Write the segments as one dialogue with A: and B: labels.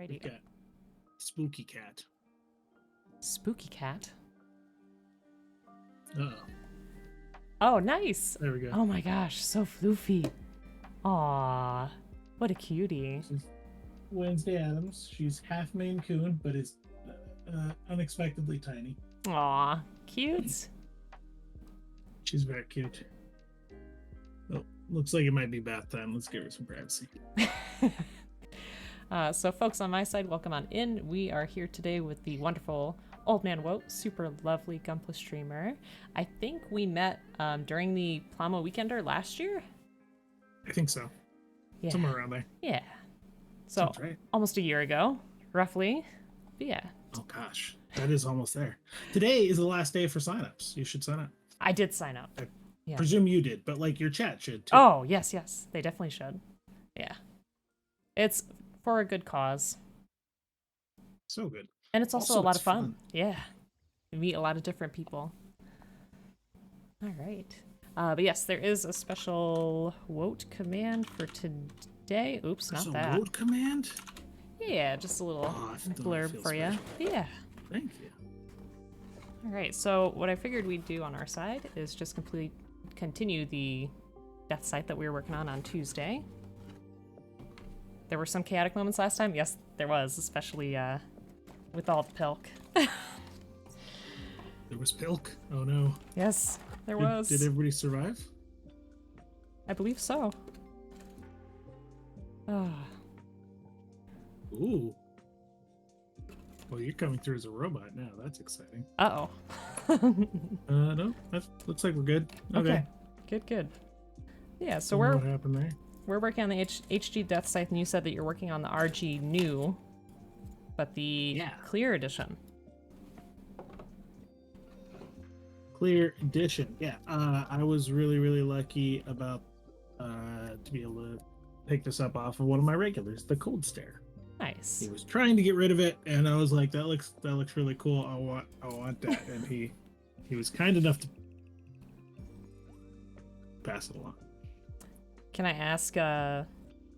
A: We've
B: Alrighty.
A: got Spooky Cat.
B: Spooky cat.
A: Uh-oh.
B: Oh, nice.
A: There we go.
B: Oh my gosh, so floofy. Aw, what a cutie.
A: This is Wednesday Addams. She's half Maine Coon, but is unexpectedly tiny.
B: Aw, cute.
A: She's very cute. Oh, looks like it might be bath time. Let's give her some privacy.
B: So folks on my side, welcome on in. We are here today with the wonderful Old Man Wote, super lovely Gunpla streamer. I think we met during the Plamo Weekender last year.
A: I think so.
B: Yeah.
A: Somewhere around there.
B: Yeah. So
A: Sounds right.
B: almost a year ago, roughly. But yeah.
A: Oh gosh, that is almost there. Today is the last day for signups. You should sign up.
B: I did sign up.
A: I
B: Yeah.
A: presume you did, but like your chat should too.
B: Oh, yes, yes. They definitely should. Yeah. It's for a good cause.
A: So good.
B: And it's also a
A: Also,
B: lot
A: it's
B: of fun.
A: fun.
B: Yeah. You meet a lot of different people. All right. But yes, there is a special Wote command for today. Oops,
A: There's
B: not
A: a
B: that.
A: Wote command.
B: Yeah, just a little
A: Oh, I feel
B: blurb for you.
A: special.
B: Yeah.
A: Thank you.
B: All right. So what I figured we'd do on our side is just continue the Deathscythe that we were working on Tuesday. There were some chaotic moments last time. Yes, there was, especially with all the pilk.
A: There was Pilk. Oh no.
B: Yes, there was.
A: Did everybody survive?
B: I believe so. Oh.
A: Ooh. Well, you're coming through as a robot now. That's exciting.
B: Uh-oh.
A: No, that looks like we're good. Okay.
B: Good, good. Yeah, so
A: Don't know what happened there?
B: we're working on the HG Deathscythe, and you said that you're working on the RG new, but the clear edition.
A: Clear edition. Yeah. I was really lucky about to be able to pick this up off of one of my regulars, the Cold Stare.
B: Nice.
A: He was trying to get rid of it, and I was like, that looks really cool. I want that. And he was kind enough to pass it along.
B: Can I ask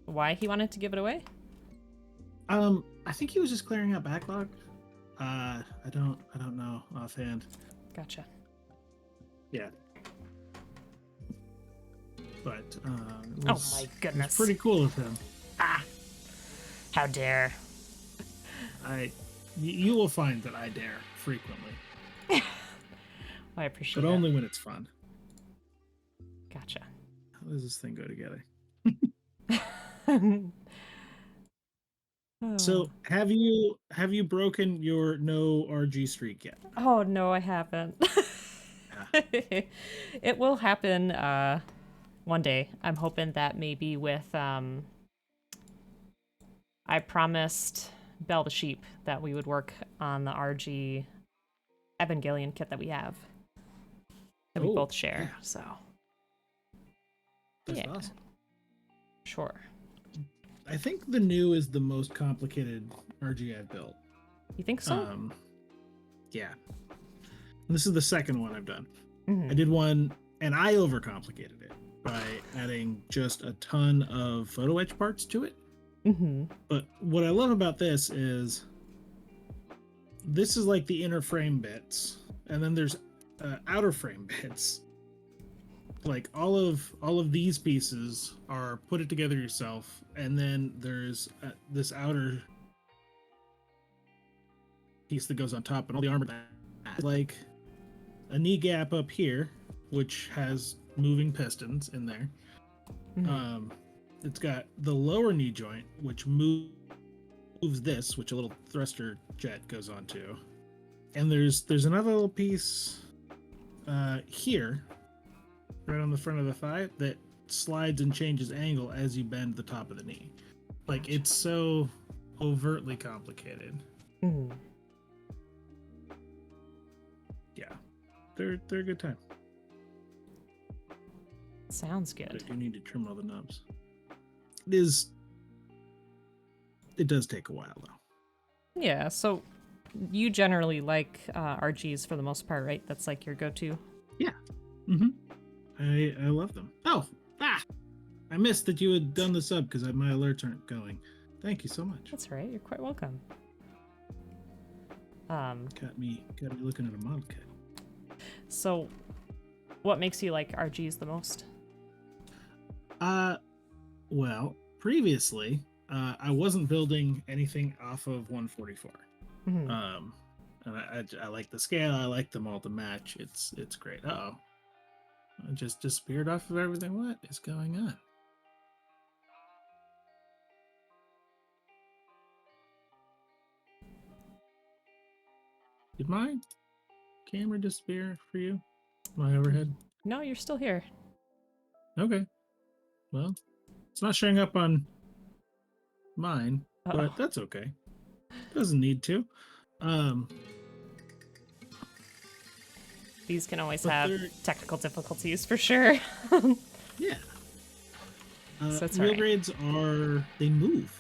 B: why he wanted to give it away?
A: I think he was just clearing out backlog. I don't know offhand.
B: Gotcha.
A: Yeah. But
B: Oh my goodness.
A: It's pretty cool of him.
B: Ah! How dare.
A: You will find that I dare frequently.
B: I appreciate
A: But
B: that.
A: only when it's fun.
B: Gotcha.
A: How does this thing go together?
B: Oh.
A: So have you broken your no RG streak yet?
B: Oh no, I haven't. It will happen one day. I'm hoping that maybe with I promised Belle the Sheep that we would work on the RG Evangelion kit that we have. That we both share,
A: yeah.
B: so.
A: That's
B: yeah.
A: awesome.
B: Sure.
A: I think the new is the most complicated RG I've built.
B: You think so?
A: Yeah. This is the second one I've done.
B: Mhm.
A: I did one, and I overcomplicated it by adding just a ton of photo etch parts to it.
B: Mm-hmm.
A: But what I love about this is like the inner frame bits, and then there's outer frame bits. Like all of these pieces are put it together yourself, and then there's this outer piece that goes on top, and all the armor that like a knee gap up here, which has moving pistons in there.
B: Mm-hmm.
A: It's got the lower knee joint, which moves this, which a little thruster jet goes onto, and there's another little piece here, right on the front of the thigh, that slides and changes angle as you bend the top of the knee. Like, it's so overtly complicated.
B: Mm-hmm.
A: Yeah, they're a good time.
B: Sounds
A: But
B: good.
A: I do need to trim all the knobs. It does take a while though.
B: Yeah, so you generally like RGs for the most part, right? That's like your go-to.
A: Yeah. Mm-hmm. I love them. Oh, I missed that you had done this up because my alerts aren't going. Thank you so much.
B: That's right. You're quite welcome.
A: Got me looking at a mod kit.
B: So, what makes you like RGs the most?
A: Well, previously, I wasn't building anything off of 144.
B: Mhm.
A: And I like the scale. I like them all to match. It's great. Uh-oh. I just disappeared off of everything. What is going on? Did my camera disappear for you? My overhead?
B: No, you're still here.
A: Okay. Well, it's not showing up on mine,
B: Uh-oh.
A: but that's okay. Doesn't need to.
B: These can always
A: But
B: have
A: they're-
B: technical difficulties for sure.
A: Yeah.
B: So it's
A: Wheel
B: alright.
A: grades they move.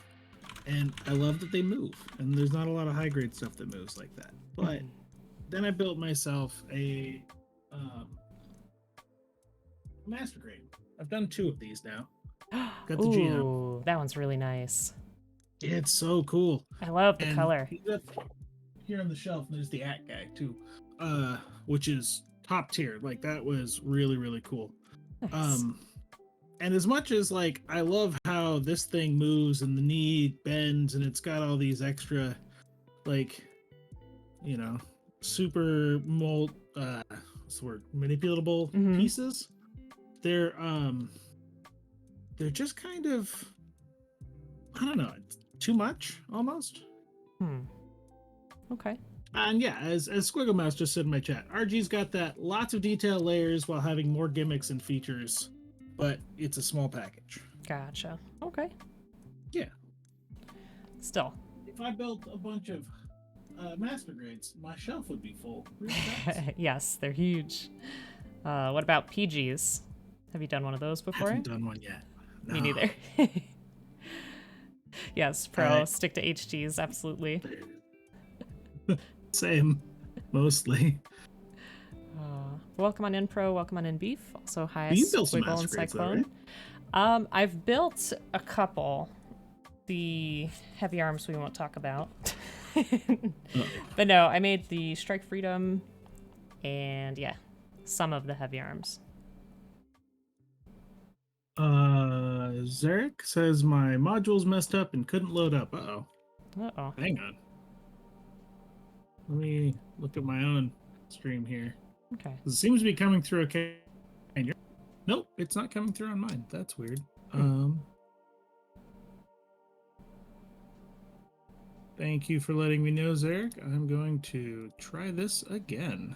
A: And I love that they move. And there's not a lot of high grade stuff that moves like that. But then I built myself a master grade. I've done 2 of these now. Got the GM.
B: Ooh, that one's really nice.
A: It's so cool.
B: I love the
A: And
B: color.
A: he's up here on the shelf, and there's the At guy too, which is top tier. Like that was really really cool.
B: Nice.
A: And as much as like I love how this thing moves and the knee bends and it's got all these extra, like, you know, super what's the word, manipulatable pieces. They're just kind of, I don't know, too much almost.
B: Okay.
A: And yeah, as Squiggle Mouse just said in my chat, RG's got that lots of detail layers while having more gimmicks and features, but it's a small package.
B: Gotcha. Okay.
A: Yeah.
B: Still.
A: If I built a bunch of master grades, my shelf would be full really fast.
B: Yes, they're huge. What about PGs? Have you done one of those
A: I
B: before?
A: haven't done one yet. No.
B: Me neither. Yes, pro, stick to HGs, absolutely.
A: Same, mostly.
B: Welcome on in, pro. Welcome on in, beef. Also, hi,
A: You built some
B: Squiggle and
A: master grades, though,
B: Cyclone.
A: right?
B: I've built a couple. The heavy arms we won't talk about. But no, I made the Strike Freedom and yeah, some of the heavy arms.
A: Zarek says my module's messed up and couldn't load up. Uh-oh.
B: Uh-oh.
A: Hang on. Let me look at my own stream here.
B: Okay.
A: It seems to be coming through okay. Nope, it's not coming through on mine. That's weird. Thank you for letting me know, Zarek. I'm going to try this again.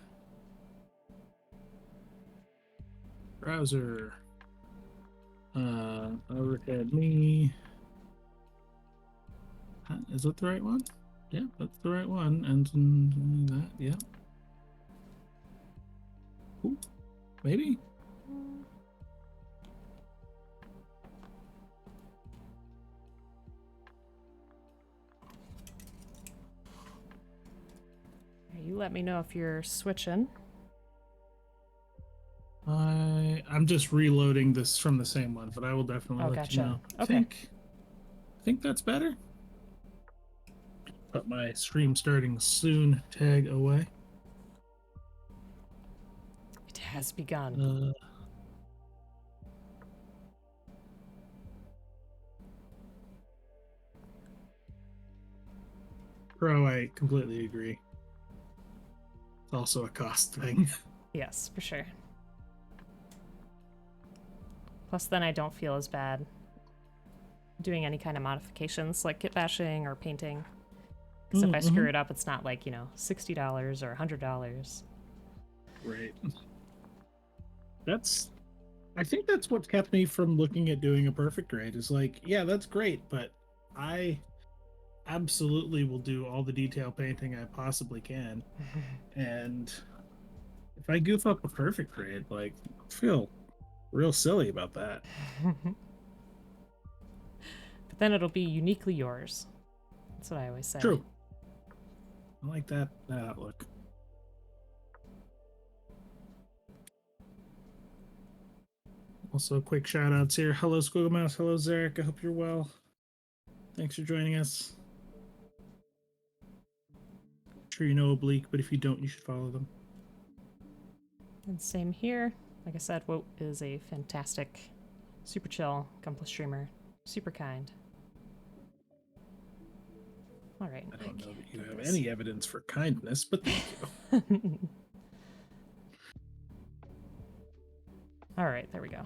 A: Browser. Overhead me. Is that the right one? Yeah, that's the right one. And that, yeah. Ooh, maybe.
B: You let me know if you're switching.
A: I'm just reloading this from the same one, but I will definitely let
B: gotcha.
A: you know.
B: Okay.
A: I think that's better. Put my stream starting soon tag away.
B: It has begun.
A: Pro, I completely agree. It's also a cost thing.
B: Yes, for sure. Plus, then I don't feel as bad doing any kind of modifications like kit bashing or painting. Because if I screw it up, it's not like, you know, $60 or $100.
A: Right. I think that's what kept me from looking at doing a perfect grade is like, yeah, that's great, but I absolutely will do all the detail painting I possibly can. And if I goof up a perfect grade, like, I feel real silly about that.
B: But then it'll be uniquely yours. That's what I always say.
A: True. I like that outlook. Also, quick shout outs here. Hello, Squiggle Mouse. Hello, Zarek. I hope you're well. Thanks for joining us. Sure you know Oblique, but if you don't, you should follow them.
B: And same here. Like I said, Wote is a fantastic, super chill Gunpla streamer. Super kind. All right.
A: I don't know that you have any evidence for kindness, but thank you.
B: All right, there we go.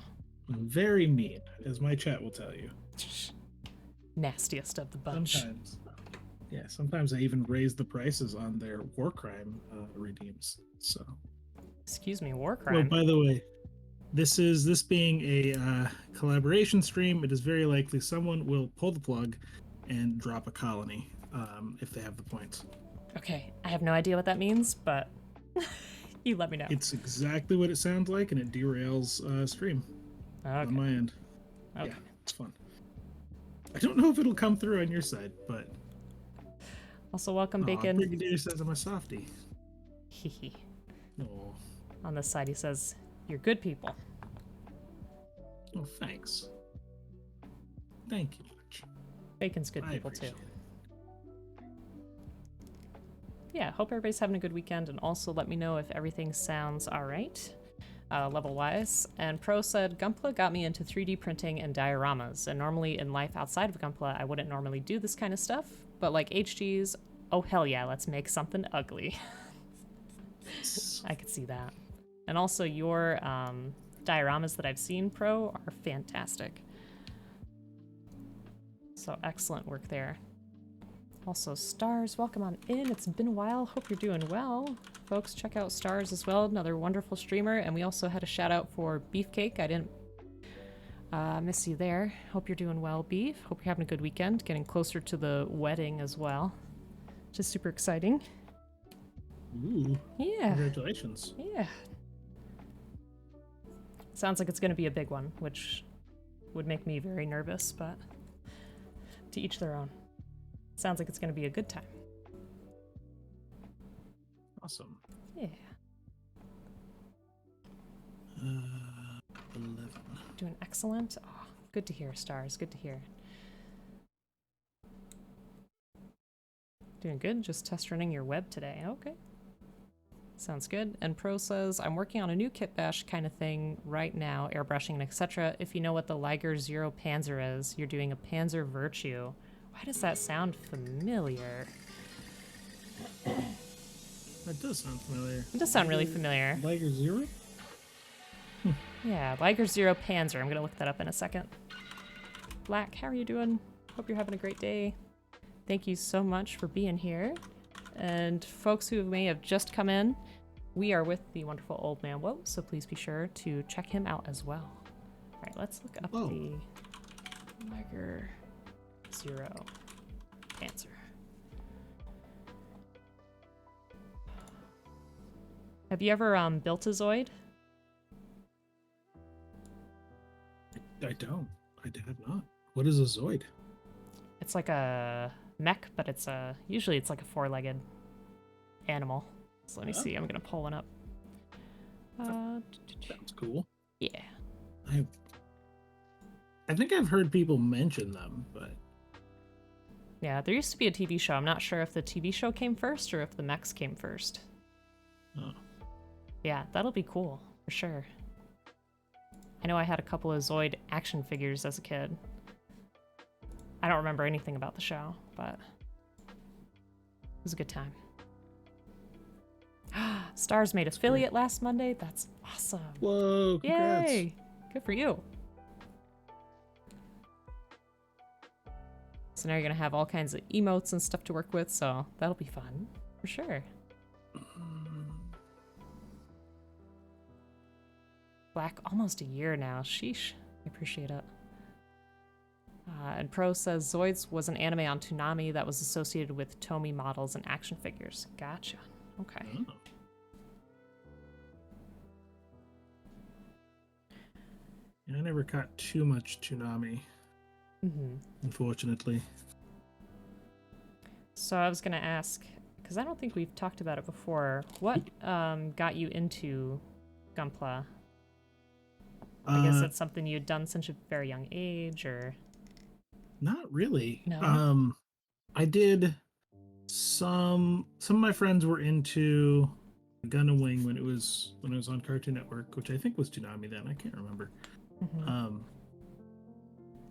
A: I'm very mean, as my chat will tell you.
B: Nastiest of the bunch.
A: Sometimes I even raise the prices on their war crime redeems. So,
B: Excuse me, war crime.
A: oh, by the way, this being a collaboration stream, it is very likely someone will pull the plug and drop a colony if they have the points.
B: Okay, I have no idea what that means, but you let me know.
A: It's exactly what it sounds like, and it derails stream on my end.
B: Okay.
A: Yeah, it's fun. I don't know if it'll come through on your side, but
B: also, welcome, Bacon.
A: Brigadier says I'm a softie.
B: Hehe.
A: Oh.
B: On this side, he says, "You're good people."
A: Oh, thanks. Thank you much.
B: Bacon's good
A: I
B: people too.
A: appreciate it.
B: Yeah, hope everybody's having a good weekend, and also let me know if everything sounds alright, level-wise. And Pro said, Gunpla got me into 3D printing and dioramas, and normally in life outside of Gunpla, I wouldn't normally do this kind of stuff, but like HG's, oh hell yeah, let's make something ugly. I could see that. And also your dioramas that I've seen, Pro, are fantastic. So excellent work there. Also, Stars, welcome on in. It's been a while. Hope you're doing well. Folks, check out Stars as well. Another wonderful streamer. And we also had a shout out for Beefcake. I didn't miss you there. Hope you're doing well, Beef. Hope you're having a good weekend. Getting closer to the wedding as well. Just super exciting.
A: Ooh.
B: Yeah.
A: Congratulations.
B: Yeah. Sounds like it's going to be a big one, which would make me very nervous, but to each their own. Sounds like it's going to be a good time.
A: Awesome.
B: Yeah.
A: 11.
B: Doing excellent. Oh, good to hear, Stars. Good to hear. Doing good. Just test running your web today. Okay. Sounds good. And Pro says, I'm working on a new kit bash kind of thing right now, airbrushing and etc. If you know what the Liger Zero Panzer is, you're doing a Panzer Virtue. Why does that sound familiar?
A: That does sound familiar.
B: It does sound really familiar.
A: Liger Zero?
B: Yeah, Liger Zero Panzer. I'm gonna look that up in a second. Black, how are you doing? Hope you're having a great day. Thank you so much for being here. And folks who may have just come in, we are with the wonderful Old Man Wote, so please be sure to check him out as well. All right, let's look up the Liger Zero Panzer. Have you ever built a Zoid?
A: I don't. I have not. What is a Zoid?
B: It's like a mech, but it's usually it's like a four-legged animal. So let me see. I'm gonna pull one up.
A: Sounds cool.
B: Yeah.
A: I think I've heard people mention them, but
B: Yeah, there used to be a TV show. I'm not sure if the TV show came first or if the mechs came first.
A: oh.
B: Yeah, that'll be cool for sure. I know I had a couple of Zoid action figures as a kid. I don't remember anything about the show, but it was a good time. Stars made affiliate last Monday. That's awesome.
A: Whoa, congrats.
B: Yay! Good for you. So now you're gonna have all kinds of emotes and stuff to work with, so that'll be fun for sure. Black, almost a year now. Sheesh. I appreciate it. And Pro says Zoids was an anime on Toonami that was associated with Tomy models and action figures. Gotcha. Okay.
A: Oh. Yeah, I never caught too much Toonami, unfortunately.
B: So I was gonna ask, because I don't think we've talked about it before. What got you into Gunpla? I guess it's something you'd done since a very young age, or
A: Not really.
B: No?
A: I did some of my friends were into Gundam Wing when it was on Cartoon Network, which I think was Toonami then. I can't remember.
B: Mm-hmm.
A: Um,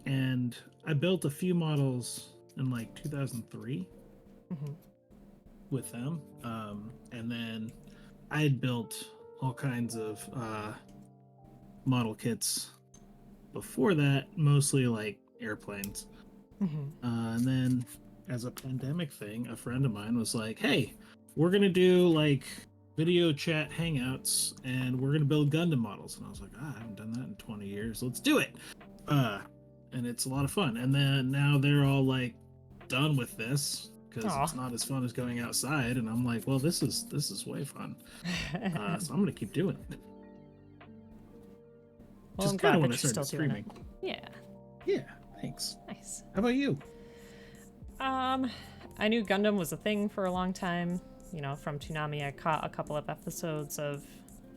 A: and I built a few models in like 2003
B: Mm-hmm.
A: with them. And then I had built all kinds of model kits before that, mostly like airplanes.
B: Mm-hmm.
A: And then, as a pandemic thing, a friend of mine was like, "Hey, we're gonna do like video chat hangouts, and we're gonna build Gundam models." And I was like, "I haven't done that in 20 years. Let's do it!" Uh, and it's a lot of fun. And then now they're all like done with this because
B: Aw.
A: it's not as fun as going outside. And I'm like, "Well, this is way fun." So I'm gonna keep doing it.
B: Well, I'm
A: Just kind
B: glad
A: of
B: that
A: when I
B: you're
A: started
B: still doing it.
A: streaming.
B: Yeah.
A: Yeah, thanks.
B: Nice.
A: How about you?
B: Um, I knew Gundam was a thing for a long time. You know, from Toonami, I caught a couple of episodes of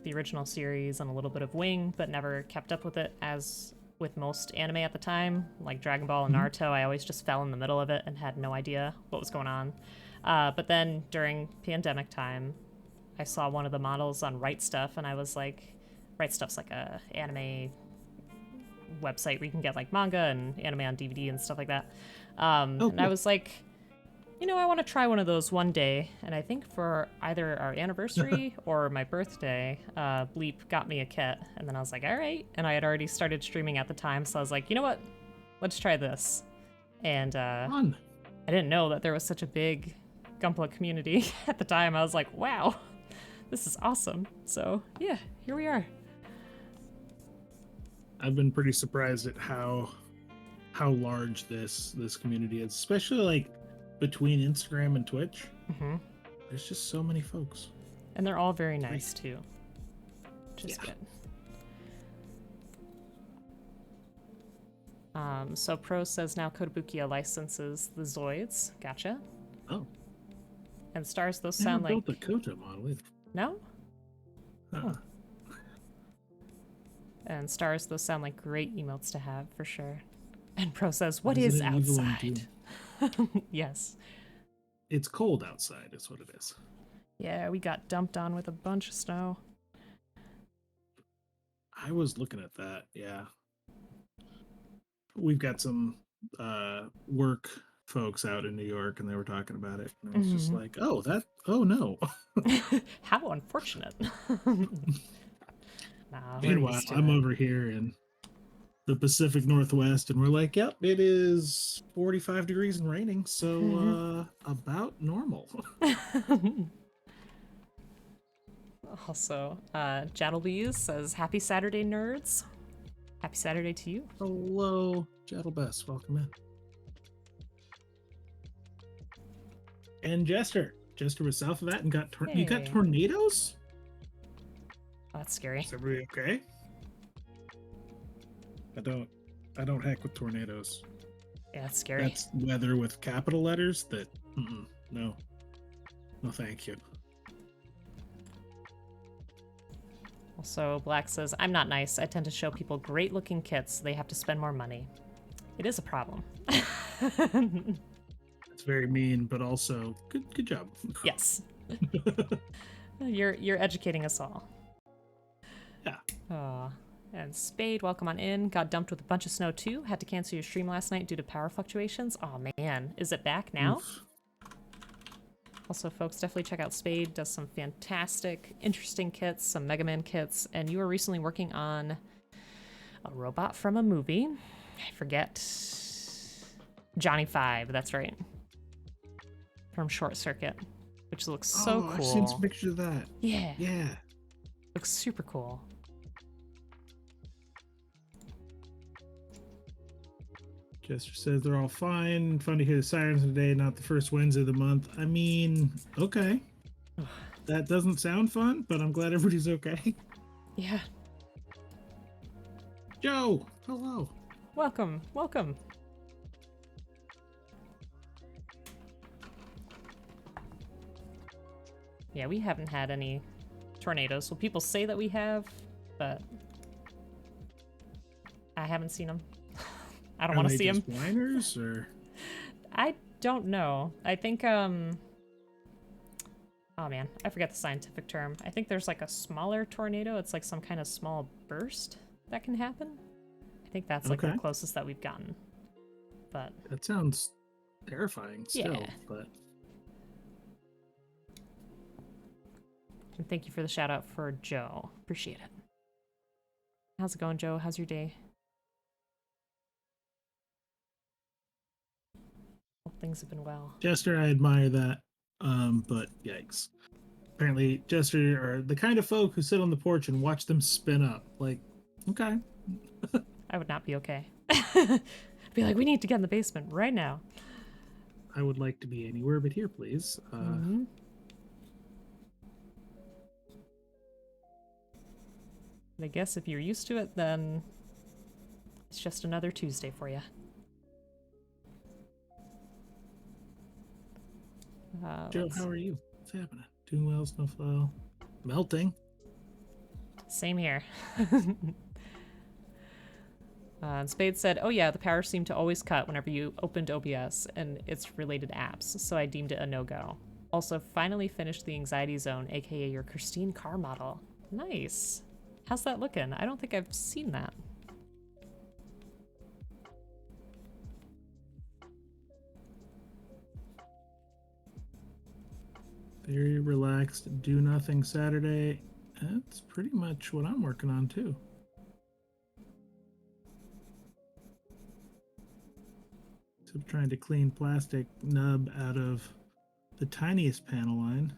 B: the original series and a little bit of Wing, but never kept up with it as with most anime at the time, like Dragon Ball and
A: Mhm.
B: Naruto. I always just fell in the middle of it and had no idea what was going on. But then during pandemic time, I saw one of the models on Right Stuff, and I was like, Right Stuff's like a anime website where you can get like manga and anime on DVD and stuff like that.
A: Oh,
B: And I
A: cool.
B: was like, you know, I want to try one of those one day. And I think for either our anniversary or my birthday, Bleep got me a kit. And then I was like, all right. And I had already started streaming at the time. So I was like, you know what? Let's try this. And
A: Fun.
B: I didn't know that there was such a big Gunpla community at the time. I was like, wow, this is awesome. So yeah, here we are.
A: I've been pretty surprised at how large this community is, especially like between Instagram and Twitch.
B: Hmm.
A: There's just so many folks.
B: And they're all very
A: Great.
B: nice too, which is
A: Yeah.
B: good. So Pro says now Kotobukiya licenses the Zoids. Gotcha.
A: Oh,
B: And Stars, those
A: never
B: sound like...
A: built a Koto model either.
B: No?
A: Huh.
B: And Stars, those sound like great emotes to have, for sure. And Pro says, what is
A: Resident Evil and
B: outside? Yes.
A: It's cold outside, is what it is.
B: Yeah, we got dumped on with a bunch of snow.
A: I was looking at that. Yeah, we've got some work folks out in New York, and they were talking about it. And I was just
B: Mhm.
A: like, oh, that. Oh no.
B: How unfortunate. Nah, we're
A: Meanwhile,
B: used to
A: I'm
B: it.
A: over here in the Pacific Northwest, and we're like, yep, it is 45 degrees and raining, so about normal.
B: Also, Jaddlebees says, happy Saturday, nerds. Happy Saturday to you.
A: Hello, Jattle Best, welcome in. And Jester was south of that and got you got
B: Hey.
A: tornadoes.
B: Oh, that's scary.
A: Is everybody okay? I don't heck with tornadoes.
B: Yeah, that's scary.
A: That's weather with capital letters. That no, no, thank you.
B: Also, Black says, I'm not nice. I tend to show people great looking kits, so they have to spend more money. It is a problem.
A: It's very mean, but also good job.
B: Yes. You're educating us all.
A: Yeah.
B: Aw. And Spade, welcome on in. Got dumped with a bunch of snow too. Had to cancel your stream last night due to power fluctuations. Oh man, is it back now?
A: Oof.
B: Also, folks, definitely check out Spade. Does some fantastic, interesting kits, some Mega Man kits. And you were recently working on a robot from a movie. I forget. Johnny 5, that's right. From Short Circuit, which looks so cool.
A: I've seen some pictures of that.
B: Yeah.
A: Yeah.
B: Looks super cool.
A: Jester says they're all fine. Fun to hear the sirens today, not the first Wednesday of the month. I mean, okay. That doesn't sound fun, but I'm glad everybody's okay.
B: Yeah.
A: Joe, hello.
B: Welcome, welcome. Yeah, we haven't had any tornadoes. Well, people say that we have, but I haven't seen them. I don't
A: Are
B: want to
A: they
B: see them.
A: just whiners, or?
B: I don't know. I think, oh man, I forget the scientific term. I think there's like a smaller tornado. It's like some kind of small burst that can happen. I think that's like the
A: Okay.
B: closest that we've gotten. But
A: That sounds terrifying still,
B: Yeah.
A: but
B: and thank you for the shout out for Joe. Appreciate it. How's it going, Joe? How's your day? Hope things have been well.
A: Jester, I admire that. But yikes. Apparently, Jester are the kind of folk who sit on the porch and watch them spin up. Like, okay.
B: I would not be okay. I'd be like, we need to get in the basement right now.
A: I would like to be anywhere but here, please.
B: Mm-hmm. I guess if you're used to it, then it's just another Tuesday for you.
A: Joe, how are you? What's happening? Doing well, Snowflow? Melting.
B: Same here. And Spade said, oh yeah, the power seemed to always cut whenever you opened OBS and its related apps, so I deemed it a no-go. Also, finally finished the Anxiety Zone, aka your Christine car model. Nice. How's that looking? I don't think I've seen that.
A: Very relaxed, do nothing Saturday. That's pretty much what I'm working on too. So I'm trying to clean plastic nub out of the tiniest panel line.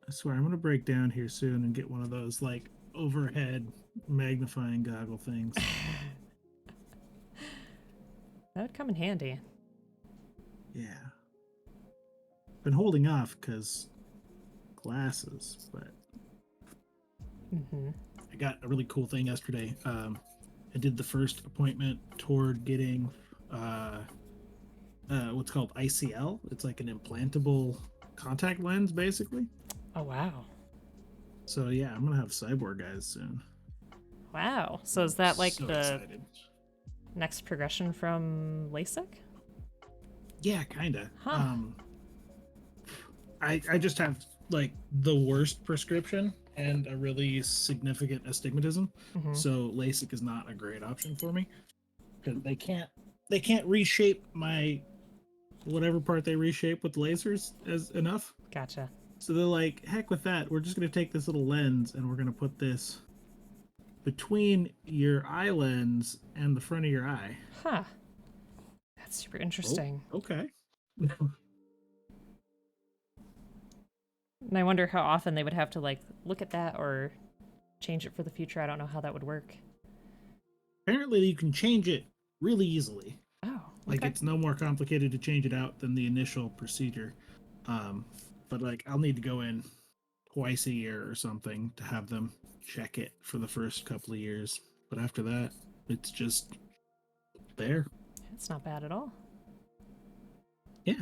A: I swear I'm gonna break down here soon and get one of those like overhead magnifying goggle things.
B: That would come in handy.
A: Yeah. Been holding off because glasses, but I got a really cool thing yesterday. I did the first appointment toward getting what's called ICL. It's like an implantable contact lens, basically.
B: Oh, wow.
A: So yeah, I'm gonna have cyborg eyes soon.
B: Wow. So is that like
A: So
B: the
A: excited.
B: next progression from LASIK?
A: Yeah, kinda.
B: Huh.
A: I just have like the worst prescription and a really significant astigmatism. So LASIK is not a great option for me because they can't reshape my whatever part they reshape with lasers as enough.
B: Gotcha.
A: So they're like, heck with that. We're just gonna take this little lens and we're gonna put this between your eye lens and the front of your eye.
B: Huh. That's super interesting.
A: Oh, okay.
B: And I wonder how often they would have to like look at that or change it for the future. I don't know how that would work.
A: Apparently you can change it really easily.
B: Oh,
A: Like
B: okay.
A: it's no more complicated to change it out than the initial procedure. But like I'll need to go in twice a year or something to have them check it for the first couple of years. But after that, it's just there.
B: It's not bad at all.
A: Yeah.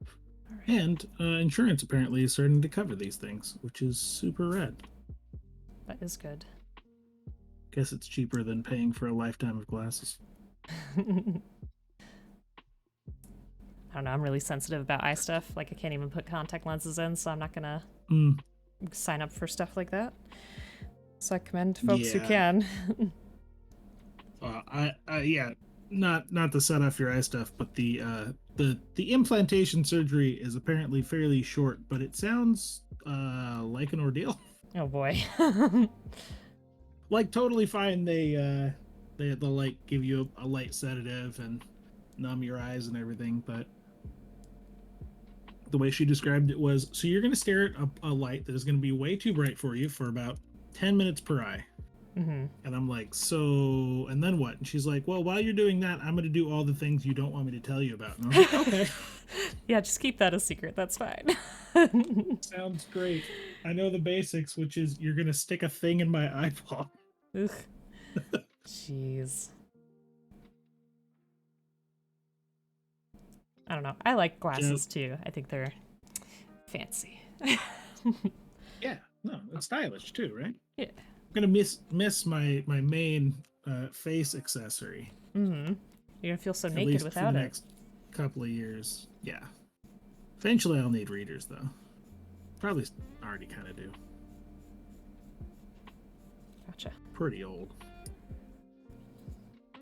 B: All right.
A: And insurance apparently is starting to cover these things, which is super rad.
B: That is good.
A: Guess it's cheaper than paying for a lifetime of glasses.
B: I don't know. I'm really sensitive about eye stuff. Like I can't even put contact lenses in, so I'm not gonna sign up for stuff like that. So I commend folks who can.
A: Yeah, not to set off your eye stuff, but the implantation surgery is apparently fairly short, but it sounds like an ordeal.
B: Oh boy.
A: Like totally fine. They'll like give you a light sedative and numb your eyes and everything, but the way she described it was, so you're going to stare at a light that is going to be way too bright for you for about 10 minutes per eye. And I'm like, so, and then what? And she's like, well, while you're doing that, I'm going to do all the things you don't want me to tell you about. And I was like, okay.
B: Yeah, just keep that a secret. That's fine.
A: Sounds great. I know the basics, which is you're going to stick a thing in my eyeball.
B: Ugh. Jeez. I don't know. I like glasses too. I think they're fancy.
A: Yeah, no, it's stylish too, right?
B: Yeah.
A: I'm gonna miss my main face accessory.
B: Mm-hmm. You're gonna feel so
A: At
B: naked
A: least for
B: without
A: the
B: it.
A: next couple of years. Yeah. Eventually, I'll need readers though. Probably already kind of do.
B: Gotcha.
A: Pretty old.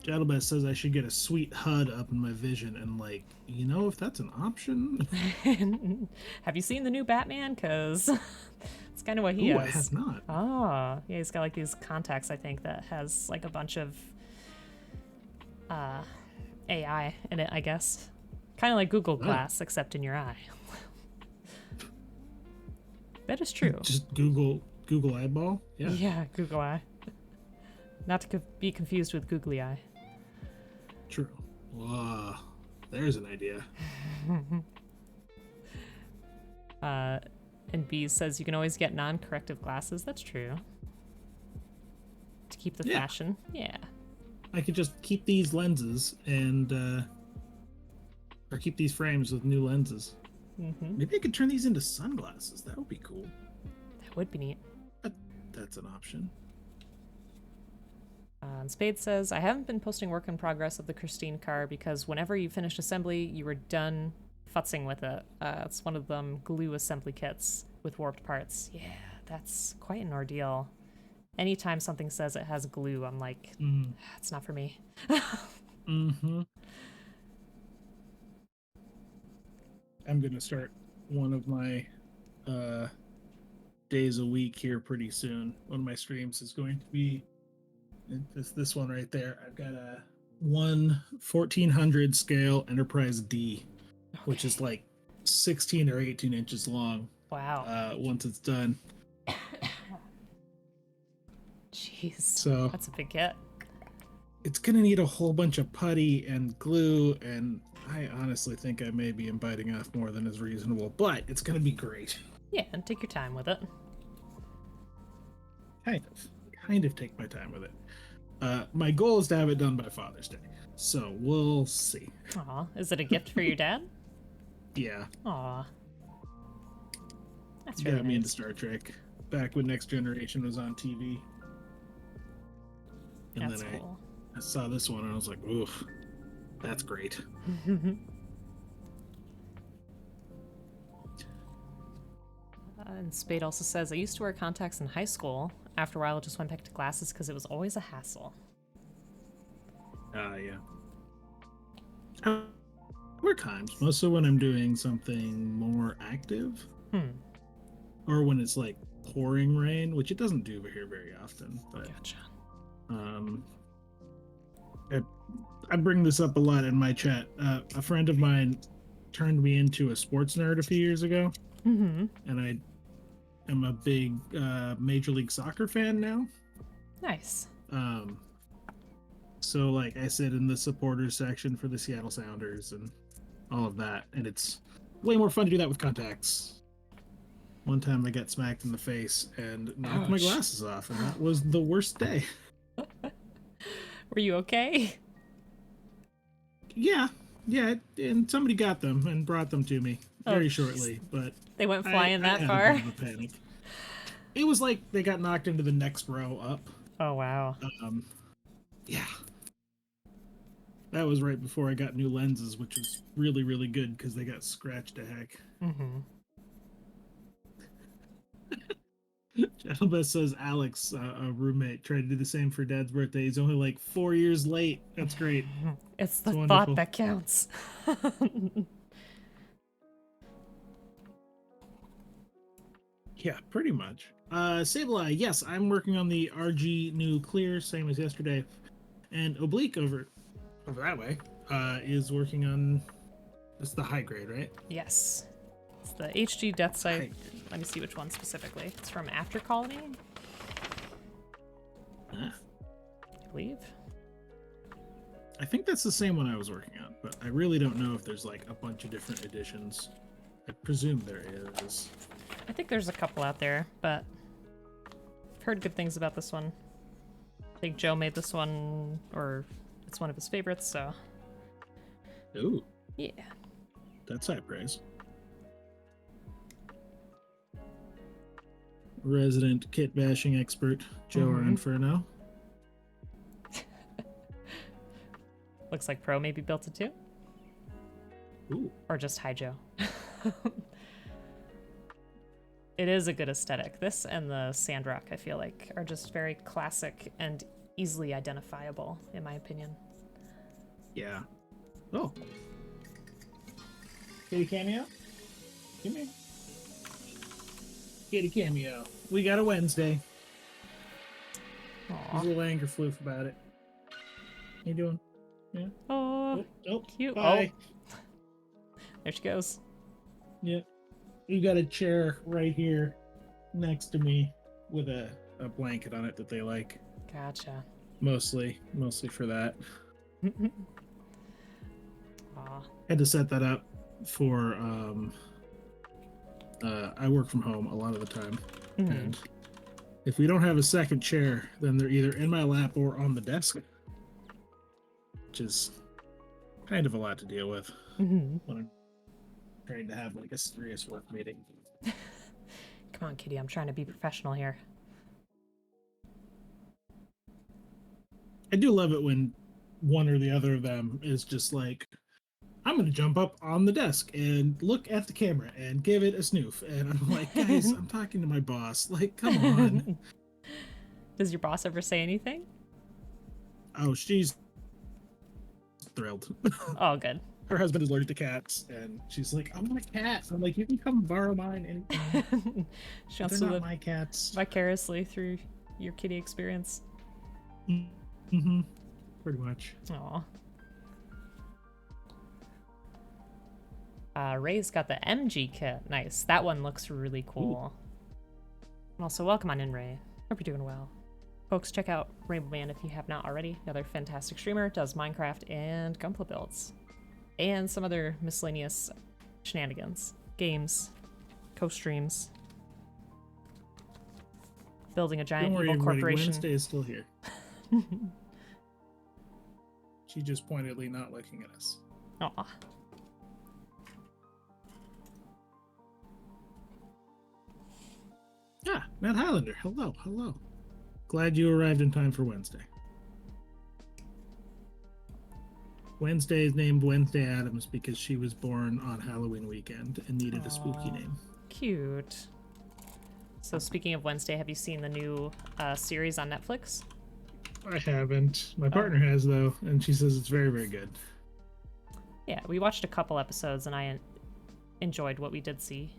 A: Jadalbest says I should get a sweet HUD up in my vision, and like, if that's an option.
B: Have you seen the new Batman? Cause it's kind of what he
A: Ooh, I
B: has.
A: have not.
B: Oh, yeah, he's got like these contacts, I think, that has like a bunch of AI in it, I guess. Kind of like Google Glass, except in your eye. That is true.
A: Just Google eyeball. Yeah.
B: Yeah, Google Eye. Not to be confused with Googly Eye.
A: True. There's an idea.
B: And B says you can always get non-corrective glasses. That's true. To keep the fashion. Yeah.
A: I could just keep these lenses and or keep these frames with new lenses.
B: Mm-hmm.
A: Maybe I could turn these into sunglasses. That would be cool.
B: That would be neat.
A: That's an option.
B: And Spade says, I haven't been posting work in progress of the Christine car because whenever you finished assembly, you were done futzing with it. It's one of them glue assembly kits with warped parts. Yeah, that's quite an ordeal. Anytime something says it has glue, I'm like, it's not for me.
A: Mm-hmm. I'm going to start one of my days a week here pretty soon. One of my streams is going to be this one right there. I've got a 1400 scale Enterprise D, which is like 16 or 18 inches long.
B: Wow.
A: Once it's done.
B: Jeez.
A: So
B: that's a big kit.
A: It's going to need a whole bunch of putty and glue, and I honestly think I may be biting off more than is reasonable, but it's going to be great.
B: Yeah, and take your time with it.
A: Kind of take my time with it. My goal is to have it done by Father's Day, so we'll see.
B: Aw, is it a gift for your dad?
A: Yeah.
B: Aw. That's really
A: got me
B: nice.
A: into Star Trek back when Next Generation was on TV. And
B: That's
A: then
B: cool.
A: I saw this one and I was like, oof, that's great.
B: And Spade also says, I used to wear contacts in high school. After a while, I just went back to glasses because it was always a hassle.
A: Yeah. Other times, mostly when I'm doing something more active. Or when it's like pouring rain, which it doesn't do here very often. But
B: Gotcha.
A: I bring this up a lot in my chat. A friend of mine turned me into a sports nerd a few years ago. And I am a big Major League Soccer fan now.
B: Nice.
A: So like I sit in the supporters section for the Seattle Sounders and all of that, and it's way more fun to do that with contacts. One time I got smacked in the face and knocked my glasses off, and that was the worst day.
B: Were you okay?
A: Yeah, and somebody got them and brought them to me very shortly, but
B: they went flying that
A: I
B: far?
A: had a bit of a panic. It was like they got knocked into the next row up.
B: Oh, wow.
A: Yeah. That was right before I got new lenses, which was really, really good because they got scratched to heck. Gentleman says Alex, a roommate, tried to do the same for Dad's birthday. He's only like 4 years late. That's great.
B: It's the thought that counts.
A: Yeah, pretty much. Sableye, yes, I'm working on the RG new clear, same as yesterday. And Oblique over that way is working on, it's the high grade, right?
B: Yes. It's the HG Deathscythe. Let me see which one specifically. It's from After Colony, I believe.
A: I think that's the same one I was working on, but I really don't know if there's like a bunch of different editions. I presume there is.
B: I think there's a couple out there, but I've heard good things about this one. I think Joe made this one, or it's one of his favorites, so.
A: Ooh.
B: Yeah.
A: That's high praise. Resident kit bashing expert, Joe or Inferno.
B: Looks like Pro maybe built it too.
A: Ooh.
B: Or just Haijo. It is a good aesthetic. This and the Sandrock, I feel like, are just very classic and easily identifiable, in my opinion.
A: Yeah. Oh. Kitty cameo? Come here. Kitty cameo. We got a Wednesday.
B: Aw.
A: There's a little anger floof about it. How you doing? Yeah.
B: Oh, cute.
A: Bye.
B: Oh. There she goes.
A: Yeah. You got a chair right here next to me with a blanket on it that they like.
B: Gotcha.
A: Mostly for that.
B: Aw.
A: Had to set that up for I work from home a lot of the time. And if we don't have a second chair, then they're either in my lap or on the desk, which is kind of a lot to deal with when I'm trying to have like a serious work meeting.
B: Come on, Kitty. I'm trying to be professional here.
A: I do love it when one or the other of them is just like, I'm going to jump up on the desk and look at the camera and give it a snoof. And I'm like, guys, I'm talking to my boss. Like, come on.
B: Does your boss ever say anything?
A: Oh, she's thrilled.
B: Oh, good.
A: Her husband is allergic to cats, and she's like, I want a cat. I'm like, you can come borrow mine anytime.
B: She wants
A: They're
B: to
A: not
B: live
A: my cats.
B: vicariously through your kitty experience.
A: Mm-hmm. Pretty much.
B: Aw. Ray's got the MG kit. Nice. That one looks really cool. And also, welcome on in, Ray. Hope you're doing well. Folks, check out Rainbow Man if you have not already. Another fantastic streamer, does Minecraft and Gunpla builds. And some other miscellaneous shenanigans. Games. Co-streams. Building a giant
A: Don't worry,
B: evil
A: everybody.
B: corporation.
A: Wednesday is still here. She's just pointedly not looking at us.
B: Aw.
A: Ah, Matt Highlander. Hello, hello. Glad you arrived in time for Wednesday. Wednesday is named Wednesday Addams because she was born on Halloween weekend and needed a spooky name.
B: Cute. So speaking of Wednesday, have you seen the new series on Netflix?
A: I haven't. My partner has, though, and she says it's very, very good.
B: Yeah, we watched a couple episodes and I enjoyed what we did see.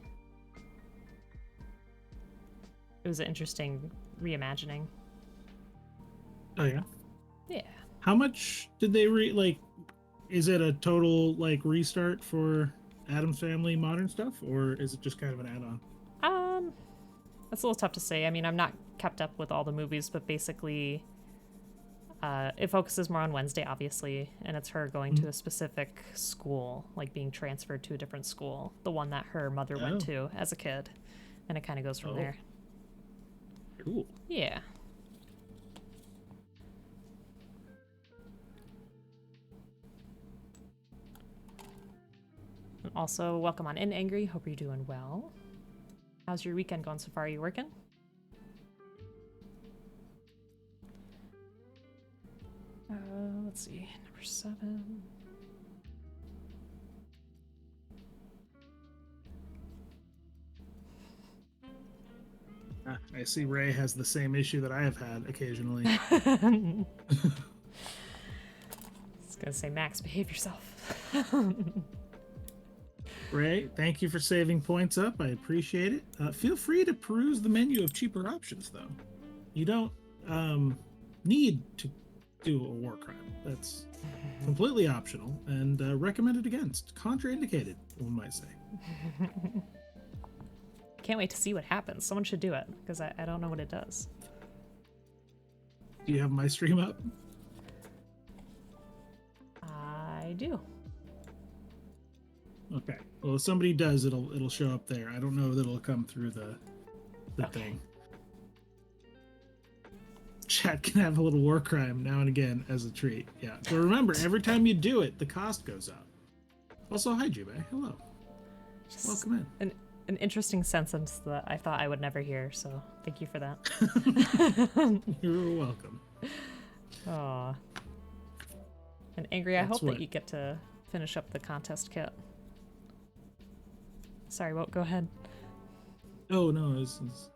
B: It was an interesting reimagining.
A: Oh, yeah?
B: Yeah.
A: How much did they is it a total, restart for Addams Family modern stuff, or is it just kind of an add-on?
B: That's a little tough to say. I mean, I'm not kept up with all the movies, but basically, it focuses more on Wednesday, obviously, and it's her going to a specific school, like being transferred to a different school, the one that her mother went to as a kid, and it kind of goes from there.
A: Cool.
B: Yeah. And also, welcome on in, Angry. Hope you're doing well. How's your weekend going so far? Are you working? Let's see. Number 7.
A: I see Ray has the same issue that I have had occasionally.
B: I was gonna say, Max, behave yourself.
A: Ray, thank you for saving points up. I appreciate it. Feel free to peruse the menu of cheaper options, though. You don't need to do a war crime. That's completely optional and recommended against. Contraindicated, one might say.
B: Can't wait to see what happens. Someone should do it, because I don't know what it does.
A: Do you have my stream up?
B: I do.
A: Okay. Well, if somebody does, it'll show up there. I don't know that it'll come through the thing. Chat can have a little war crime now and again as a treat. Yeah. But remember, every time you do it, the cost goes up. Also, hi, Jube. Hello.
B: Just
A: welcome in.
B: An interesting sentence that I thought I would never hear, so thank you for that.
A: You're welcome.
B: Aw. And Angry, I
A: That's
B: hope
A: what-
B: that you get to finish up the contest kit. Sorry, Wote, go ahead.
A: Oh no, this is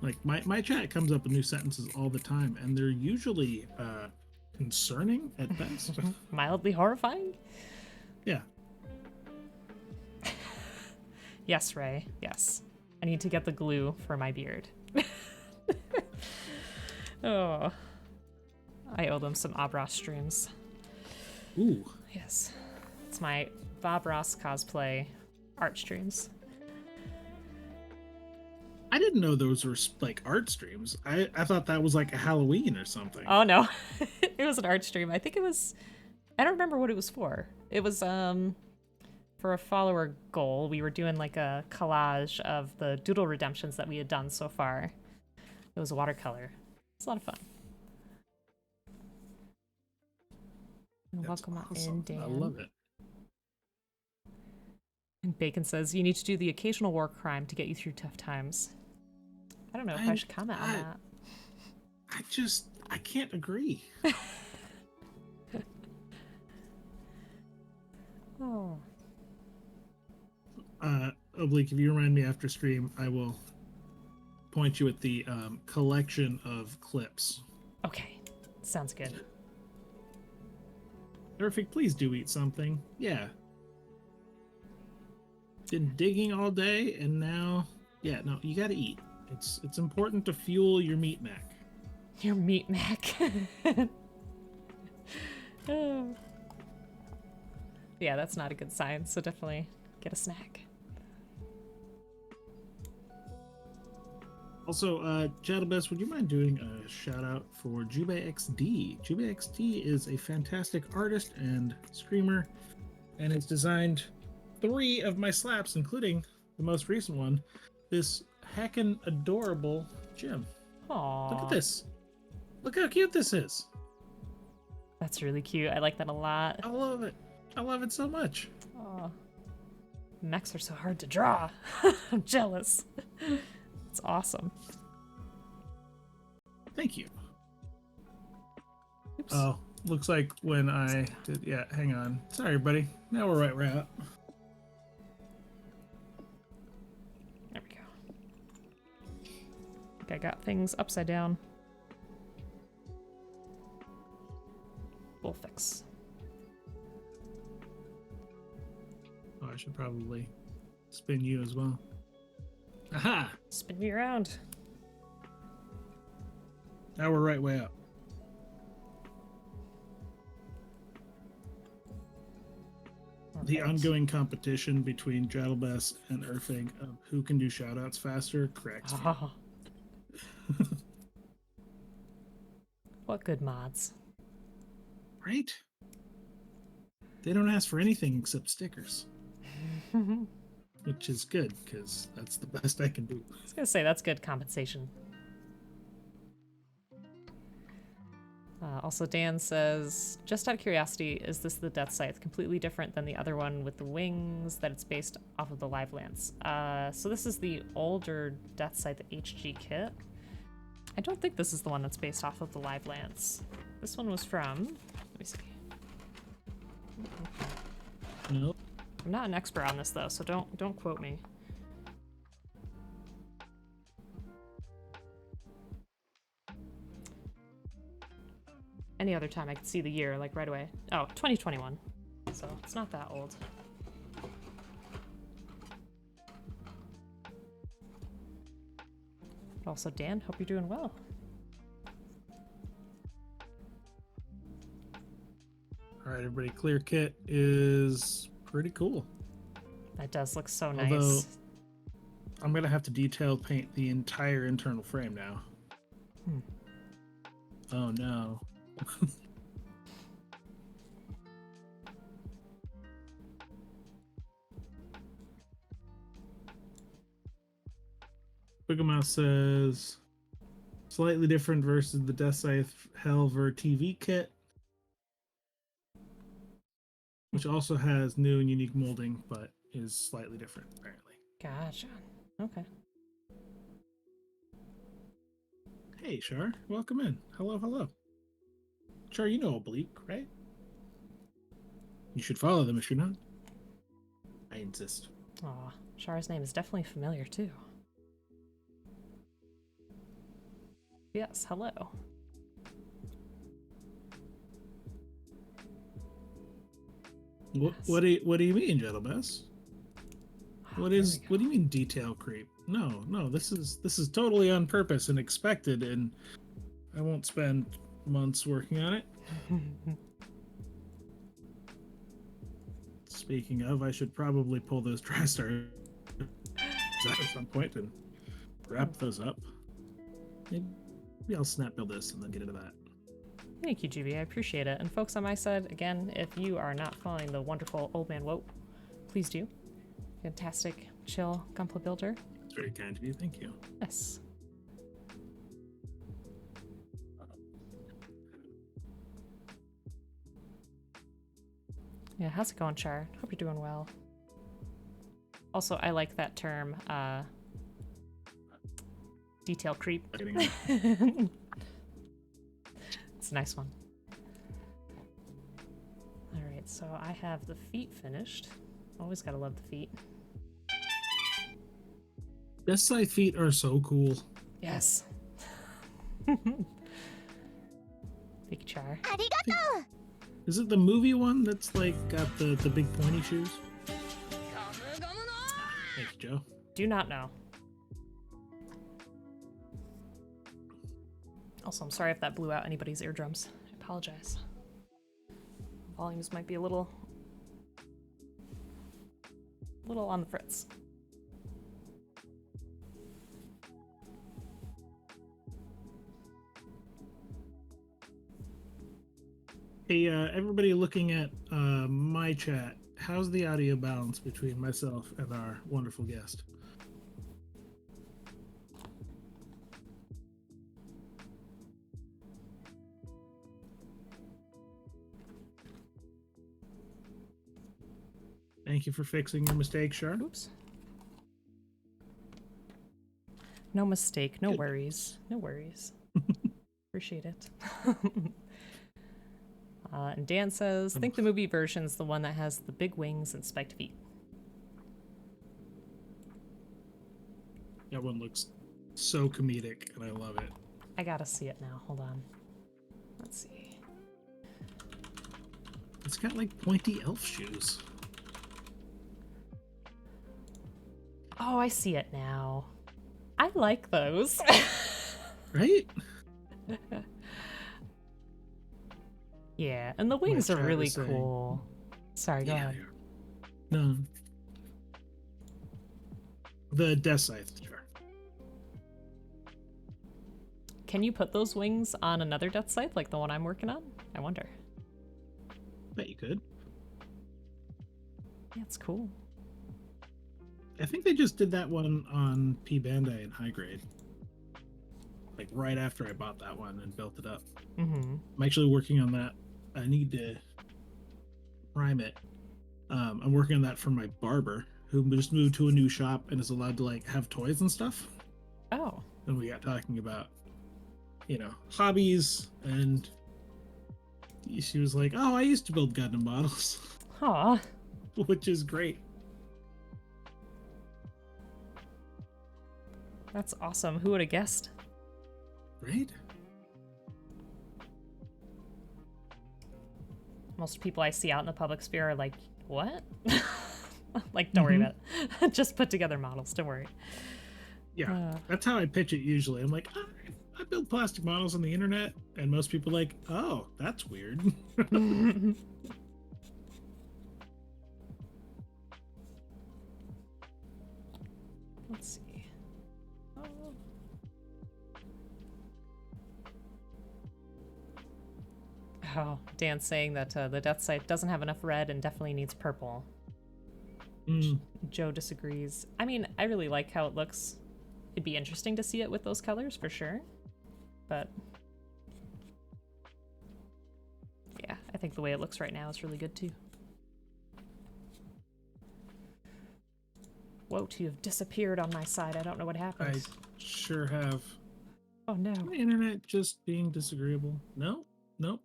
A: like my chat comes up with new sentences all the time, and they're usually concerning at best.
B: Mildly horrifying?
A: Yeah.
B: Yes, Ray. Yes. I need to get the glue for my beard. Oh. I owe them some Bob Ross streams.
A: Ooh.
B: Yes. It's my Bob Ross cosplay art streams.
A: I didn't know those were like art streams. I thought that was like a Halloween or something.
B: Oh no. It was an art stream. I think it was, I don't remember what it was for. It was for a follower goal. We were doing like a collage of the doodle redemptions that we had done so far. It was a watercolor. It's a lot of fun. And
A: That's
B: welcome
A: awesome.
B: in, Dan.
A: I love it.
B: And Bacon says, you need to do the occasional war crime to get you through tough times. I don't know if I should comment on that.
A: I can't agree.
B: Oh.
A: Oblique, if you remind me after stream, I will point you at the collection of clips.
B: Okay. Sounds good.
A: Perfect, please do eat something. Yeah. Been digging all day, and now, yeah, no, you gotta eat. It's important to fuel your meat mac.
B: Your meat mac. Oh. Yeah, that's not a good sign, so definitely get a snack.
A: Also, Jadabest, would you mind doing a shout out for Jube XD? Jube XD is a fantastic artist and streamer, and has designed 3 of my slaps, including the most recent one, this heckin' adorable gym.
B: Aww.
A: Look at this. Look how cute this is.
B: That's really cute. I like that a lot.
A: I love it. I love it so much.
B: Aw. Mechs are so hard to draw. I'm jealous. It's awesome.
A: Thank you.
B: Oops.
A: Oh, looks like when I did, yeah, hang on. Sorry, buddy. Now we're right where at.
B: There we go. I think I got things upside down. We'll fix.
A: Oh, I should probably spin you as well. Aha!
B: Spin me around.
A: Now we're right way up. The
B: Alright.
A: ongoing competition between Jadalbess and Erfing of who can do shoutouts faster cracks me.
B: Oh. What good mods.
A: Right? They don't ask for anything except stickers, which is good because that's the best I can do.
B: I was gonna say, that's good compensation. Also, Dan says, just out of curiosity, is this the Deathscythe completely different than the other one with the wings that it's based off of the Live Lance? So this is the older Deathscythe HG kit. I don't think this is the one that's based off of the Live Lance. This one was from, let me see.
A: Nope.
B: I'm not an expert on this though, so don't quote me. Any other time I could see the year, like right away. Oh, 2021. So it's not that old. But also, Dan, hope you're doing well.
A: All right, everybody. Clear kit is pretty cool.
B: That does look so
A: Although,
B: nice.
A: I'm gonna have to detail paint the entire internal frame now.
B: Hmm.
A: Oh no. Mouse says slightly different versus the Deathscythe Helver TV kit, which also has new and unique molding, but is slightly different apparently.
B: Gotcha. Okay.
A: Hey, Char, welcome in. Hello, hello. Char, you know Oblique, right? You should follow them if you're not. I insist.
B: Aw, Char's name is definitely familiar too. Yes, hello.
A: What,
B: Yes.
A: what do you mean, gentlemen? What
B: There
A: is
B: we
A: what do
B: go.
A: you mean detail creep? No, this is totally on purpose and expected, and I won't spend months working on it. Speaking of, I should probably pull those TriStars out at some point and wrap those up. Maybe I'll snap build this and then get into that.
B: Thank you, GB. I appreciate it. And folks on my side, again, if you are not following the wonderful Old Man Wote, please do. Fantastic, chill Gunpla builder.
A: It's very kind of you. Thank you.
B: Yes. Yeah, how's it going, Char? Hope you're doing well. Also, I like that term, detail creep.
A: Getting it.
B: It's a nice one. Alright, so I have the feet finished. Always gotta love the feet.
A: Deathscythe feet are so cool.
B: Yes. Big Char.
A: Is it the movie one that's like got the big pointy shoes? Thanks, Joe.
B: Do not know. Also, I'm sorry if that blew out anybody's eardrums. I apologize. Volumes might be a little on the fritz.
A: Hey, everybody looking at my chat, how's the audio balance between myself and our wonderful guest? Thank you for fixing your mistake, Shar.
B: Oops. No mistake, no
A: Good.
B: worries. No worries. Appreciate it. And Dan says, think the movie version's the one that has the big wings and spiked feet.
A: That one looks so comedic, and I love it.
B: I gotta see it now. Hold on. Let's see.
A: It's got like pointy elf shoes.
B: Oh, I see it now. I like those.
A: Right?
B: Yeah, and the wings are
A: chat
B: really
A: was saying-
B: cool. Sorry, go ahead.
A: they are. No. The Deathscythe, sure.
B: Can you put those wings on another Deathscythe, like the one I'm working on? I wonder.
A: Bet you could.
B: Yeah, it's cool.
A: I think they just did that one on P Bandai in high grade. Like right after I bought that one and built it up.
B: Mm-hmm.
A: I'm actually working on that. I need to prime it. I'm working on that for my barber, who just moved to a new shop and is allowed to like have toys and stuff.
B: Oh.
A: And we got talking about, hobbies, and she was like, "Oh, I used to build Gundam models,"
B: Aw.
A: which is great.
B: That's awesome. Who would have guessed?
A: Right?
B: Most people I see out in the public sphere are like, what? Like, don't worry about it. Just put together models. Don't worry.
A: Yeah, that's how I pitch it usually. I'm like, I build plastic models on the internet, and most people are like, oh, that's weird.
B: Let's see. Oh. Oh, Dan's saying that the Deathscythe doesn't have enough red and definitely needs purple. Joe disagrees. I mean, I really like how it looks. It'd be interesting to see it with those colors for sure. But yeah, I think the way it looks right now is really good too. Wote, you have disappeared on my side. I don't know what happened.
A: I sure have.
B: Oh no.
A: My internet just being disagreeable. No,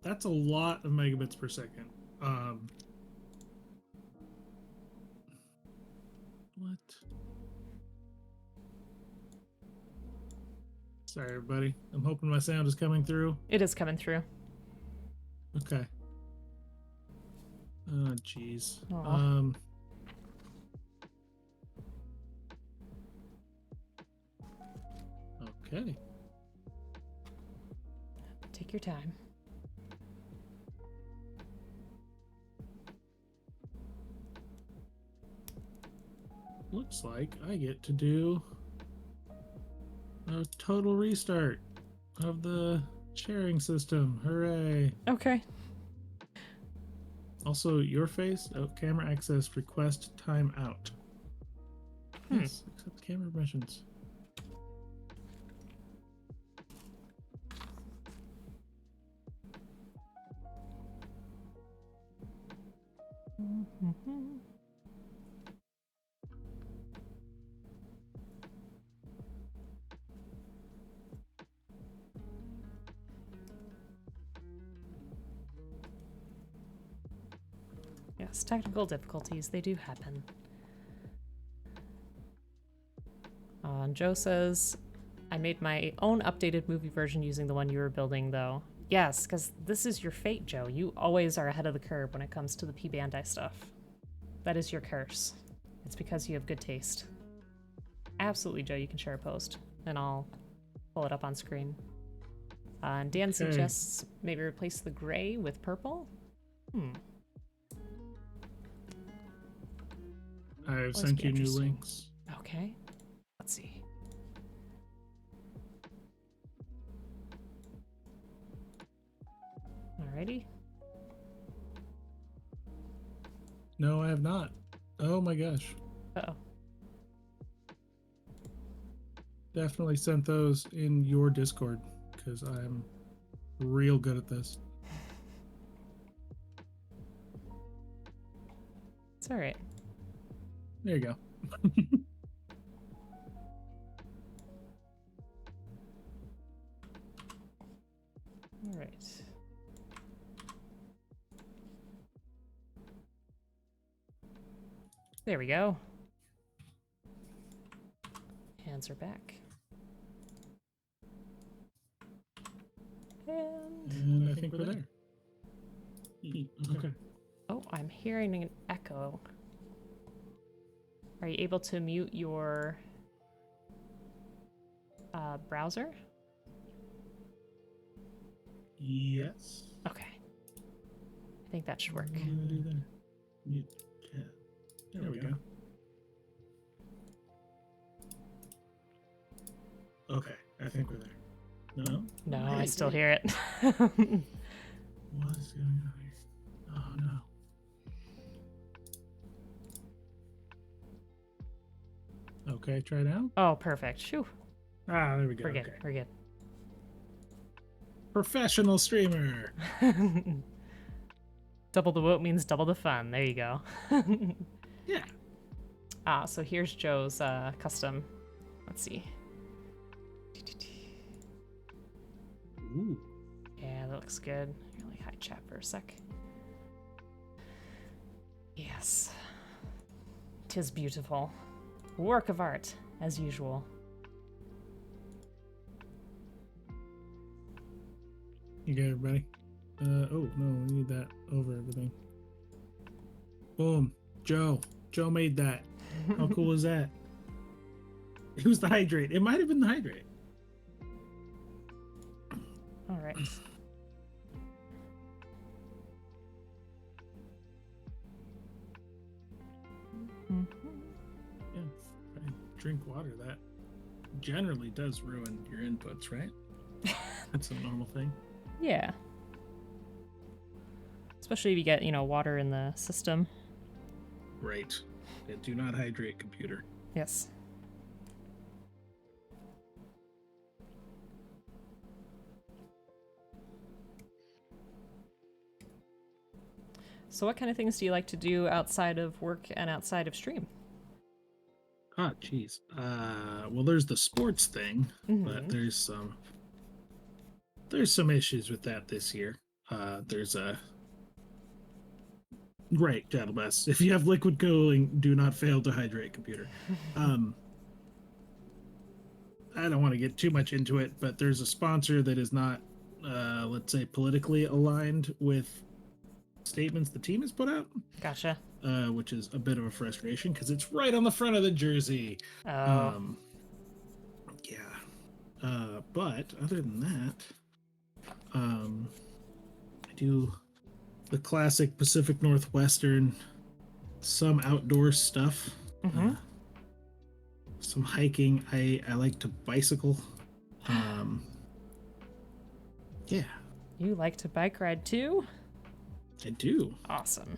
A: that's a lot of megabits per second. Sorry, everybody. I'm hoping my sound is coming through.
B: It is coming through.
A: Okay. Oh, jeez.
B: Aw.
A: Okay.
B: Take your time.
A: Looks like I get to do a total restart of the sharing system. Hooray.
B: Okay.
A: Also, your face. Oh, camera access request timeout. Yes, accept camera permissions.
B: Yes, technical difficulties, they do happen. And Joe says, I made my own updated movie version using the one you were building, though. Yes, because this is your fate, Joe. You always are ahead of the curve when it comes to the P Bandai stuff. That is your curse. It's because you have good taste. Absolutely, Joe, you can share a post, and I'll pull it up on screen. And Dan suggests maybe replace the gray with purple?
A: I've
B: Must
A: sent
B: be
A: you new
B: interesting.
A: links.
B: Okay. Let's see. Alrighty.
A: No, I have not. Oh my gosh.
B: Uh-oh.
A: Definitely sent those in your Discord because I'm real good at this.
B: It's alright.
A: There you go.
B: Alright. There we go. Hands are back.
A: And I think we're there. Okay.
B: Oh, I'm hearing an echo. Are you able to mute your browser?
A: Yes.
B: Okay. I think that should work.
A: What do I do there? Mute chat. There we go. Okay, I think we're there. No?
B: No,
A: Hey,
B: I still
A: hey.
B: hear it.
A: What is going on here? Oh no. Okay, try now.
B: Oh, perfect. Shoo.
A: Ah, there we go.
B: We're good.
A: Okay.
B: We're good.
A: Professional streamer.
B: Double the vote means double the fun. There you go.
A: Yeah.
B: So here's Joe's custom. Let's see.
A: Ooh.
B: Yeah, that looks good. Really high chat for a sec. Yes. 'Tis beautiful. Work of art, as usual.
A: You got everybody? Oh, no, we need that over everything. Boom. Joe. Joe made that. How cool was that? It was the hydrate. It might have been the hydrate.
B: All right.
A: Yeah. Try and drink water. That generally does ruin your inputs, right? That's a normal thing.
B: Yeah. Especially if you get, water in the system.
A: Right. Yeah, do not hydrate, computer.
B: Yes. So what kind of things do you like to do outside of work and outside of stream?
A: Ah, jeez. Well, there's the sports thing, but
B: Mhm.
A: there's some issues with that this year. There's a Right, Jattlebest. If you have liquid cooling, do not fail to hydrate, computer. I don't want to get too much into it, but there's a sponsor that is not, let's say, politically aligned with statements the team has put out.
B: Gotcha.
A: Which is a bit of a frustration because it's right on the front of the jersey.
B: Oh.
A: Yeah. But other than that, I do the classic Pacific Northwestern, some outdoor stuff, some hiking. I like to bicycle. Yeah.
B: You like to bike ride too?
A: I do.
B: Awesome.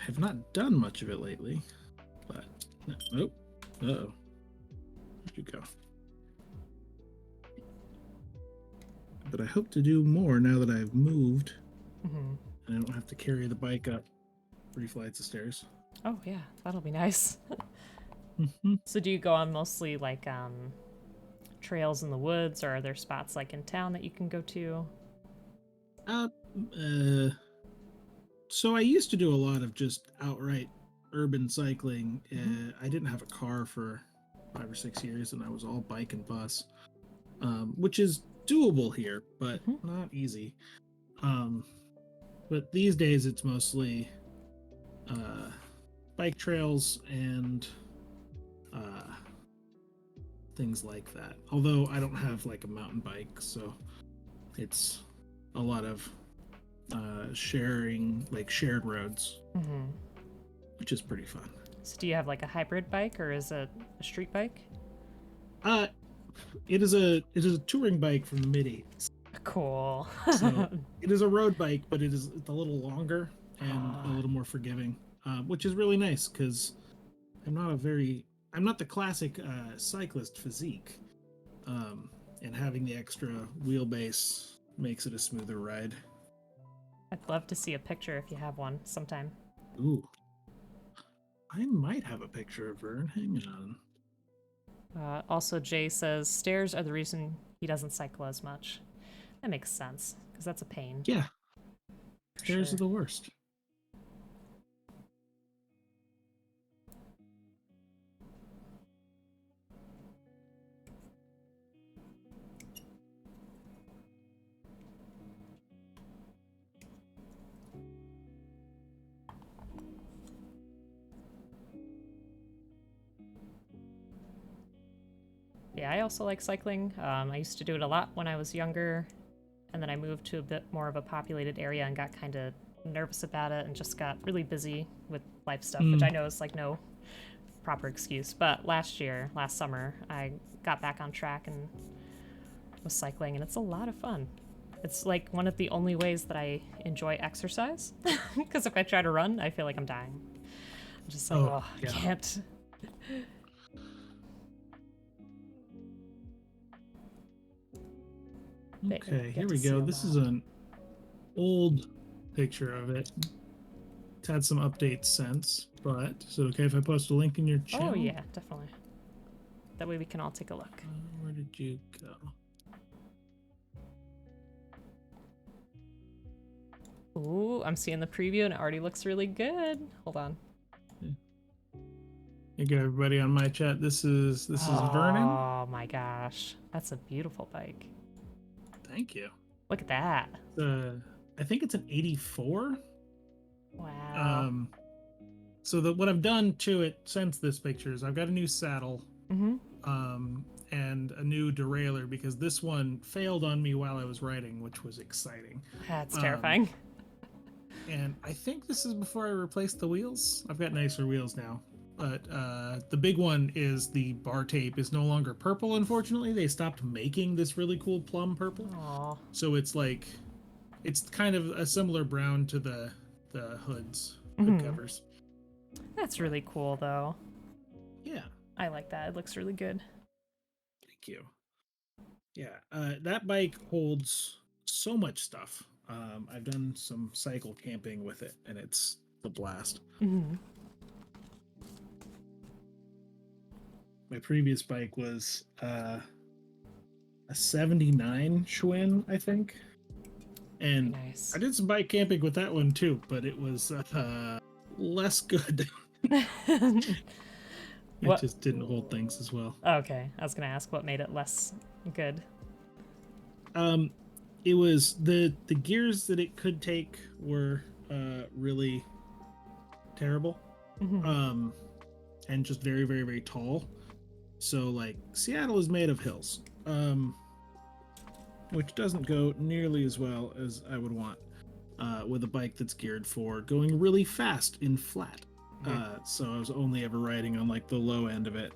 A: I have not done much of it lately, but nope. Uh-oh. Where'd you go? But I hope to do more now that I've moved, and I don't have to carry the bike up 3 flights of stairs.
B: Oh yeah, that'll be nice. So do you go on mostly like trails in the woods, or are there spots like in town that you can go to?
A: So I used to do a lot of just outright urban cycling. I didn't have a car for 5 or 6 years, and I was all bike and bus, which is doable here, but not easy. But these days it's mostly bike trails and things like that. Although I don't have like a mountain bike, so it's a lot of sharing, like shared roads, which is pretty fun.
B: So do you have like a hybrid bike, or is it a street bike?
A: It is a touring bike from the mid-80s.
B: Cool.
A: So it is a road bike, but it's a little longer and a little more forgiving, which is really nice because I'm not the classic cyclist physique, and having the extra wheelbase makes it a smoother ride.
B: I'd love to see a picture if you have one sometime.
A: Ooh, I might have a picture of her. Hang on.
B: Also, Jay says stairs are the reason he doesn't cycle as much. That makes sense, because that's a pain.
A: Yeah,
B: For
A: stairs
B: sure.
A: are the worst.
B: Yeah, I also like cycling. I used to do it a lot when I was younger, and then I moved to a bit more of a populated area and got kind of nervous about it and just got really busy with life stuff, which I know is like no proper excuse. But last summer, I got back on track and was cycling, and it's a lot of fun. It's like one of the only ways that I enjoy exercise, because if I try to run, I feel like I'm dying. I'm just like,
A: Yeah.
B: I can't.
A: Okay, here we go. This is an old picture of it. It's had some updates since, but is it okay if I post a link in your channel?
B: Oh yeah, definitely. That way we can all take a look.
A: Where did you go?
B: Ooh, I'm seeing the preview and it already looks really good. Hold on.
A: Hey, good everybody on my chat. This is Vernon.
B: Oh my gosh, that's a beautiful bike.
A: Thank you.
B: Look at that.
A: I think it's an 84.
B: Wow.
A: So what I've done to it since this picture is I've got a new saddle, and a new derailleur because this one failed on me while I was riding, which was exciting.
B: That's terrifying.
A: And I think this is before I replaced the wheels. I've got nicer wheels now. But the big one is the bar tape is no longer purple, unfortunately. They stopped making this really cool plum purple.
B: Aww.
A: So it's kind of a similar brown to the hood covers.
B: That's really cool, though.
A: Yeah.
B: I like that. It looks really good.
A: Thank you. Yeah, that bike holds so much stuff. I've done some cycle camping with it, and it's a blast. My previous bike was a 79 Schwinn, I think. And
B: Nice.
A: I did some bike camping with that one too, but it was less good. It
B: What?
A: just didn't hold things as well.
B: Okay, I was gonna ask what made it less good.
A: Um, it was the gears that it could take were really terrible,
B: Mhm.
A: um, and just very very very tall. So like Seattle is made of hills, which doesn't go nearly as well as I would want with a bike that's geared for going really fast in flat. So I was only ever riding on like the low end of it,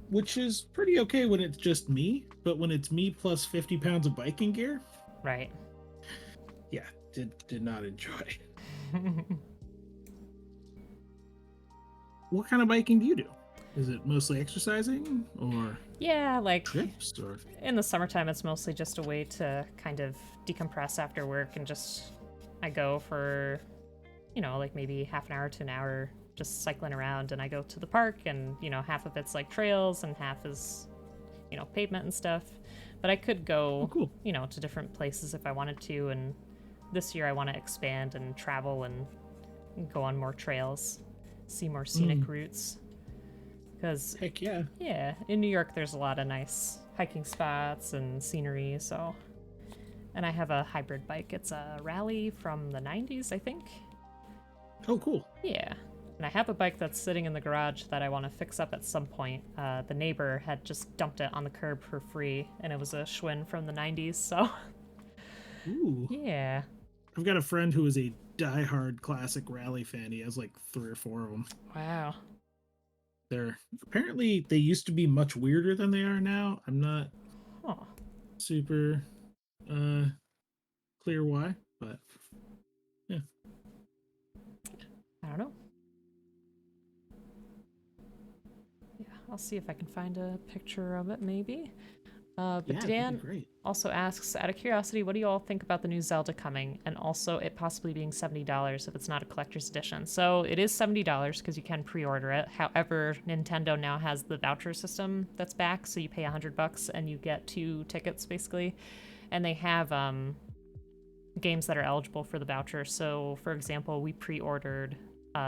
A: which is pretty okay when it's just me. But when it's me plus 50 pounds of biking gear,
B: Right.
A: yeah, did not enjoy. What kind of biking do you do? Is it mostly exercising or
B: Yeah, like
A: trips or?
B: in the summertime, it's mostly just a way to kind of decompress after work and I go for, like maybe half an hour to an hour just cycling around, and I go to the park, and, half of it's like trails and half is, pavement and stuff. But I could
A: Oh,
B: go,
A: cool.
B: to different places if I wanted to, and this year I want to expand and travel and go on more trails, see more scenic routes. Because
A: Heck yeah.
B: yeah, in New York, there's a lot of nice hiking spots and scenery, so. And I have a hybrid bike. It's a rally from the 90s, I think.
A: Oh, cool.
B: Yeah. And I have a bike that's sitting in the garage that I want to fix up at some point. The neighbor had just dumped it on the curb for free, and it was a Schwinn from the 90s, so.
A: Ooh.
B: Yeah.
A: I've got a friend who is a diehard classic rally fan. He has like 3 or 4 of them.
B: Wow.
A: They're apparently they used to be much weirder than they are now. I'm not
B: Huh.
A: super uh clear why, but yeah.
B: I don't know. Yeah, I'll see if I can find a picture of it, maybe. But
A: Yeah, that'd be
B: Dan
A: great.
B: also asks, out of curiosity, what do you all think about the new Zelda coming, and also it possibly being $70 if it's not a collector's edition? So it is $70 because you can pre-order it. However, Nintendo now has the voucher system that's back, so you pay $100 and you get 2 tickets basically, and they have games that are eligible for the voucher. So, for example, we pre-ordered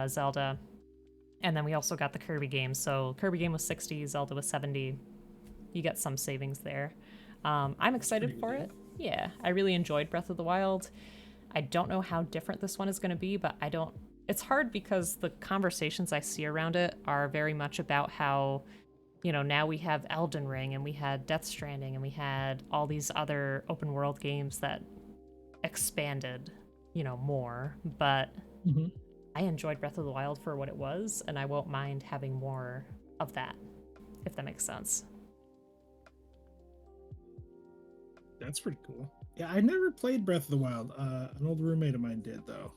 B: Zelda, and then we also got the Kirby game. So Kirby game was 60, Zelda was 70. You get some savings there. I'm
A: That's a
B: excited
A: pretty good
B: for
A: deal.
B: it. Yeah, I really enjoyed Breath of the Wild. I don't know how different this one is going to be, but I don't. It's hard because the conversations I see around it are very much about how, now we have Elden Ring and we had Death Stranding and we had all these other open world games that expanded, more. But
A: Mm-hmm.
B: I enjoyed Breath of the Wild for what it was, and I won't mind having more of that, if that makes sense.
A: That's pretty cool. Yeah, I never played Breath of the Wild. An old roommate of mine did though,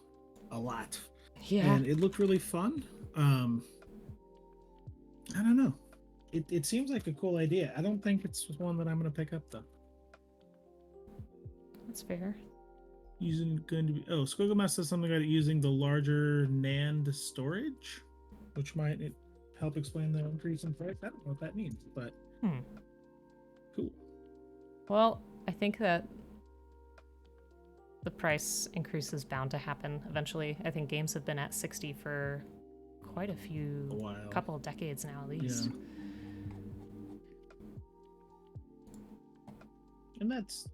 A: a lot,
B: Yeah.
A: and it looked really fun. Um, I don't know. It seems like a cool idea. I don't think it's one that I'm gonna pick up though.
B: That's fair.
A: Using going to be Squigglemouse says something about using the larger NAND storage, which might help explain the increase in price. I don't know what that means, but
B: Hmm.
A: cool.
B: Well, I think that the price increase is bound to happen eventually. I think games have been at 60 for quite a
A: A
B: few,
A: while.
B: couple of decades now at
A: Yeah.
B: least.
A: And that's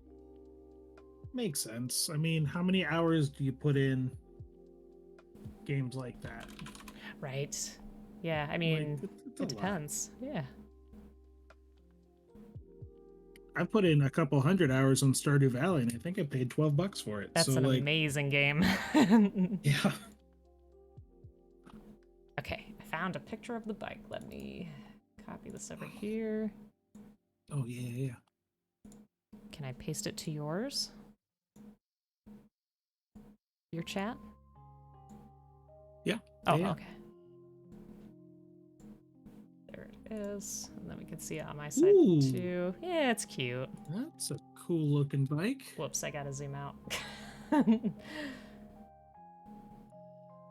A: makes sense. I mean, how many hours do you put in games like that?
B: Right. Yeah, I
A: Like,
B: mean,
A: it's a
B: it
A: lot.
B: depends. Yeah.
A: I put in a couple hundred hours on Stardew Valley, and I think I paid $12 for it.
B: That's
A: So,
B: an
A: like,
B: amazing game.
A: yeah.
B: Okay, I found a picture of the bike. Let me copy this over here.
A: Oh yeah, yeah.
B: Can I paste it to yours? Your chat?
A: Yeah.
B: Oh,
A: Yeah.
B: okay. There it is. And then we can see it on my side
A: Ooh.
B: too. Yeah, it's cute.
A: That's a cool looking bike.
B: Whoops, I gotta zoom out.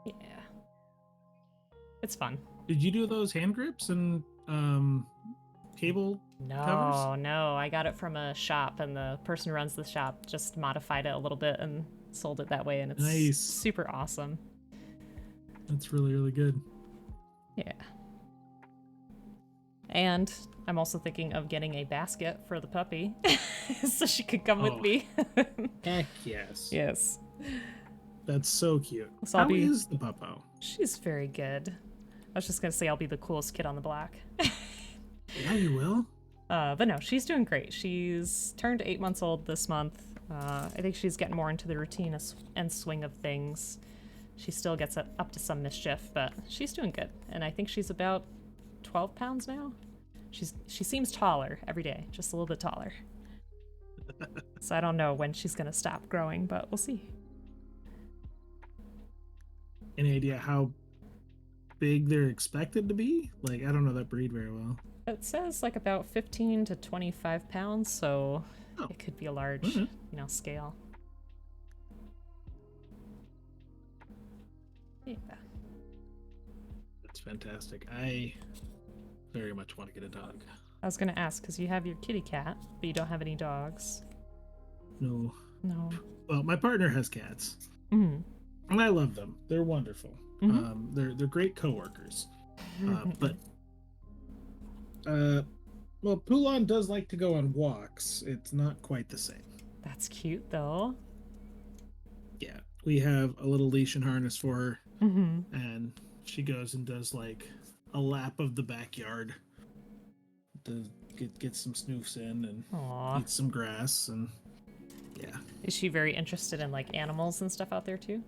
B: Yeah. It's fun.
A: Did you do those hand grips and cable covers?
B: No, I got it from a shop, and the person who runs the shop just modified it a little bit and sold it that way, and it's
A: Nice.
B: super awesome.
A: That's really, really good.
B: Yeah. And I'm also thinking of getting a basket for the puppy so she could come with me.
A: Heck yes.
B: Yes.
A: That's so cute.
B: So
A: How is the puppo?
B: She's very good. I was just going to say I'll be the coolest kid on the block.
A: Yeah, you will.
B: But no, she's doing great. She's turned 8 months old this month. I think she's getting more into the routine and swing of things. She still gets up to some mischief, but she's doing good. And I think she's about 12 pounds now. She seems taller every day, just a little bit taller. So I don't know when she's gonna stop growing, but we'll see.
A: Any idea how big they're expected to be? Like, I don't know that breed very well.
B: It says like about 15 to 25 pounds, so it could be a large, scale. Yeah.
A: That's fantastic. I very much want to get a dog.
B: I was gonna ask, because you have your kitty cat, but you don't have any dogs.
A: No.
B: No.
A: Well, my partner has cats.
B: Mm-hmm.
A: And I love them. They're wonderful.
B: Mm-hmm.
A: They're great coworkers. But well, Poulon does like to go on walks. It's not quite the same.
B: That's cute, though.
A: Yeah, we have a little leash and harness for her,
B: Mm-hmm.
A: and she goes and does like a lap of the backyard to get some snoofs in and
B: Aww.
A: eat some grass, and yeah.
B: Is she very interested in like animals and stuff out there too?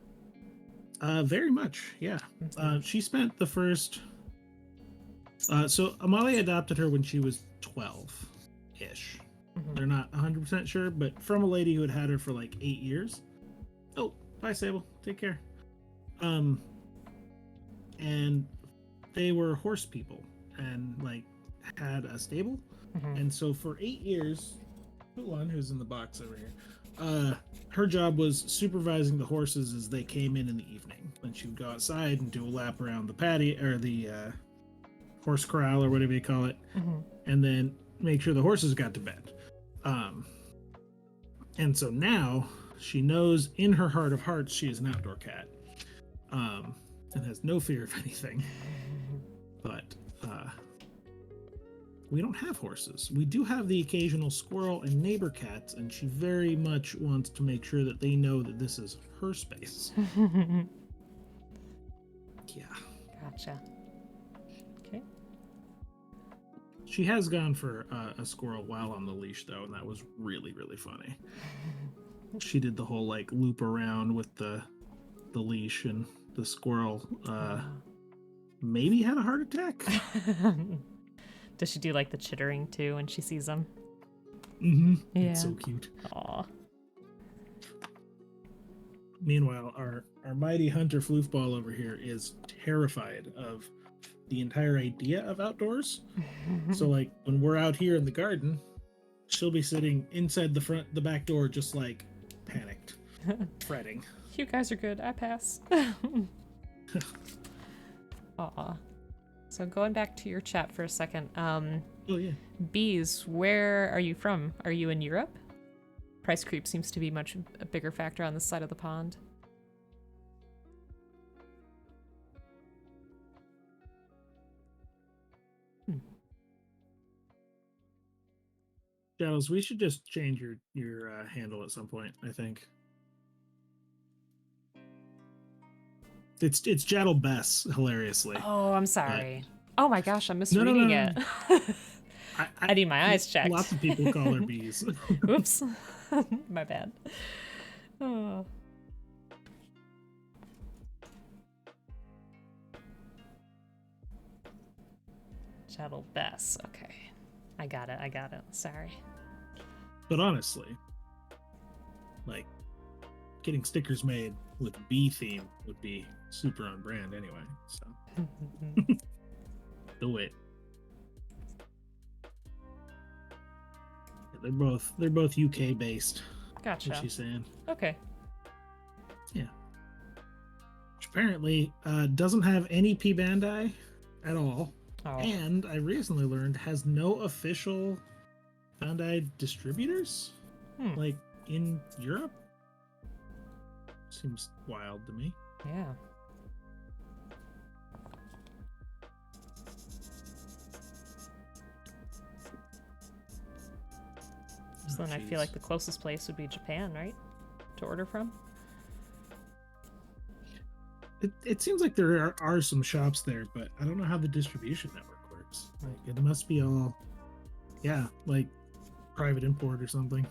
A: Very much, yeah. She spent the first. So Amalia adopted her when she was 12-ish.
B: Mm-hmm.
A: They're not 100% sure, but from a lady who had her for like 8 years. Oh, bye, Sable. Take care. And they were horse people and like had a stable.
B: Mm-hmm.
A: And so for 8 years, Poulon, who's in the box over here, her job was supervising the horses as they came in the evening. And she would go outside and do a lap around the patio or the horse corral or whatever you call it, and then make sure the horses got to bed. And so now she knows in her heart of hearts she is an outdoor cat, and has no fear of anything. But we don't have horses. We do have the occasional squirrel and neighbor cats, and she very much wants to make sure that they know that this is her space. Yeah.
B: Gotcha. Okay.
A: She has gone for a squirrel while on the leash, though, and that was really, really funny. She did the whole like loop around with the leash, and the squirrel maybe had a heart attack.
B: Does she do like the chittering too when she sees them?
A: Mm-hmm.
B: Yeah.
A: It's so cute.
B: Aw.
A: Meanwhile, our mighty hunter floofball over here is terrified of the entire idea of outdoors. So like when we're out here in the garden, she'll be sitting inside the back door, just like panicked, fretting.
B: You guys are good. I pass. Aw. So going back to your chat for a second.
A: Oh yeah.
B: Bees, where are you from? Are you in Europe? Price creep seems to be much a bigger factor on this side of the pond.
A: Giles, we should just change your handle at some point, I think. It's Jaddle Bess, hilariously.
B: Oh, I'm sorry. Oh my gosh, I'm misreading it. I need my eyes checked.
A: Lots of people call her bees.
B: Oops. My bad. Oh. Jaddle Bess. Okay. I got it. Sorry.
A: But honestly, like, getting stickers made with bee theme would be super on brand anyway, so. Do it. Yeah, they're both UK based.
B: Gotcha.
A: What she's saying.
B: Okay.
A: Yeah. Which apparently doesn't have any P Bandai at all.
B: Oh.
A: and I recently learned has no official Bandai distributors, like in Europe. Seems wild to me.
B: Yeah. So then I feel like the closest place would be Japan, right? To order from?
A: It seems like there are some shops there, but I don't know how the distribution network works. Like it must be all, yeah, like private import or something.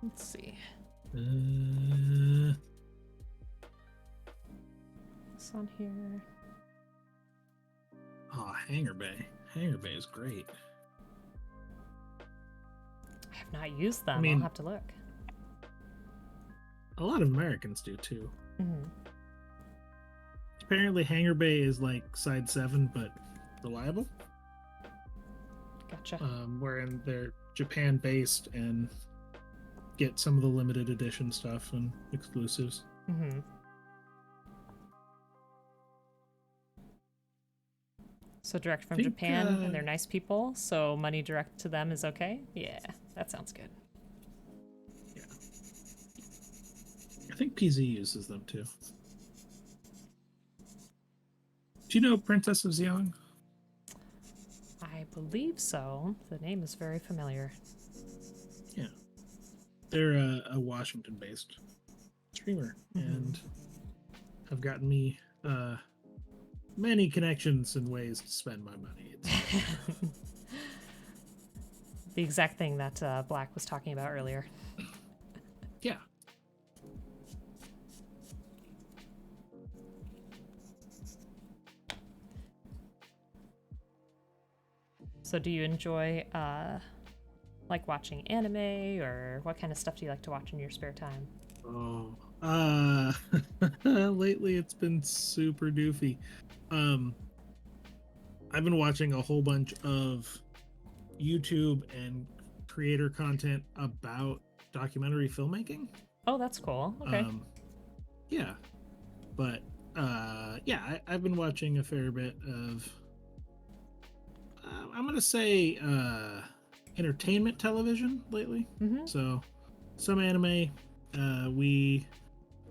B: Let's see. What's on here?
A: Oh, Hangar Bay. Hangar Bay is great.
B: I have not used them.
A: I mean,
B: I'll have to look.
A: A lot of Americans do too.
B: Mm-hmm.
A: Apparently, Hangar Bay is like Side 7, but reliable.
B: Gotcha.
A: Wherein they're Japan based and get some of the limited edition stuff and exclusives.
B: Mm-hmm. So direct from Japan, and they're nice people, so money direct to them is okay? Yeah, that sounds good.
A: Yeah. I think PZ uses them too. Do you know Princess of Xiong?
B: I believe so. The name is very familiar.
A: Yeah. They're a Washington-based streamer, and have gotten me many connections and ways to spend my money.
B: The exact thing that Black was talking about earlier.
A: Yeah.
B: So do you enjoy like watching anime, or what kind of stuff do you like to watch in your spare time?
A: Oh, lately it's been super doofy. I've been watching a whole bunch of YouTube and creator content about documentary filmmaking.
B: Oh, that's cool. Okay.
A: Yeah, but yeah, I've been watching a fair bit of. I'm gonna say entertainment television lately. So some anime. We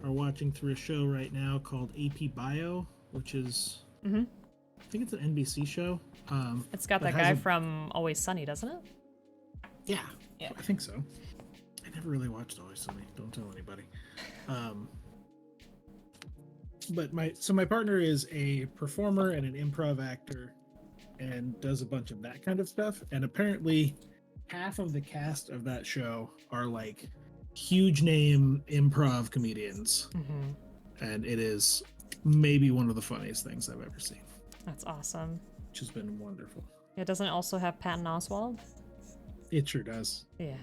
A: are watching through a show right now called AP Bio, which is I think it's an NBC show.
B: It's got that guy from Always Sunny, doesn't it?
A: Yeah, I think so. I never really watched Always Sunny. Don't tell anybody. But my partner is a performer and an improv actor, and does a bunch of that kind of stuff. And apparently, half of the cast of that show are like huge name improv comedians, and it is maybe one of the funniest things I've ever seen.
B: That's awesome.
A: Which has been wonderful.
B: Yeah, doesn't it also have Patton Oswalt?
A: It sure does.
B: Yeah.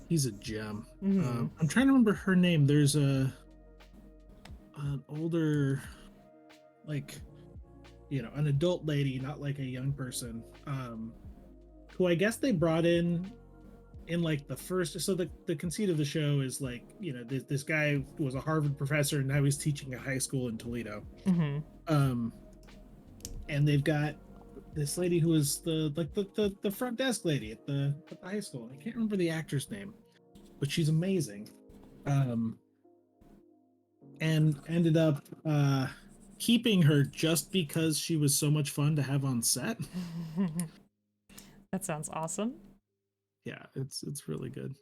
A: He's a gem. I'm trying to remember her name. There's an older, like, an adult lady, not like a young person, who I guess they brought in like the first. So the conceit of the show is like, this guy was a Harvard professor and now he's teaching a high school in Toledo. And they've got this lady who is the front desk lady at the high school. I can't remember the actor's name, but she's amazing. And ended up keeping her just because she was so much fun to have on set.
B: That sounds awesome.
A: Yeah, it's really good.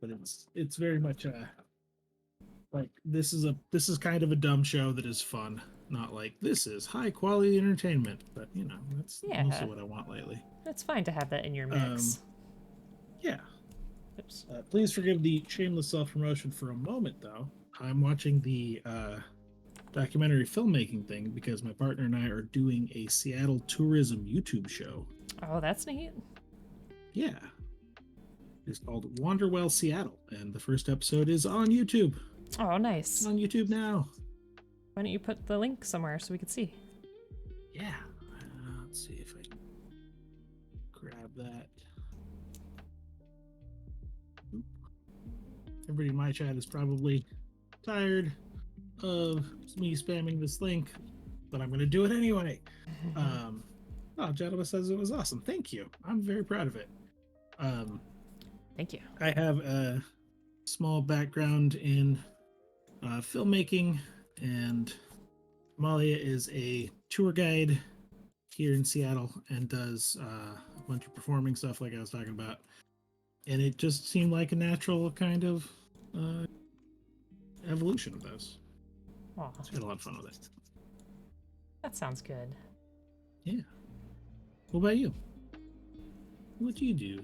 A: But it's very much like this is kind of a dumb show that is fun, not like this is high quality entertainment. But that's mostly what I want lately.
B: It's fine to have that in your mix.
A: Yeah. Please forgive the shameless self-promotion for a moment, though. I'm watching the documentary filmmaking thing because my partner and I are doing a Seattle tourism YouTube show.
B: Oh, that's neat.
A: Yeah. It's called Wanderwell Seattle, and the first episode is on YouTube.
B: Oh, nice.
A: It's on YouTube now.
B: Why don't you put the link somewhere so we can see?
A: Yeah. Let's see if I can grab that. Oop. Everybody in my chat is probably tired of me spamming this link, but I'm going to do it anyway. Jadaba says it was awesome. Thank you. I'm very proud of it.
B: Thank you.
A: I have a small background in filmmaking, and Amalia is a tour guide here in Seattle and does a bunch of performing stuff like I was talking about. And it just seemed like a natural kind of evolution of those.
B: Aw,
A: So we had a lot of fun with it.
B: that sounds good.
A: Yeah. What about you? What do you do?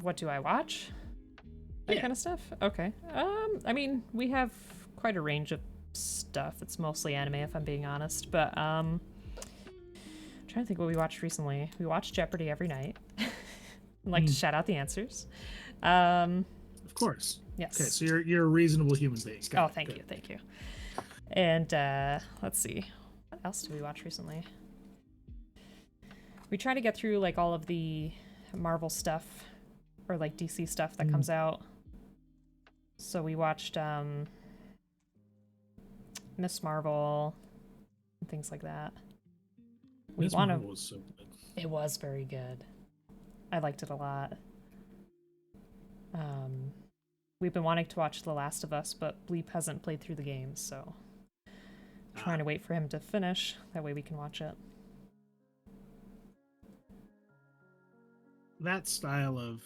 B: What do I watch? That kind of stuff? Okay. I mean, we have quite a range of stuff. It's mostly anime, if I'm being honest. But I'm trying to think what we watched recently. We watched Jeopardy every night. I'd like to shout out the answers.
A: Of course.
B: Yes.
A: Okay, so you're a reasonable human being.
B: Thank you. And let's see. What else did we watch recently? We try to get through like all of the Marvel stuff or like DC stuff that comes out. So we watched Miss Marvel and things like that.
A: Miss Marvel was so good.
B: It was very good. I liked it a lot. We've been wanting to watch The Last of Us, but Bleep hasn't played through the game, so trying to wait for him to finish. That way we can watch it.
A: That style of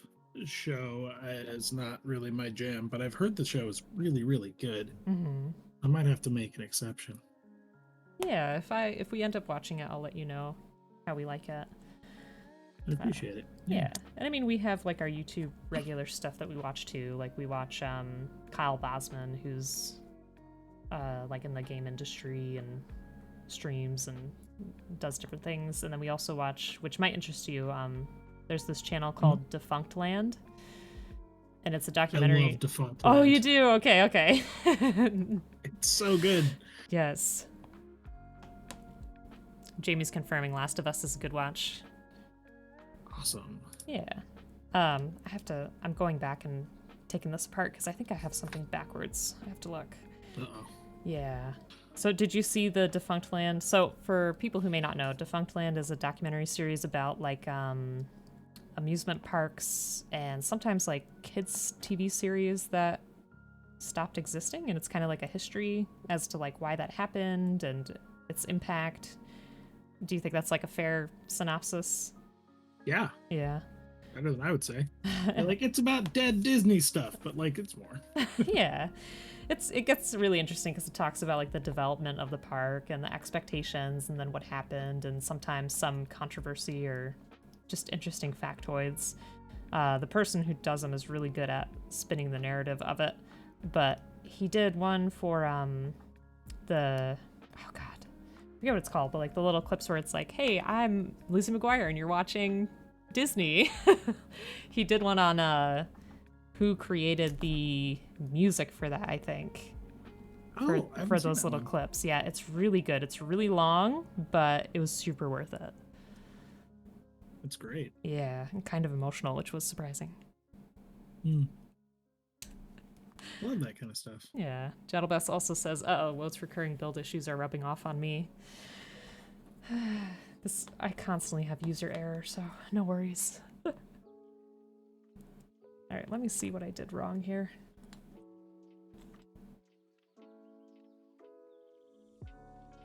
A: show is not really my jam, but I've heard the show is really, really good.
B: Mm-hmm.
A: I might have to make an exception.
B: Yeah, if we end up watching it, I'll let you know how we like it.
A: I appreciate it.
B: Yeah. And I mean, we have like our YouTube regular stuff that we watch too. Like we watch Kyle Bosman, who's like in the game industry and streams and does different things. And then we also watch, which might interest you, there's this channel called Defunct Land. And it's a documentary.
A: I love Defunct
B: Oh,
A: Land.
B: you do? Okay.
A: It's so good.
B: Yes. Jamie's confirming Last of Us is a good watch.
A: Awesome.
B: Yeah. I'm going back and taking this apart because I think I have something backwards. I have to look.
A: Uh-oh.
B: Yeah. So did you see the Defunct Land? So for people who may not know, Defunct Land is a documentary series about like amusement parks and sometimes like kids TV series that stopped existing, and it's kind of like a history as to like why that happened and its impact. Do you think that's like a fair synopsis?
A: Yeah.
B: Yeah.
A: Better than I would say. Like, it's about dead Disney stuff, but like it's more.
B: Yeah. It gets really interesting because it talks about like the development of the park and the expectations and then what happened and sometimes some controversy or just interesting factoids. The person who does them is really good at spinning the narrative of it, but he did one for I forget what it's called, but like the little clips where it's like, hey, I'm Lizzie McGuire and you're watching Disney. He did one on who created the music for that, I think. For those little clips. Yeah, it's really good. It's really long, but it was super worth it.
A: That's great.
B: Yeah, and kind of emotional, which was surprising.
A: Love that kind of stuff.
B: Yeah. Jadalbest also says, Wote's recurring build issues are rubbing off on me. I constantly have user error, so no worries. Alright, let me see what I did wrong here.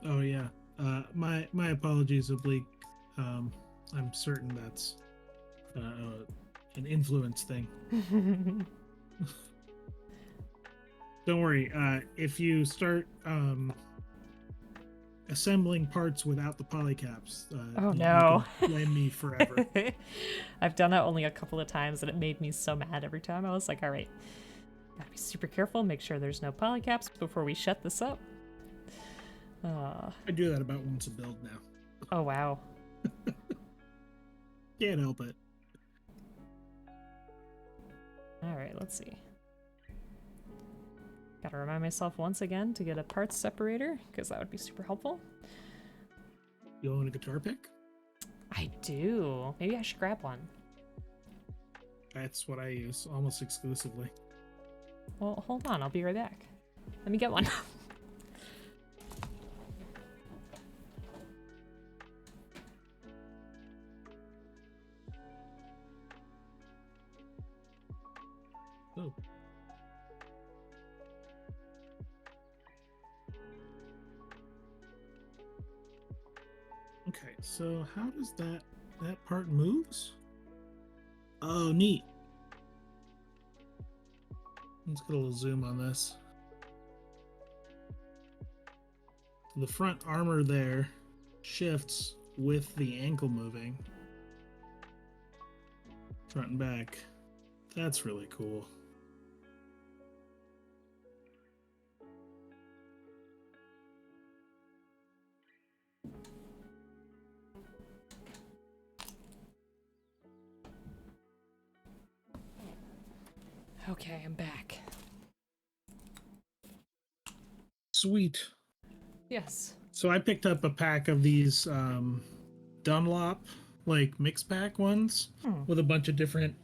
A: Oh yeah. My apologies, Oblique. I'm certain that's an influence thing. Don't worry. If you start assembling parts without the polycaps,
B: oh
A: you
B: no,
A: can blame me forever.
B: I've done that only a couple of times, and it made me so mad every time. I was like, all right, gotta be super careful, make sure there's no polycaps before we shut this up.
A: I do that about once a build now.
B: Oh wow.
A: Can't help it.
B: All right, let's see. Gotta remind myself once again to get a parts separator, because that would be super helpful.
A: You own a guitar pick?
B: I do. Maybe I should grab one.
A: That's what I use almost exclusively.
B: Well, hold on. I'll be right back. Let me get one.
A: Oh. Okay, so how does that part moves? Oh, neat. Let's get a little zoom on this. The front armor there shifts with the ankle moving. Front and back. That's really cool.
B: Okay, I'm back.
A: Sweet.
B: Yes.
A: So I picked up a pack of these Dunlop like mix pack ones with a bunch of different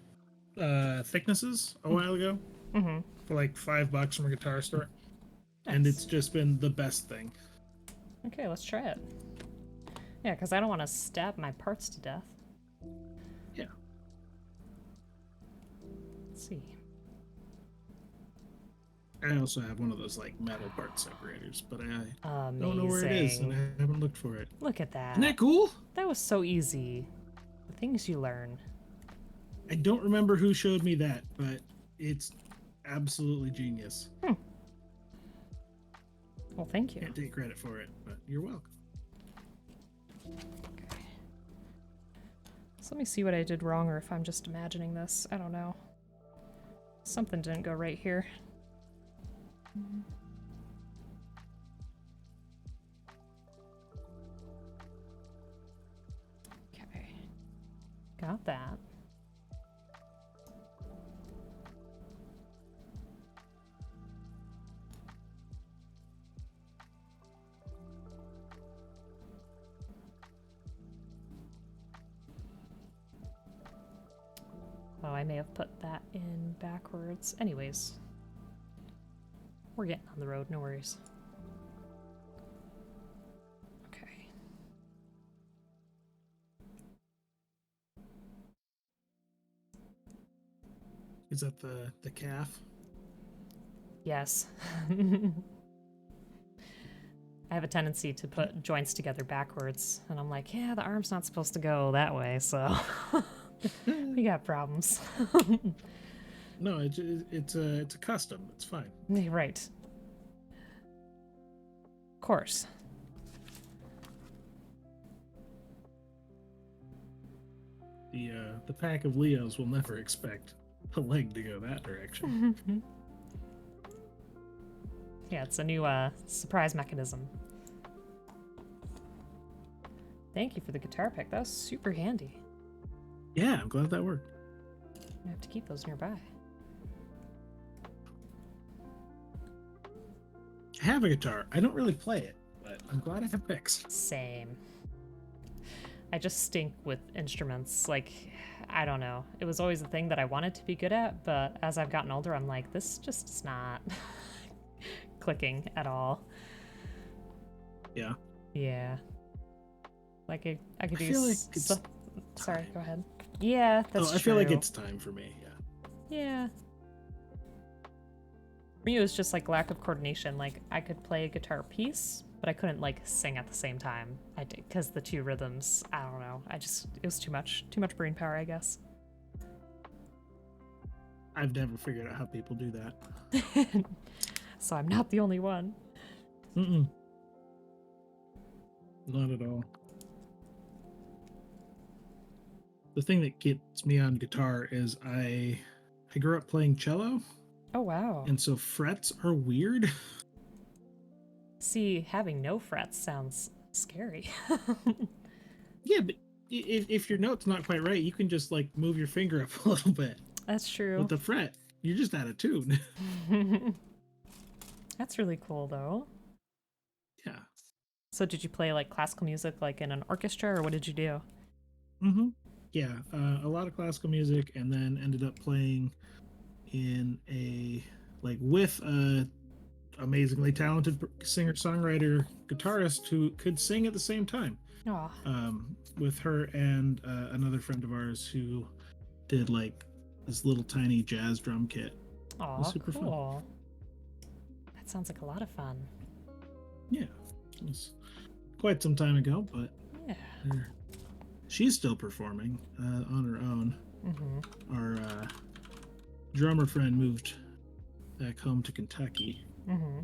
A: thicknesses a while ago for like $5 from a guitar store.
B: Nice.
A: And it's just been the best thing.
B: Okay, let's try it. Yeah, because I don't want to stab my parts to death.
A: Yeah.
B: Let's see.
A: I also have one of those like metal part separators, but I
B: Amazing.
A: don't know where it is and I haven't looked for it.
B: Look at that.
A: Isn't that cool?
B: That was so easy. The things you learn.
A: I don't remember who showed me that, but it's absolutely genius.
B: Well, thank you.
A: Can't take credit for it, but you're welcome.
B: Okay. So let me see what I did wrong or if I'm just imagining this. I don't know. Something didn't go right here. Okay. Got that. Oh, I may have put that in backwards. Anyways. We're getting on the road, no worries. Okay.
A: Is that the calf?
B: Yes. I have a tendency to put joints together backwards, and I'm like, yeah, the arm's not supposed to go that way, so we got problems.
A: No, it's a custom. It's fine.
B: Right. Of course.
A: The pack of Leos will never expect a leg to go that direction.
B: Yeah, it's a new surprise mechanism. Thank you for the guitar pick. That was super handy.
A: Yeah, I'm glad that worked.
B: I have to keep those nearby.
A: I have a guitar. I don't really play it, but I'm glad I have picks.
B: Same. I just stink with instruments. Like, I don't know. It was always a thing that I wanted to be good at, but as I've gotten older, I'm like, this just is not clicking at all.
A: Yeah.
B: Yeah. Like, I could do...
A: feel like it's
B: Sorry,
A: time.
B: go ahead. Yeah, that's
A: I
B: true.
A: feel like it's time for me, yeah.
B: Yeah. For me, it was just like lack of coordination. Like, I could play a guitar piece, but I couldn't like sing at the same time. I did because the two rhythms. I don't know. It was too much brain power, I guess.
A: I've never figured out how people do that.
B: So I'm not the only one.
A: Mm-mm. Not at all. The thing that gets me on guitar is I grew up playing cello.
B: Oh wow.
A: And so frets are weird.
B: See, having no frets sounds scary.
A: Yeah, but if your note's not quite right, you can just like move your finger up a little bit.
B: That's true.
A: With the fret, you're just out of tune.
B: That's really cool though.
A: Yeah.
B: So did you play like classical music like in an orchestra, or what did you do?
A: Mm-hmm. Yeah, a lot of classical music, and then ended up playing in a like with a amazingly talented singer songwriter guitarist who could sing at the same time.
B: Oh,
A: With her and another friend of ours who did like this little tiny jazz drum kit. It was
B: aw,
A: super fun.
B: cool. That sounds like a lot of fun.
A: Yeah, it was quite some time ago, but
B: Yeah.
A: she's still performing on her own.
B: Mm-hmm.
A: Our drummer friend moved back home to Kentucky
B: Mm-hmm.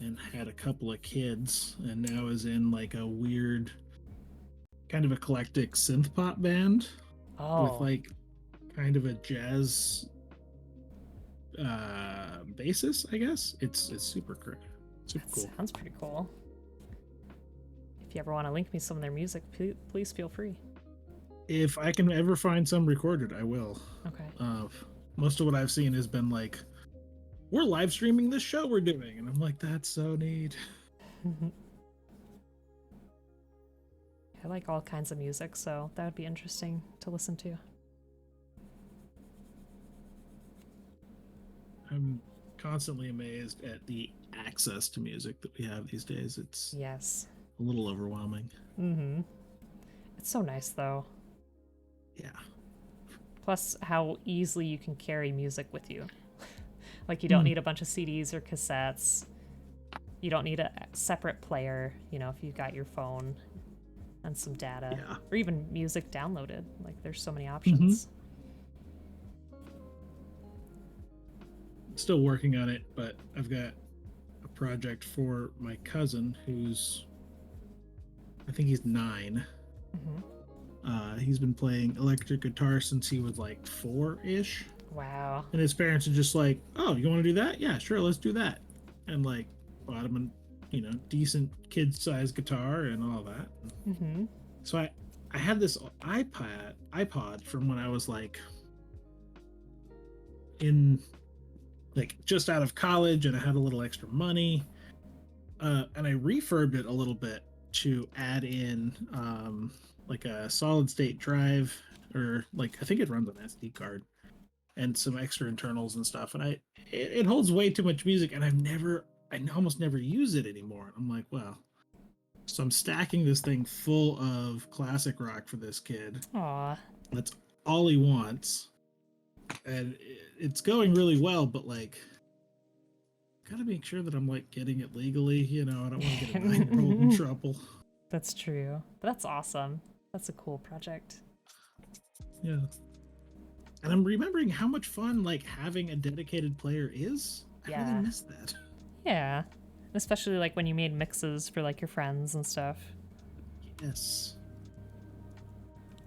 A: and had a couple of kids, and now is in like a weird, kind of eclectic synth pop band with
B: Oh,
A: like kind of a jazz basis, I guess. It's super great, super
B: that
A: cool.
B: sounds pretty cool. If you ever want to link me some of their music, please feel free.
A: If I can ever find some recorded, I will.
B: Okay.
A: Most of what I've seen has been like, we're live streaming this show we're doing, and I'm like, that's so neat.
B: I like all kinds of music, so that would be interesting to listen to.
A: I'm constantly amazed at the access to music that we have these days. It's
B: Yes.
A: a little overwhelming.
B: Mm-hmm. It's so nice, though.
A: Yeah.
B: Plus, how easily you can carry music with you. Like, you don't need a bunch of CDs or cassettes. You don't need a separate player, you know, if you've got your phone and some data.
A: Yeah.
B: Or even music downloaded. Like, there's so many options.
A: Still working on it, but I've got a project for my cousin who's, I think he's 9.
B: Mm-hmm.
A: He's been playing electric guitar since he was like 4-ish.
B: Wow.
A: And his parents are just like, oh, you want to do that? Yeah, sure, let's do that. And like bought him a, decent kid-sized guitar and all that.
B: Mm-hmm.
A: So I had this iPod from when I was like in like just out of college, and I had a little extra money. And I refurbed it a little bit to add in like a solid state drive, or like I think it runs an SD card, and some extra internals and stuff. And it holds way too much music, and I almost never use it anymore. I'm like, well, so I'm stacking this thing full of classic rock for this kid.
B: Aw.
A: That's all he wants, and it's going really well. But like, gotta make sure that I'm like getting it legally. I don't want to get a 9-year-old in trouble.
B: That's true. That's awesome. That's a cool project.
A: Yeah. And I'm remembering how much fun like having a dedicated player is. I
B: Yeah.
A: really miss that.
B: Yeah. Especially like when you made mixes for like your friends and stuff.
A: Yes.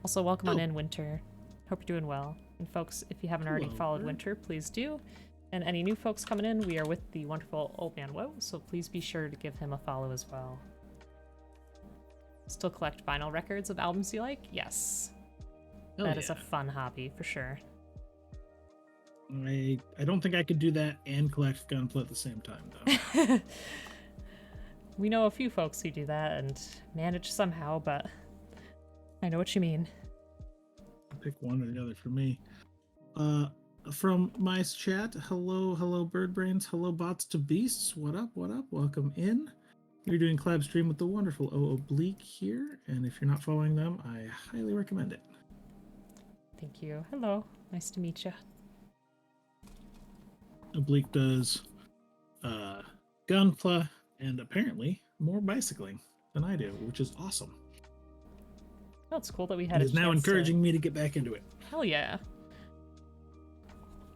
B: Also, welcome on in, Winter. Hope you're doing well. And folks, if you haven't already
A: Hello,
B: followed
A: Bert.
B: Winter, please do. And any new folks coming in, we are with the wonderful Old Man Wote, so please be sure to give him a follow as well. Still collect vinyl records of albums you like? Yes.
A: Hell
B: That is a
A: yeah.
B: fun hobby, for sure.
A: I don't think I could do that and collect Gunpla at the same time though.
B: We know a few folks who do that and manage somehow, but I know what you mean.
A: Pick one or the other for me. From Mice Chat, hello Bird Brains, hello Bots to Beasts. What up? Welcome in. You're doing collab stream with the wonderful Oblique here, and if you're not following them, I highly recommend it.
B: Thank you. Hello. Nice to meet you.
A: Oblique does Gunpla and apparently more bicycling than I do, which is awesome.
B: Oh, it's cool that we had
A: It
B: a
A: is now
B: chance
A: encouraging me to get back into it.
B: Hell yeah.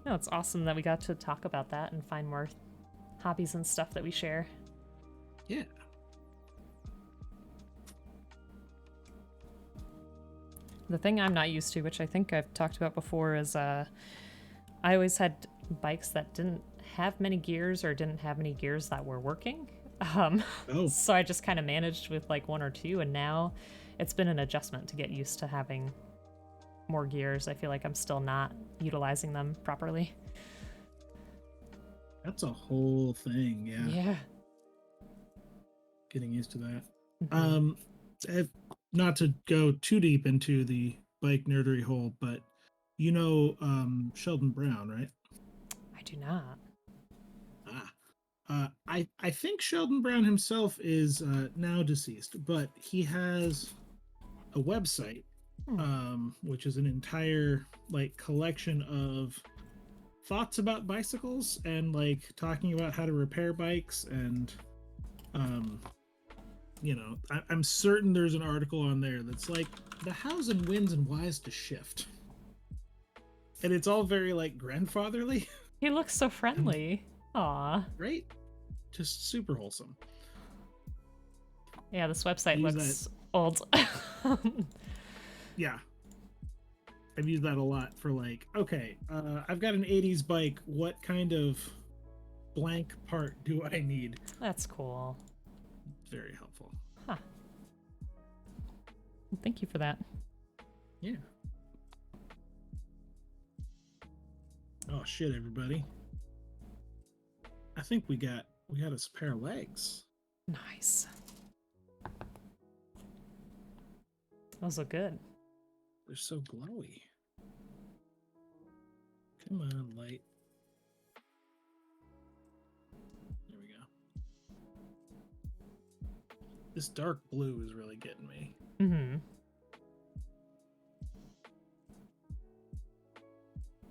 B: No, it's awesome that we got to talk about that and find more hobbies and stuff that we share.
A: Yeah.
B: The thing I'm not used to, which I think I've talked about before, is I always had bikes that didn't have many gears or didn't have many gears that were working.
A: Oh.
B: So I just kind of managed with like 1 or 2, and now it's been an adjustment to get used to having more gears. I feel like I'm still not utilizing them properly.
A: That's a whole thing, yeah.
B: Yeah.
A: Getting used to that.
B: Mhm.
A: If, not to go too deep into the bike nerdery hole, but Sheldon Brown, right?
B: I do not.
A: Ah. I think Sheldon Brown himself is now deceased, but he has a website,
B: Hmm.
A: which is an entire like collection of thoughts about bicycles and like talking about how to repair bikes and um, I'm certain there's an article on there that's like the hows and whens and whys to shift, and it's all very like grandfatherly
B: He looks so
A: and
B: friendly. Aw.
A: great, just super wholesome.
B: Yeah, this
A: I
B: website
A: use that.
B: looks old.
A: Yeah, I've used that a lot for like, okay, I've got an 80s bike. What kind of blank part do I need?
B: That's cool.
A: Very helpful.
B: Huh. Thank you for that.
A: Yeah. Oh shit, everybody. I think we got us a pair of legs.
B: Nice. Those look good.
A: They're so glowy. Come on, light. There we go. This dark blue is really getting me.
B: Mm-hmm.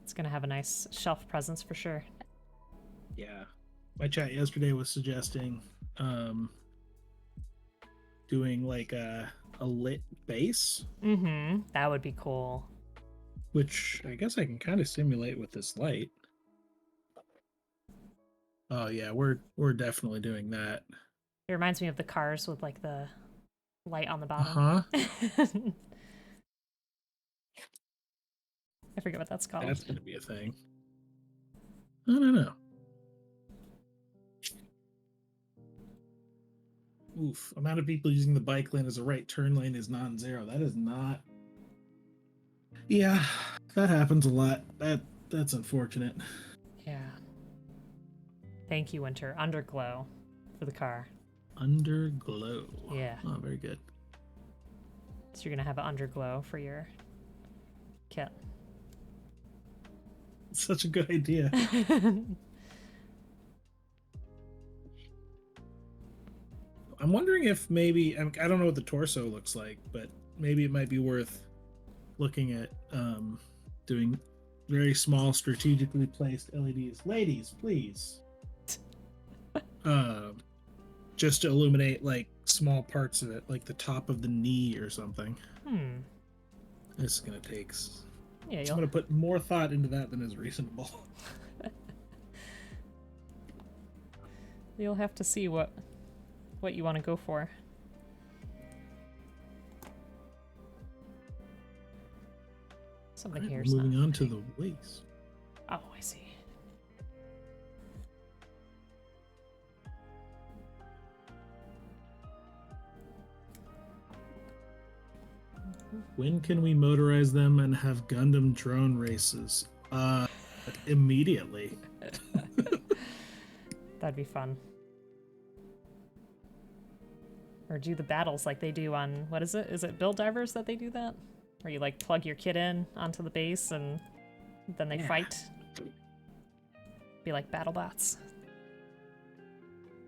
B: It's gonna have a nice shelf presence for sure.
A: Yeah. My chat yesterday was suggesting doing like a lit base,
B: Mm-hmm. That would be cool.
A: which I guess I can kind of simulate with this light. Oh yeah, we're definitely doing that.
B: It reminds me of the cars with like the light on the bottom.
A: Uh-huh.
B: I forget what that's called.
A: That's gonna be a thing. I don't know. Oof. Amount of people using the bike lane as a right turn lane is non-zero. That is not. Yeah, that happens a lot. That's unfortunate.
B: Yeah. Thank you, Winter. Underglow for the car.
A: Underglow.
B: Yeah.
A: Oh, very good.
B: So you're gonna have an underglow for your kit.
A: Such a good idea. I'm wondering if maybe I don't know what the torso looks like, but maybe it might be worth looking at doing very small, strategically placed LEDs. Ladies, please. Um, just to illuminate like small parts of it, like the top of the knee or something.
B: Hmm.
A: This is gonna take.
B: Yeah,
A: I'm gonna put more thought into that than is reasonable.
B: you'll have to see what you want to go for. Something
A: Right,
B: here's
A: moving
B: not
A: on to
B: fitting.
A: the waist.
B: Oh, I see.
A: When can we motorize them and have Gundam drone races? Immediately.
B: That'd be fun. Or do the battles like they do on, what is it? Is it Build Divers that they do that? Where you like plug your kit in onto the base and then they fight? Be like battle bots.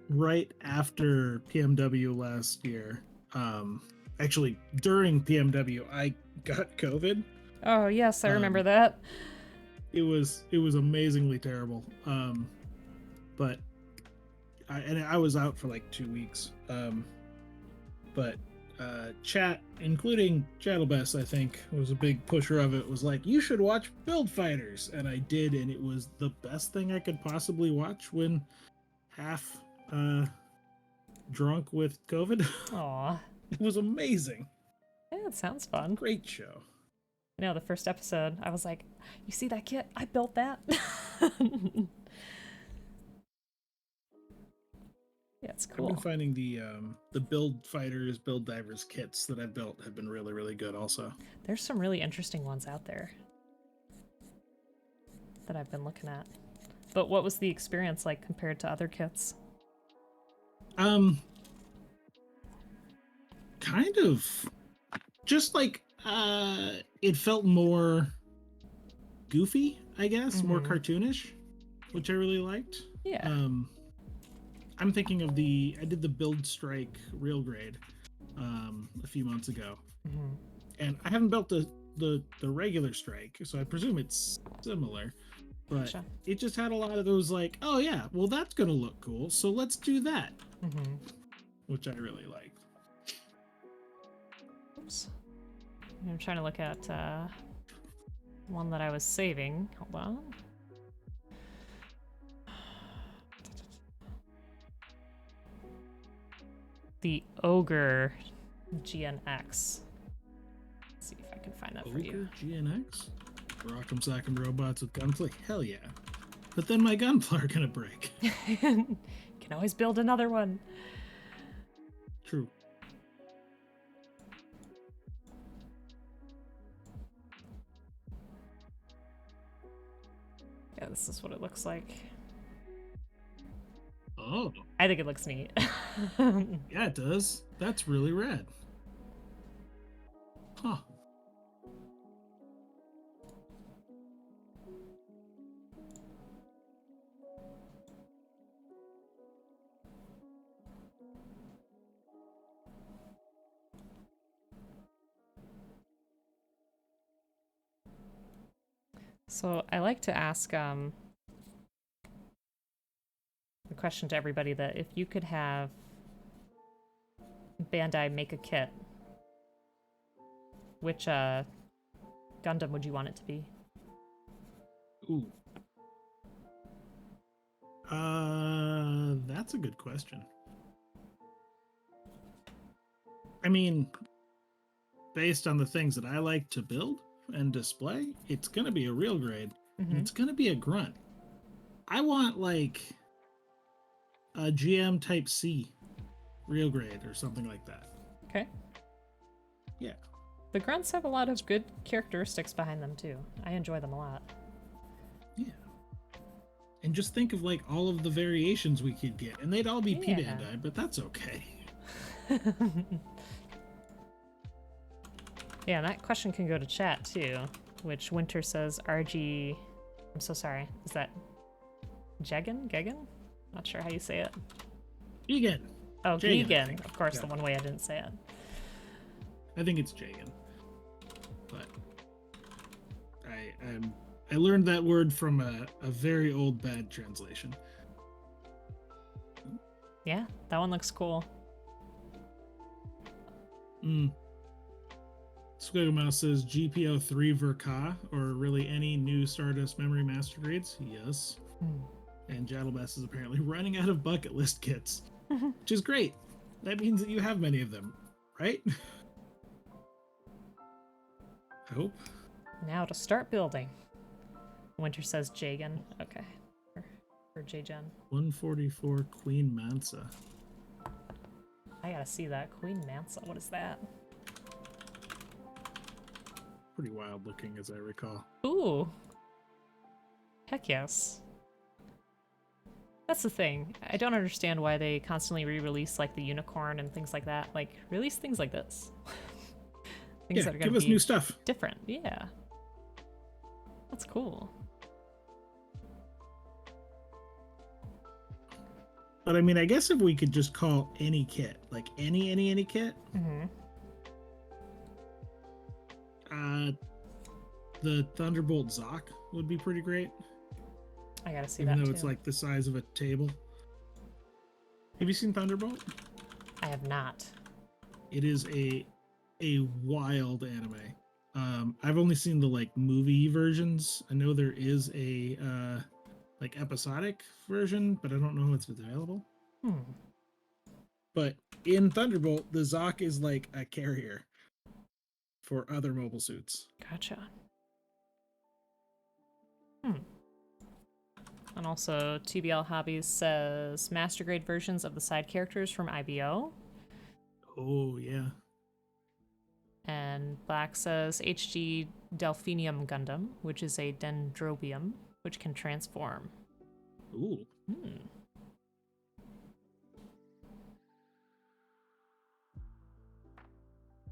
A: Right after PMW last year, actually during PMW, I got COVID.
B: Oh yes, I remember that.
A: It was amazingly terrible. But I was out for like 2 weeks. But chat, including Chattlebest, I think, was a big pusher of it, was like, you should watch Build Fighters. And I did, and it was the best thing I could possibly watch when half drunk with COVID.
B: Aw.
A: It was amazing.
B: Yeah, it sounds fun.
A: Great show.
B: You know, the first episode, I was like, you see that kit? I built that. Yeah, it's cool.
A: I've been finding the Build Fighters, Build Divers kits that I've built have been really, really good also.
B: There's some really interesting ones out there that I've been looking at. But what was the experience like compared to other kits?
A: kind of just like it felt more goofy, I guess, more cartoonish, which I really liked.
B: Yeah.
A: I'm thinking of I did the Build Strike real grade a few months ago, and I haven't built the regular Strike, so I presume it's similar. But
B: Gotcha.
A: it just had a lot of those like, oh yeah, well that's gonna look cool, so let's do that, which I really liked.
B: Oops. I'm trying to look at one that I was saving. Hold on. The Ogre GNX. Let's see if I can find that for you.
A: Ogre GNX? Rock'em Sock'em Robots with Gunpla? Hell yeah. But then my Gunpla are gonna break.
B: Can always build another one.
A: True.
B: Yeah, this is what it looks like.
A: Oh.
B: I think it looks neat.
A: Yeah, it does. That's really rad. Huh.
B: So I like to ask the question to everybody that if you could have Bandai make a kit, which Gundam would you want it to be?
A: Ooh. That's a good question. I mean, based on the things that I like to build and display, it's gonna be a real grade, and it's gonna be a grunt. I want like a GM type C real grade or something like that.
B: Okay.
A: Yeah.
B: The grunts have a lot of good characteristics behind them too. I enjoy them a lot.
A: Yeah. And just think of like all of the variations we could get, and they'd all be P Bandai, but that's okay.
B: Yeah, that question can go to chat too, which Winter says RG. I'm so sorry. Is that Jegan? Gegan? Not sure how you say it.
A: Egan.
B: Oh,
A: Jagan,
B: Gegan. Of course,
A: yeah.
B: the one way I didn't say it.
A: I think it's Jagan. But I learned that word from a very old bad translation.
B: Yeah, that one looks cool.
A: Squiggle Mouse says GPO 3 Verka, or really any new Stardust Memory Master Grades? Yes. And Jattlebest is apparently running out of bucket list kits, which is great. That means that you have many of them, right? I hope.
B: Now to start building. Winter says Jagan. Okay. Or Jagen.
A: 144 Queen Mansa.
B: I gotta see that. Queen Mansa. What is that?
A: Pretty wild looking, as I recall.
B: Ooh. Heck yes. That's the thing. I don't understand why they constantly re-release like the unicorn and things like that. Like, release things like this. Things that are gonna
A: give us
B: be
A: new stuff.
B: different. Yeah. That's cool.
A: But I mean, I guess if we could just call any kit, like any kit, the Thunderbolt Zoc would be pretty great.
B: I gotta see
A: Even
B: that
A: though
B: too.
A: it's like the size of a table. Have you seen Thunderbolt?
B: I have not.
A: It is a wild anime. I've only seen the like movie versions. I know there is a like episodic version, but I don't know if it's available. But in Thunderbolt, the Zoc is like a carrier for other mobile suits.
B: Gotcha. And also, TBL Hobbies says master grade versions of the side characters from IBO.
A: Oh, yeah.
B: And Black says HG Delphinium Gundam, which is a dendrobium, which can transform.
A: Ooh.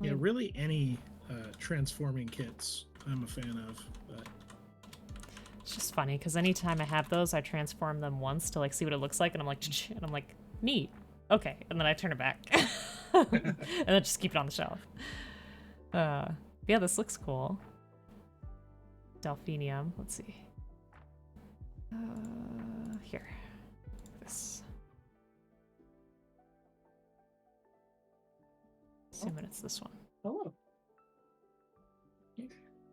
A: Yeah, really any transforming kits I'm a fan of. But
B: It's just funny because anytime I have those, I transform them once to like see what it looks like, and I'm like, and I'm like, neat, okay, and then I turn it back, and then just keep it on the shelf. Yeah, this looks cool. Delphinium. Let's see. Here. This. Assuming it's this one.
A: hello.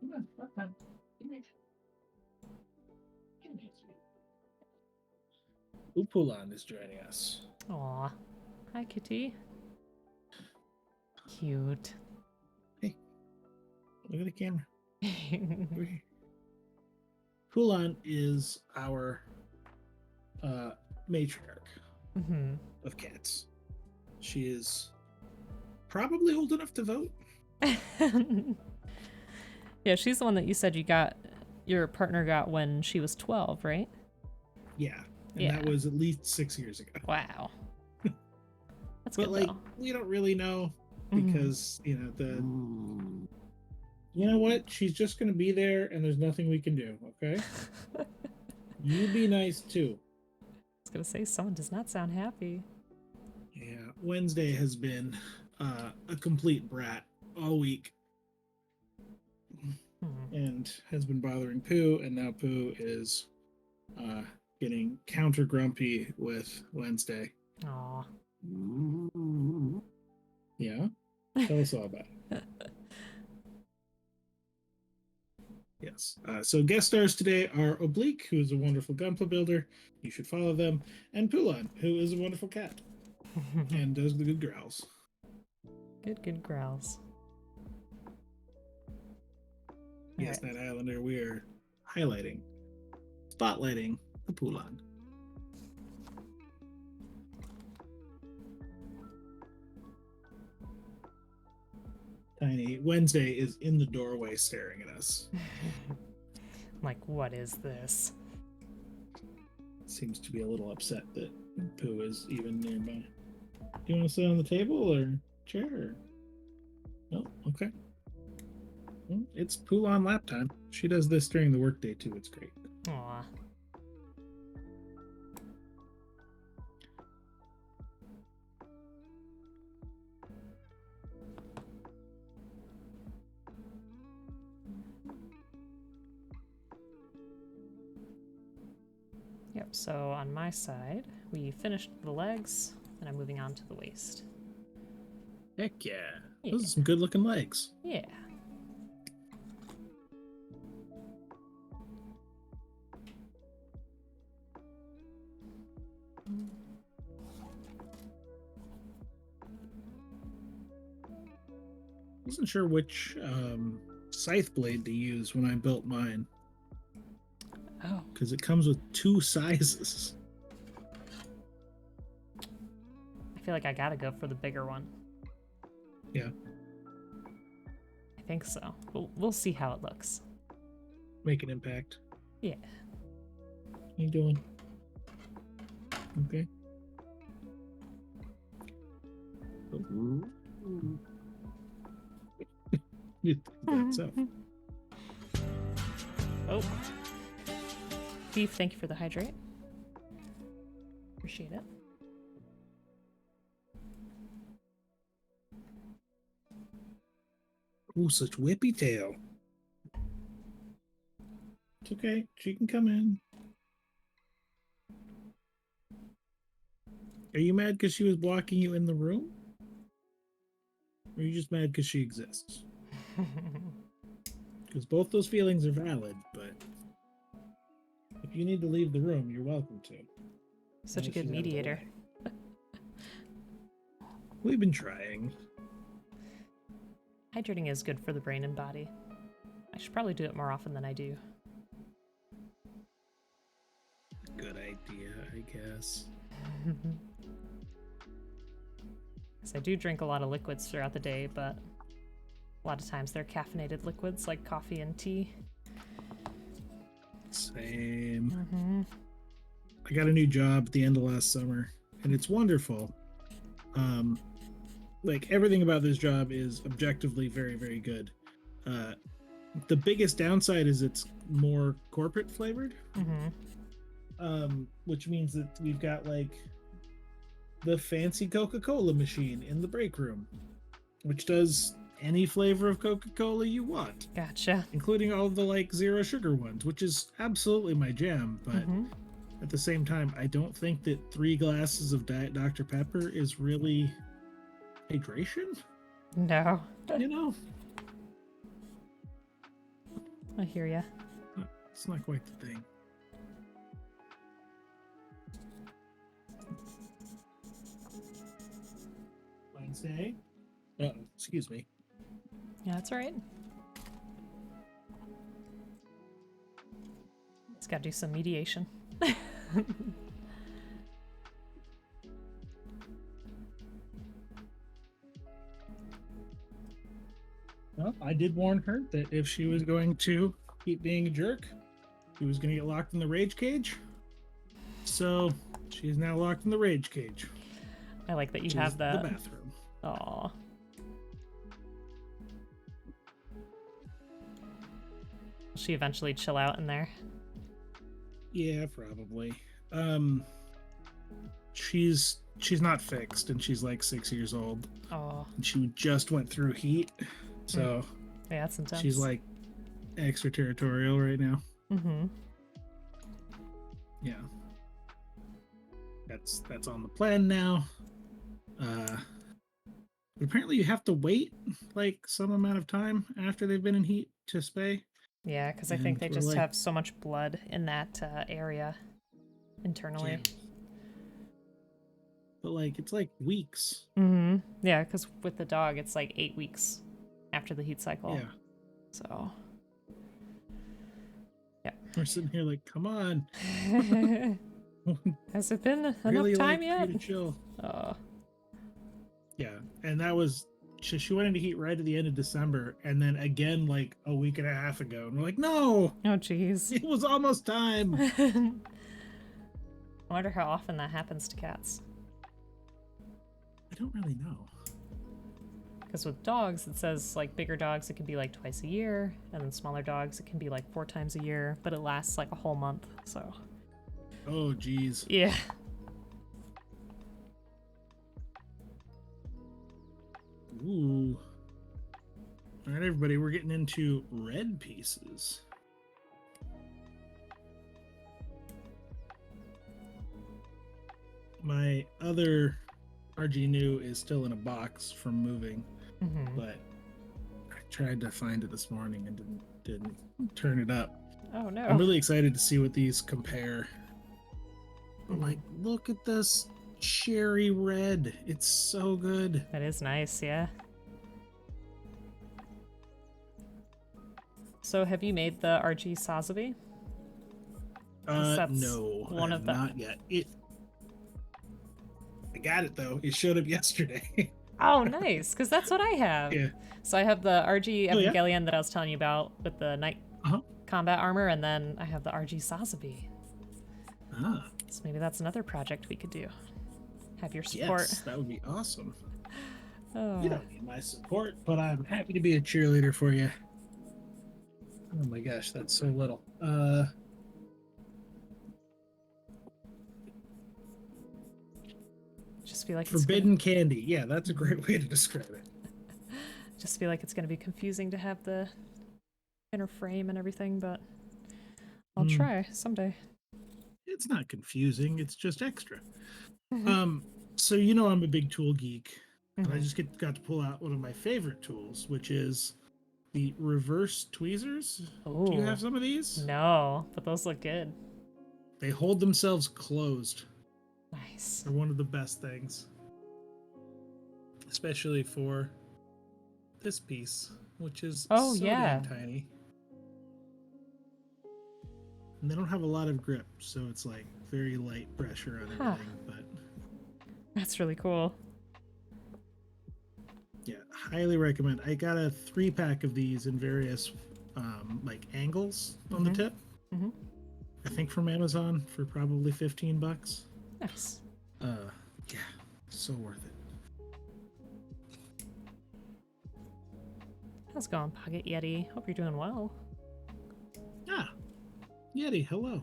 A: Come on, what time? Upulan is joining us.
B: Aw. Hi, kitty. Cute.
A: Hey, look at the camera. Pulan is our matriarch
B: Mm-hmm.
A: of cats. She is probably old enough to vote.
B: Yeah, she's the one that you said your partner got when she was 12, right?
A: Yeah, and
B: Yeah.
A: that was at least 6 years ago.
B: Wow. That's
A: But
B: good
A: like,
B: though.
A: we don't really know because you know what? She's just gonna be there, and there's nothing we can do. Okay, you be nice too.
B: I was gonna say someone does not sound happy.
A: Yeah, Wednesday has been a complete brat all week. And has been bothering Pooh, and now Pooh is getting counter grumpy with Wednesday.
B: Aw.
A: Yeah? Tell us all about it. Yes. So guest stars today are Oblique, who is a wonderful Gunpla builder. You should follow them. And Poulon, who is a wonderful cat and does the good growls.
B: Good growls.
A: Yes,
B: Alright.
A: that Islander, we are highlighting, spotlighting the Poulon. Tiny Wednesday is in the doorway staring at us.
B: Like, what is this?
A: Seems to be a little upset that Pooh is even nearby. Do you want to sit on the table or chair? Or... No? Okay. Well, it's Pooh on lap time. She does this during the workday too. It's great.
B: Aw. Yep, so on my side, we finished the legs, and I'm moving on to the waist.
A: Heck yeah.
B: Yeah.
A: Those are some good looking legs.
B: Yeah.
A: Wasn't sure which scythe blade to use when I built mine.
B: Oh.
A: Because it comes with 2 sizes.
B: I feel like I gotta go for the bigger one.
A: Yeah.
B: I think so. We'll see how it looks.
A: Make an impact.
B: Yeah.
A: How you doing? Okay. That's up.
B: Oh. Beef, thank you for the hydrate. Appreciate it.
A: Ooh, such whippy tail. It's okay. She can come in. Are you mad because she was blocking you in the room? Or are you just mad because she exists? Because both those feelings are valid, but if you need to leave the room, you're welcome to.
B: Such a
A: Unless
B: good
A: she's out of the
B: mediator.
A: way. We've been trying.
B: Hydrating is good for the brain and body. I should probably do it more often than I do.
A: Good idea, I guess.
B: Because I do drink a lot of liquids throughout the day, but a lot of times they're caffeinated liquids like coffee and tea.
A: Same. I got a new job at the end of last summer, and it's wonderful. like everything about this job is objectively very, very good. The biggest downside is it's more corporate flavored, which means that we've got like the fancy Coca-Cola machine in the break room, which does any flavor of Coca-Cola you want.
B: Gotcha.
A: Including all the like zero sugar ones, which is absolutely my jam. But at the same time, I don't think that 3 glasses of Diet Dr. Pepper is really hydration.
B: No.
A: You know?
B: I hear ya.
A: It's not quite the thing. Wednesday. Excuse me.
B: Yeah, that's all right. It's got to do some mediation.
A: Well, I did warn her that if she was going to keep being a jerk, she was going to get locked in the rage cage. So she's now locked in the rage cage.
B: I like that you have that.
A: The bathroom.
B: Aw. Will she eventually chill out in there?
A: Yeah, probably. She's not fixed, and she's like 6 years old.
B: Oh.
A: And she just went through heat, so
B: yeah, that's intense.
A: she's like extraterritorial right now. Yeah, that's on the plan now. But apparently you have to wait like some amount of time after they've been in heat to spay.
B: Yeah, because I think they just have so much blood in that area internally.
A: Yeah. But like it's like weeks.
B: Yeah, because with the dog, it's like 8 weeks after the heat cycle.
A: Yeah.
B: So. Yeah.
A: We're sitting here like, come on.
B: Has it been
A: really
B: enough time
A: like
B: yet?
A: you to chill.
B: Oh.
A: Yeah, and that was she went into heat right at the end of December, and then again like a week and a half ago, and we're like, no.
B: Oh, jeez.
A: It was almost time.
B: I wonder how often that happens to cats.
A: I don't really know.
B: Because with dogs, it says like bigger dogs, it can be like twice a year, and then smaller dogs, it can be like 4 times a year, but it lasts like a whole month, so.
A: Oh, geez.
B: Yeah.
A: Ooh. All right, everybody, we're getting into red pieces. My other RG new is still in a box from moving, but I tried to find it this morning and didn't turn it up.
B: Oh no.
A: I'm really excited to see what these compare. But like, look at this cherry red. It's so good.
B: That is nice, yeah. So have you made the RG Sazabi?
A: No,
B: one
A: I
B: of
A: have
B: the...
A: not yet. I got it though. It showed up yesterday.
B: Oh, nice, because that's what I have.
A: Yeah.
B: So I have the RG
A: Oh, yeah?
B: Evangelion that I was telling you about with the night combat armor, and then I have the RG Sazabi.
A: Ah.
B: So maybe that's another project we could do. Have your support.
A: Yes, that would be awesome.
B: Oh.
A: You don't need my support, but I'm happy to be a cheerleader for you. Oh my gosh, that's so little.
B: Just feel like
A: Forbidden candy. Yeah, that's a great way to describe it.
B: Just feel like it's going to be confusing to have the inner frame and everything, but I'll try someday.
A: It's not confusing. It's just extra. So you know I'm a big tool geek, and I just got to pull out one of my favorite tools, which is the reverse tweezers.
B: Ooh.
A: Do you have some of these?
B: No, but those look good.
A: They hold themselves closed.
B: Nice.
A: They're one of the best things, especially for this piece, which is so damn tiny. And they don't have a lot of grip, so it's like very light pressure on everything. But
B: that's really cool.
A: Yeah, highly recommend. I got a 3-pack of these in various like angles on the tip. I think from Amazon for probably $15.
B: Nice.
A: Yeah, so worth it.
B: How's it going, Pocket Yeti? Hope you're doing well.
A: Ah, Yeti, hello.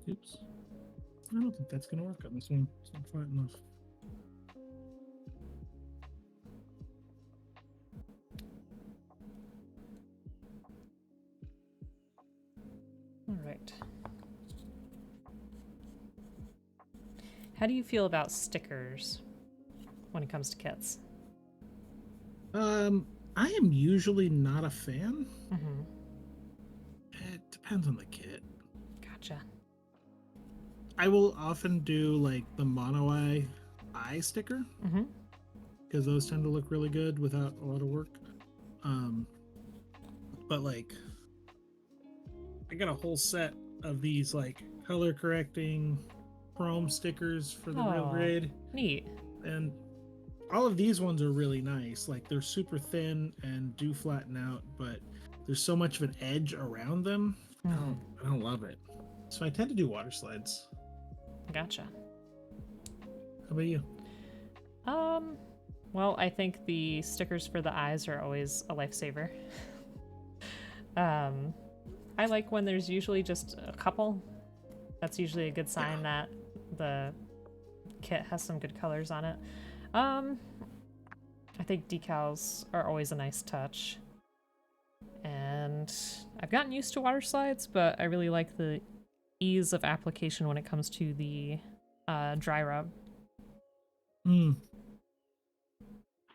A: Oops. I don't think that's gonna work on this one. It's not flat enough.
B: All right. How do you feel about stickers when it comes to kits?
A: I am usually not a fan.
B: Mm-hmm.
A: It depends on the kit.
B: Gotcha.
A: I will often do like the mono eye sticker
B: Mm-hmm.
A: because those tend to look really good without a lot of work. But like, I got a whole set of these like color correcting chrome stickers for the real
B: Oh,
A: grade,
B: neat.
A: and all of these ones are really nice. Like they're super thin and do flatten out, but there's so much of an edge around them.
B: Mm-hmm.
A: I don't love it. So I tend to do water slides.
B: Gotcha.
A: How about you?
B: Well, I think the stickers for the eyes are always a lifesaver. I like when there's usually just a couple. That's usually a good sign that the kit has some good colors on it. I think decals are always a nice touch. And I've gotten used to water slides, but I really like the ease of application when it comes to the dry rub.
A: I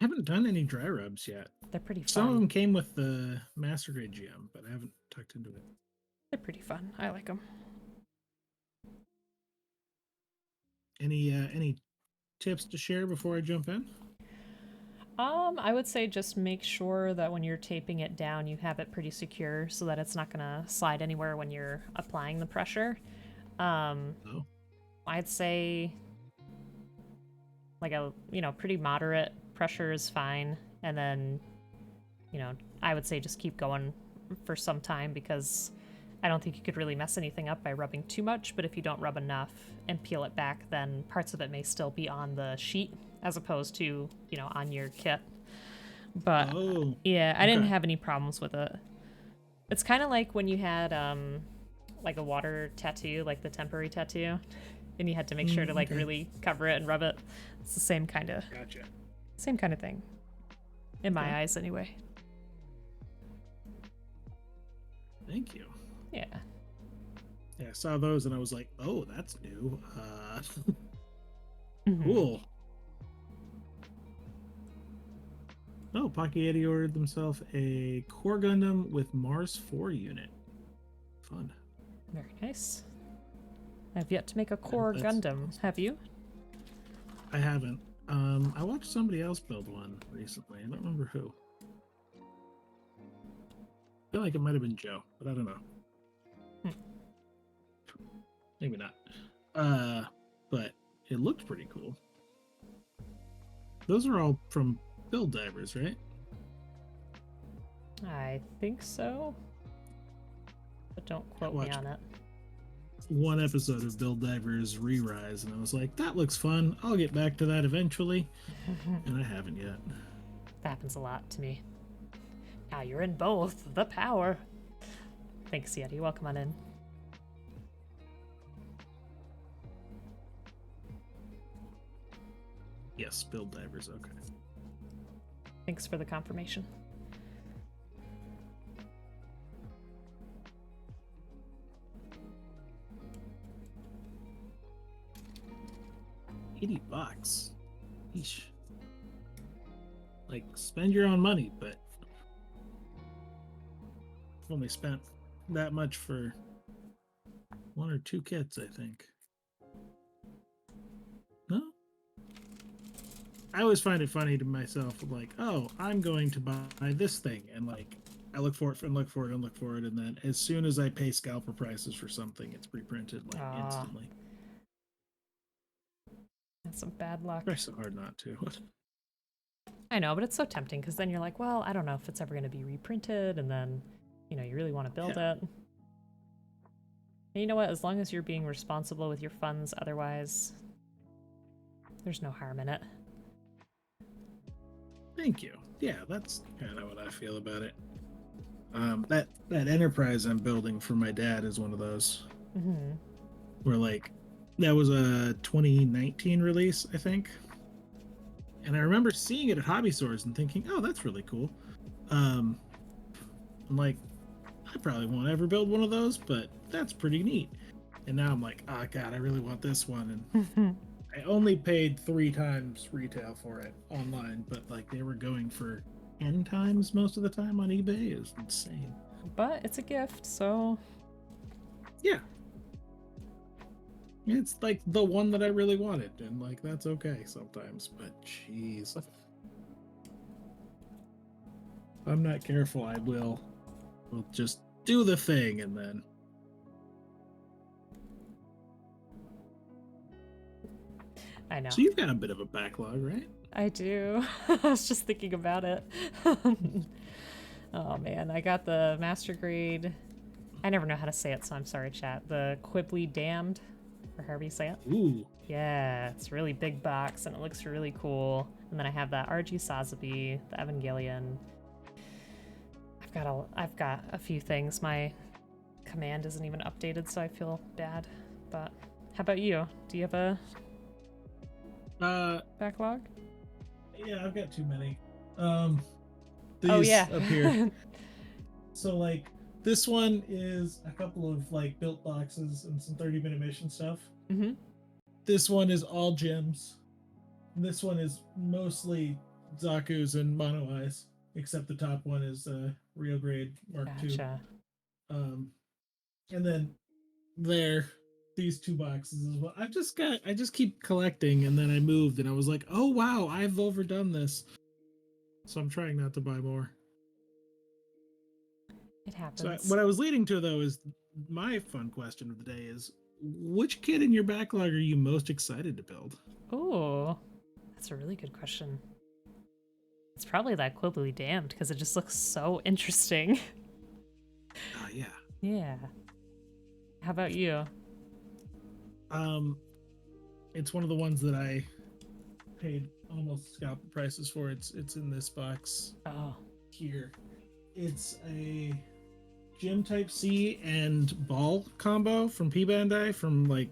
A: haven't done any dry rubs yet.
B: They're pretty
A: Some of
B: fun.
A: them came with the Master Grade GM, but I haven't tucked into it.
B: They're pretty fun. I like them.
A: Any tips to share before I jump in?
B: I would say just make sure that when you're taping it down, you have it pretty secure so that it's not gonna slide anywhere when you're applying the pressure.
A: Oh,
B: I'd say like a, pretty moderate pressure is fine. And then, I would say just keep going for some time because I don't think you could really mess anything up by rubbing too much, but if you don't rub enough and peel it back, then parts of it may still be on the sheet as opposed to, on your kit. But yeah, I didn't have any problems with it. It's kind of like when you had like a water tattoo, like the temporary tattoo, and you had to make sure to like really cover it and rub it. It's the same kind of thing. In my eyes anyway.
A: Thank you.
B: Yeah.
A: Yeah, I saw those and I was like, oh, that's new.
B: Mm-hmm.
A: Cool. Oh, Pocky Eddie ordered themselves a core Gundam with Mars 4 unit. Fun.
B: Very nice. I've yet to make a core Gundam.
A: Awesome.
B: Have you?
A: I haven't. I watched somebody else build one recently. I don't remember who. I feel like it might have been Joe, but I don't know. Maybe not. But it looked pretty cool. Those are all from Build Divers, right?
B: I think so. But don't quote me on it.
A: One episode of Build Divers Re-Rise, and I was like, that looks fun. I'll get back to that eventually. And I haven't yet.
B: That happens a lot to me. Now you're in both. The power. Thanks, Yeti. Welcome on in.
A: Yes, Build Divers, okay.
B: Thanks for the confirmation.
A: $80. Eesh. Like, spend your own money, but I've only spent that much for one or two kits, I think. No? I always find it funny to myself, like, oh, I'm going to buy this thing, and like, I look for it and look for it and look for it, and then as soon as I pay scalper prices for something, it's reprinted like instantly.
B: That's some bad luck.
A: Try so hard not to.
B: I know, but it's so tempting because then you're like, well, I don't know if it's ever going to be reprinted, and then, you really want to build it. And you know what? As long as you're being responsible with your funds, otherwise, there's no harm in it.
A: Thank you. Yeah, that's kind of what I feel about it. That enterprise I'm building for my dad is one of those
B: Mm-hmm.
A: where like that was a 2019 release, I think. And I remember seeing it at hobby stores and thinking, "Oh, that's really cool." Um, I'm like, I probably won't ever build one of those, but that's pretty neat. And now I'm like, oh god, I really want this one. And I only paid 3 times retail for it online, but like they were going for 10 times most of the time on eBay. It was insane.
B: But it's a gift, so
A: Yeah. It's like the one that I really wanted, and like that's okay sometimes, but jeez. If I'm not careful, I will just do the thing and then
B: I know.
A: so you've got a bit of a backlog, right?
B: I do. I was just thinking about it. Oh man, I got the master grade. I never know how to say it, so I'm sorry, chat. The Quibbly Damned, or however you say it.
A: Ooh.
B: Yeah, it's a really big box and it looks really cool. And then I have that RG Sazabi, the Evangelion. I've got a few things. My command isn't even updated, so I feel bad. But how about you? Do you have a backlog?
A: Yeah, I've got too many.
B: Oh
A: These
B: yeah.
A: up here. So like this one is a couple of like built boxes and some 30-minute mission stuff.
B: Mm-hmm.
A: This one is all gems. This one is mostly Zaku's and Mono Eyes, except the top one is real grade Mark II.
B: Gotcha.
A: And then there, these 2 boxes as well. I just keep collecting, and then I moved, and I was like, oh wow, I've overdone this. So I'm trying not to buy more.
B: It
A: So
B: happens.
A: what I was leading to though is my fun question of the day is which kid in your backlog are you most excited to build?
B: Ooh, that's a really good question. It's probably that Quibbly Damned because it just looks so interesting.
A: Oh yeah.
B: Yeah. How about you?
A: It's one of the ones that I paid almost scalp prices for. It's in this box
B: Oh,
A: here. It's a Gym Type C and ball combo from P Bandai from like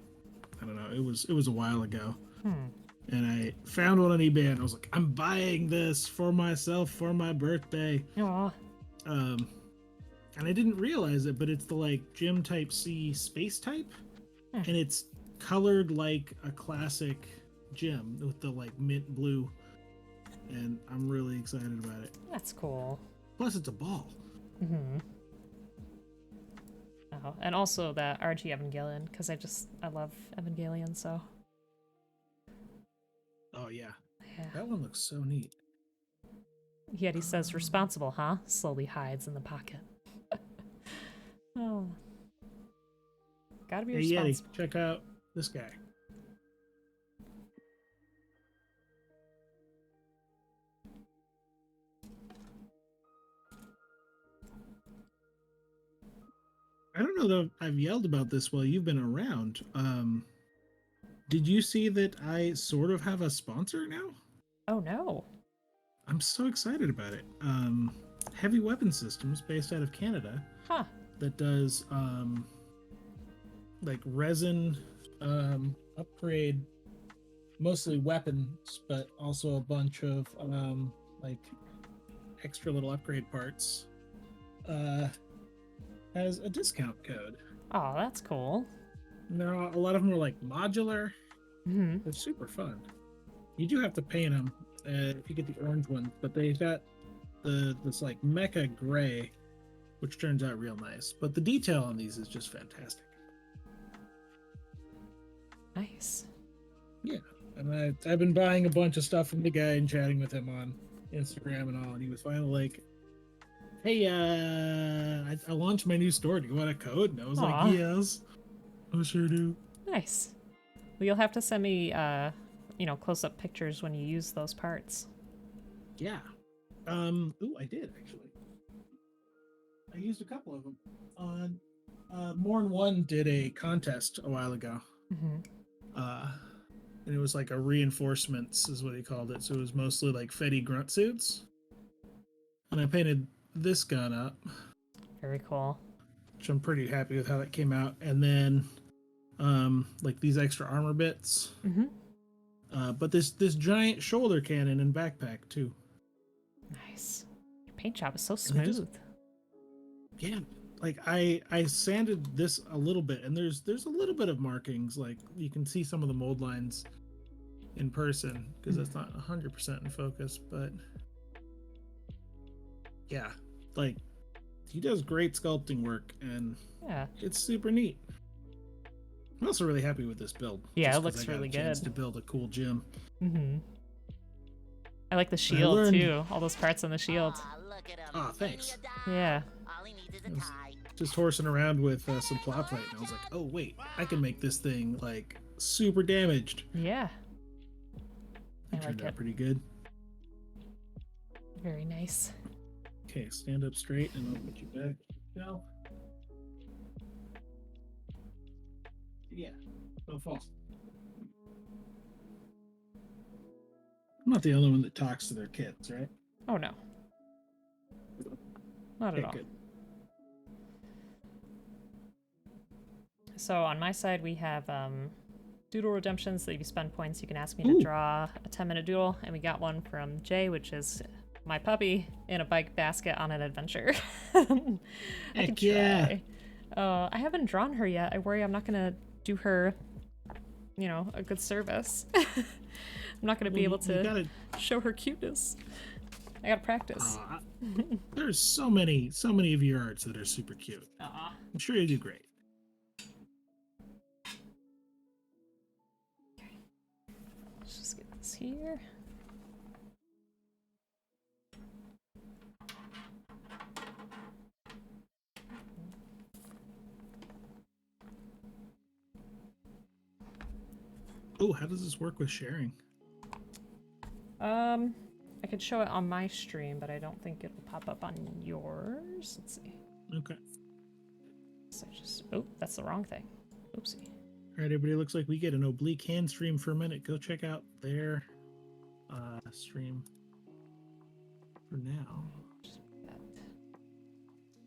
A: I don't know, it was a while ago. And I found one on eBay and I was like, I'm buying this for myself for my birthday.
B: Aw.
A: And I didn't realize it, but it's the like Gym Type C space type. And it's colored like a classic gym with the like mint blue. And I'm really excited about it.
B: That's cool.
A: Plus it's a ball.
B: Mm-hmm. Oh, and also that RG Evangelion, because I love Evangelion, so.
A: Oh yeah.
B: Yeah.
A: That one looks so neat.
B: Yet he says responsible, huh? Slowly hides in the pocket. Oh. Gotta be
A: Hey
B: responsible.
A: Yeti, check out this guy. I don't know that I've yelled about this while you've been around. Did you see that I sort of have a sponsor now?
B: Oh no.
A: I'm so excited about it. Heavy Weapon Systems, based out of Canada,
B: Huh.
A: that does like resin upgrade, mostly weapons, but also a bunch of like extra little upgrade parts. Has a discount code.
B: Oh, that's cool.
A: Now a lot of them are like modular.
B: Mm-hmm.
A: They're super fun. You do have to paint them if you get the orange ones, but they've got this like mecha gray, which turns out real nice. But the detail on these is just fantastic.
B: Nice.
A: Yeah, and I've been buying a bunch of stuff from the guy and chatting with him on Instagram and all, and he was finally like, "Hey, I launched my new store. Do you want a code?" And I was
B: Aw.
A: like, "Yes, I sure do."
B: Nice. Well, you'll have to send me, close-up pictures when you use those parts.
A: Yeah. Ooh, I did actually. I used a couple of them on Morn One did a contest a while ago.
B: Mm-hmm.
A: And it was like a reinforcements, is what he called it. So it was mostly like Fetty grunt suits. And I painted this gun up,
B: Very cool.
A: which I'm pretty happy with how that came out. And then, like these extra armor bits.
B: Mm-hmm.
A: But this giant shoulder cannon and backpack too.
B: Nice. Your paint job is so
A: And I
B: smooth.
A: yeah, like I sanded this a little bit, and there's a little bit of markings. Like you can see some of the mold lines in person because that's not 100% in focus. But yeah, like he does great sculpting work, and
B: Yeah.
A: it's super neat. I'm also really happy with this build.
B: Yeah,
A: just
B: it
A: 'cause
B: looks
A: I got
B: really
A: a chance
B: good.
A: to build a cool gym.
B: Mm-hmm. I like the
A: I
B: shield
A: learned.
B: too. All those parts on the shield.
A: Ah, thanks.
B: Yeah.
A: I was just horsing around with some plot plate, and I was like, oh wait, I can make this thing like super damaged.
B: Yeah.
A: It
B: I
A: turned
B: like
A: out
B: it.
A: pretty good.
B: Very nice.
A: Okay, stand up straight, and I'll put you back. No. Yeah. Don't fall. I'm not the only one that talks to their kids, right?
B: Oh no. Not at
A: Okay,
B: all.
A: good.
B: So on my side we have doodle redemptions. So if you spend points you can ask me
A: Ooh.
B: to draw a 10-minute doodle, and we got one from Jay, which is my puppy in a bike basket on an adventure. I can
A: Heck
B: try.
A: yeah.
B: I haven't drawn her yet. I worry I'm not gonna do her, a good service. I'm not gonna be able to
A: Gotta,
B: show her cuteness. I gotta practice.
A: there's so many of your arts that are super cute. I'm sure you do great.
B: Let's just get this here.
A: Oh, how does this work with sharing?
B: I could show it on my stream, but I don't think it'll pop up on yours. Let's see.
A: Okay.
B: So that's the wrong thing. Oopsie.
A: All right, everybody. Looks like we get an oblique hand stream for a minute. Go check out their stream for now.
B: Just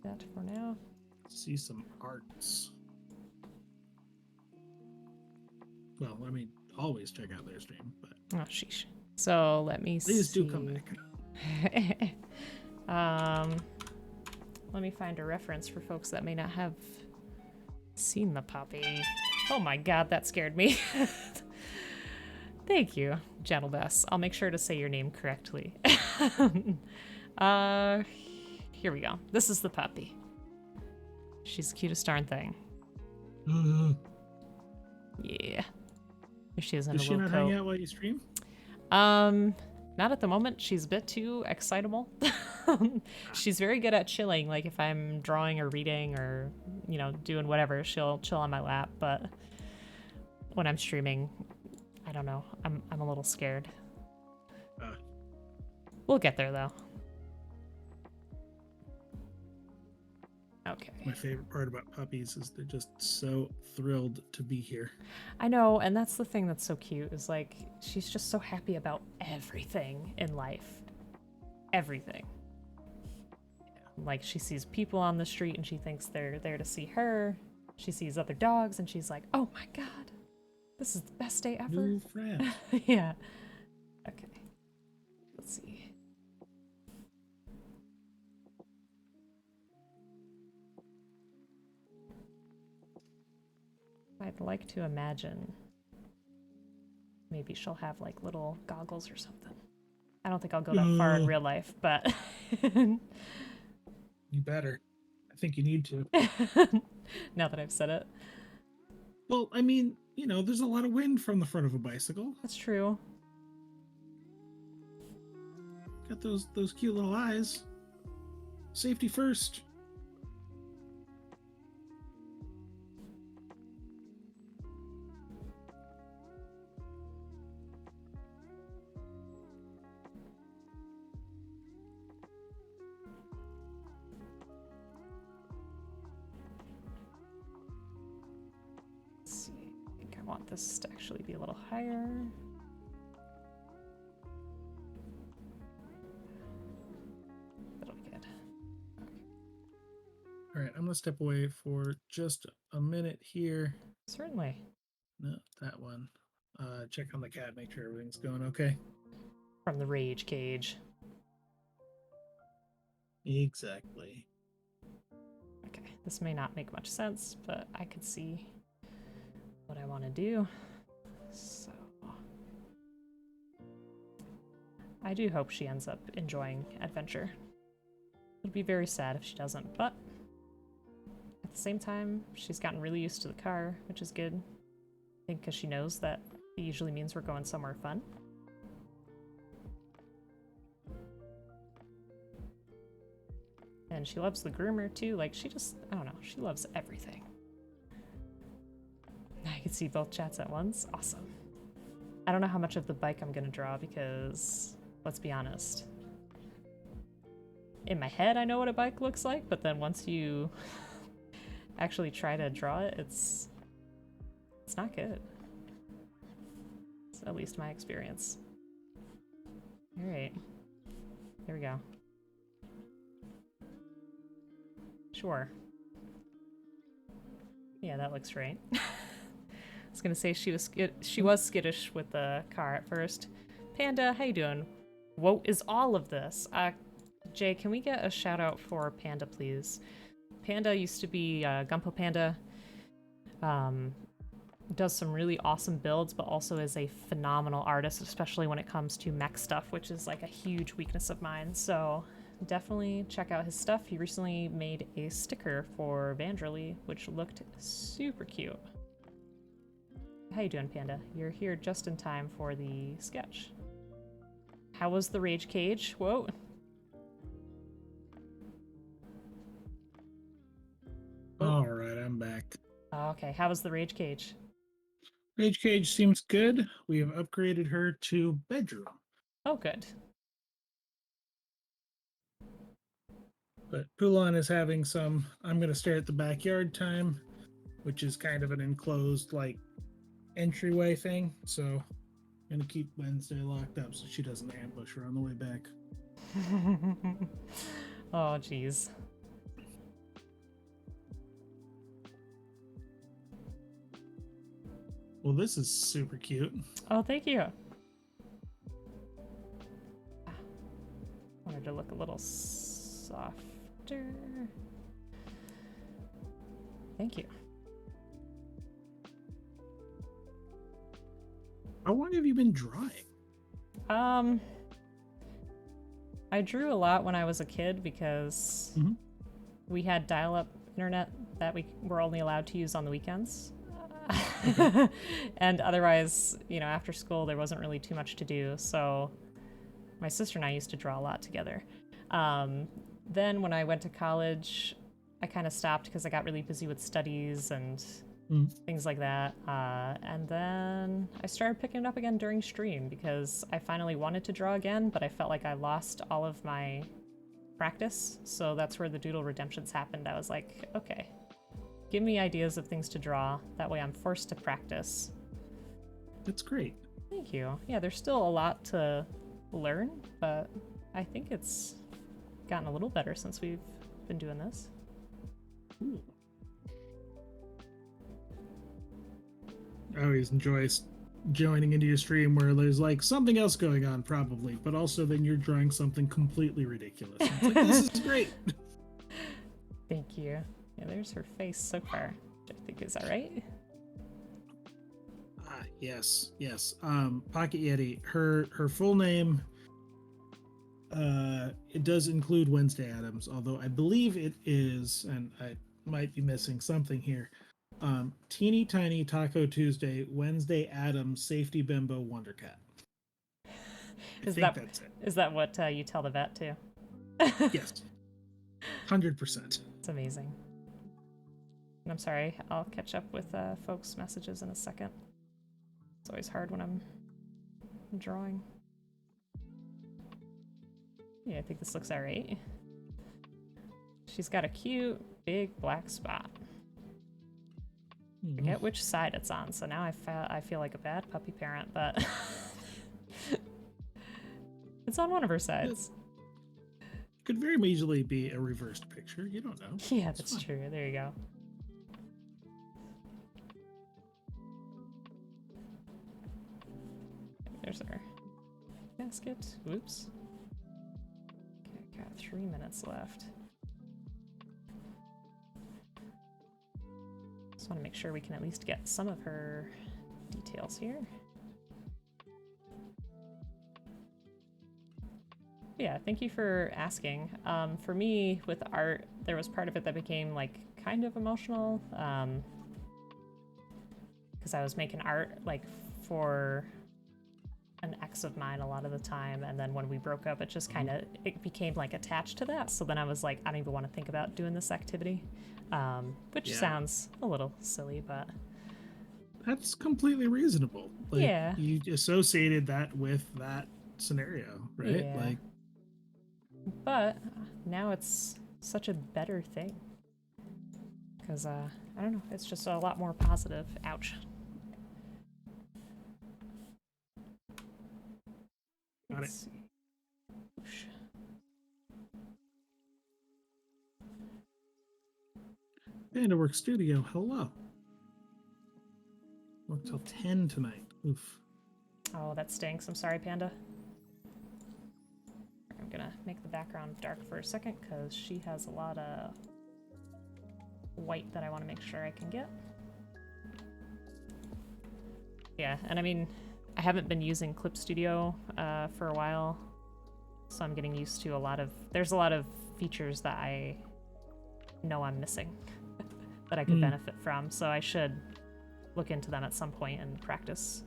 B: that for now.
A: See some arts. Well, I mean, always check out their stream, but
B: Oh, sheesh. So let me
A: please
B: see.
A: do come back.
B: Let me find a reference for folks that may not have seen the puppy. Oh my god, that scared me. Thank you, Gentle Bess. I'll make sure to say your name correctly. Here we go. This is the puppy. She's the cutest darn thing. Yeah. Here she is in
A: Does
B: a
A: she
B: little
A: not
B: coat.
A: hang out while you stream?
B: Not at the moment. She's a bit too excitable. She's very good at chilling. Like if I'm drawing or reading or, doing whatever, she'll chill on my lap. But when I'm streaming, I don't know. I'm a little scared. We'll get there though. Okay.
A: My favorite part about puppies is they're just so thrilled to be here.
B: I know, and that's the thing that's so cute is like she's just so happy about everything in life. Everything. Like she sees people on the street and she thinks they're there to see her. She sees other dogs and she's like, "Oh my god. This is the best day ever."
A: New friend.
B: Yeah. Okay. Let's see. I'd like to imagine maybe she'll have like little goggles or something. I don't think I'll go that far in real life, but
A: You better. I think you need to.
B: now that I've said it.
A: Well, I mean, there's a lot of wind from the front of a bicycle.
B: That's true.
A: Got those cute little eyes. Safety first.
B: want this to actually be a little higher. That'll be good.
A: All right, I'm gonna step away for just a minute here.
B: Certainly.
A: No, that one. Check on the cat, make sure everything's going okay.
B: From the rage cage.
A: Exactly.
B: Okay, this may not make much sense, but I could see what I want to do. So I do hope she ends up enjoying adventure. It'd be very sad if she doesn't, but at the same time, she's gotten really used to the car, which is good. I think because she knows that it usually means we're going somewhere fun. And she loves the groomer too. Like, she just, I don't know, she loves everything. I can see both chats at once. Awesome. I don't know how much of the bike I'm gonna draw because, let's be honest, in my head I know what a bike looks like, but then once you actually try to draw it, it's not good. It's at least my experience. Alright. Here we go. Sure. Yeah, that looks right. I was gonna say she was skittish with the car at first. Panda, how you doing? Wote is all of this. Jay, can we get a shout out for Panda, please? Panda used to be Gunpla Panda. Does some really awesome builds, but also is a phenomenal artist, especially when it comes to mech stuff, which is like a huge weakness of mine. So definitely check out his stuff. He recently made a sticker for Vanderly, which looked super cute. How you doing, Panda? You're here just in time for the sketch. How was the rage cage? Whoa.
A: All right, I'm back.
B: Oh, okay, how was the rage cage?
A: Rage cage seems good. We have upgraded her to bedroom.
B: Oh, good.
A: But Poulon is having some I'm gonna stare at the backyard time, which is kind of an enclosed like entryway thing. So I'm gonna keep Wednesday locked up so she doesn't ambush her on the way back.
B: Oh, jeez.
A: Well, this is super cute.
B: Oh, thank you. Wanted to look a little softer. Thank you.
A: How long have you been drawing?
B: I drew a lot when I was a kid because we had dial-up internet that we were only allowed to use on the weekends. And otherwise, you know, after school there wasn't really too much to do, so my sister and I used to draw a lot together. Then when I went to college, I kind of stopped because I got really busy with studies and things like that. And then I started picking it up again during stream because I finally wanted to draw again, but I felt like I lost all of my practice. So that's where the Doodle Redemptions happened. I was like, okay, give me ideas of things to draw. That way I'm forced to practice.
A: That's great.
B: Thank you. Yeah, there's still a lot to learn, but I think it's gotten a little better since we've been doing this.
A: Ooh. I always enjoy joining into your stream where there's like something else going on probably, but also then you're drawing something completely ridiculous. It's like, this is great.
B: Thank you. Yeah, there's her face so far, which I think is all right.
A: Yes. Pocket Yeti. Her full name. It does include Wednesday Addams, although I believe it is, and I might be missing something here. Teeny Tiny Taco Tuesday Wednesday Addams Safety Bimbo Wondercat. That's it.
B: Is that what you tell the vet too?
A: Yes. 100%.
B: It's amazing. And I'm sorry, I'll catch up with folks' messages in a second. It's always hard when I'm drawing. Yeah, I think this looks alright. She's got a cute, big black spot. Forget which side it's on, so now I feel like a bad puppy parent, but it's on one of her sides.
A: Could very easily be a reversed picture. You don't know.
B: Yeah, that's true. There you go. There's our basket. Whoops. Okay, got 3 minutes left. Just want to make sure we can at least get some of her details here. Yeah, thank you for asking. For me, with art, there was part of it that became like kind of emotional, because I was making art like for an ex of mine a lot of the time, and then when we broke up, it just kind of it became like attached to that. So then I was like, I don't even want to think about doing this activity, which sounds a little silly, but
A: that's completely reasonable. Like,
B: yeah,
A: you associated that with that scenario, right?
B: yeah.
A: Like,
B: But now it's such a better thing because I don't know, it's just a lot more positive. Ouch.
A: got it.
B: Let's see. Whoosh.
A: Pandawork Studio, hello. Work till 10 tonight. Oof.
B: Oh, that stinks. I'm sorry, Panda. I'm gonna make the background dark for a second because she has a lot of white that I want to make sure I can get. Yeah, and I mean, I haven't been using Clip Studio for a while, so I'm getting used to there's a lot of features that I know I'm missing that I could benefit from, so I should look into them at some point and practice.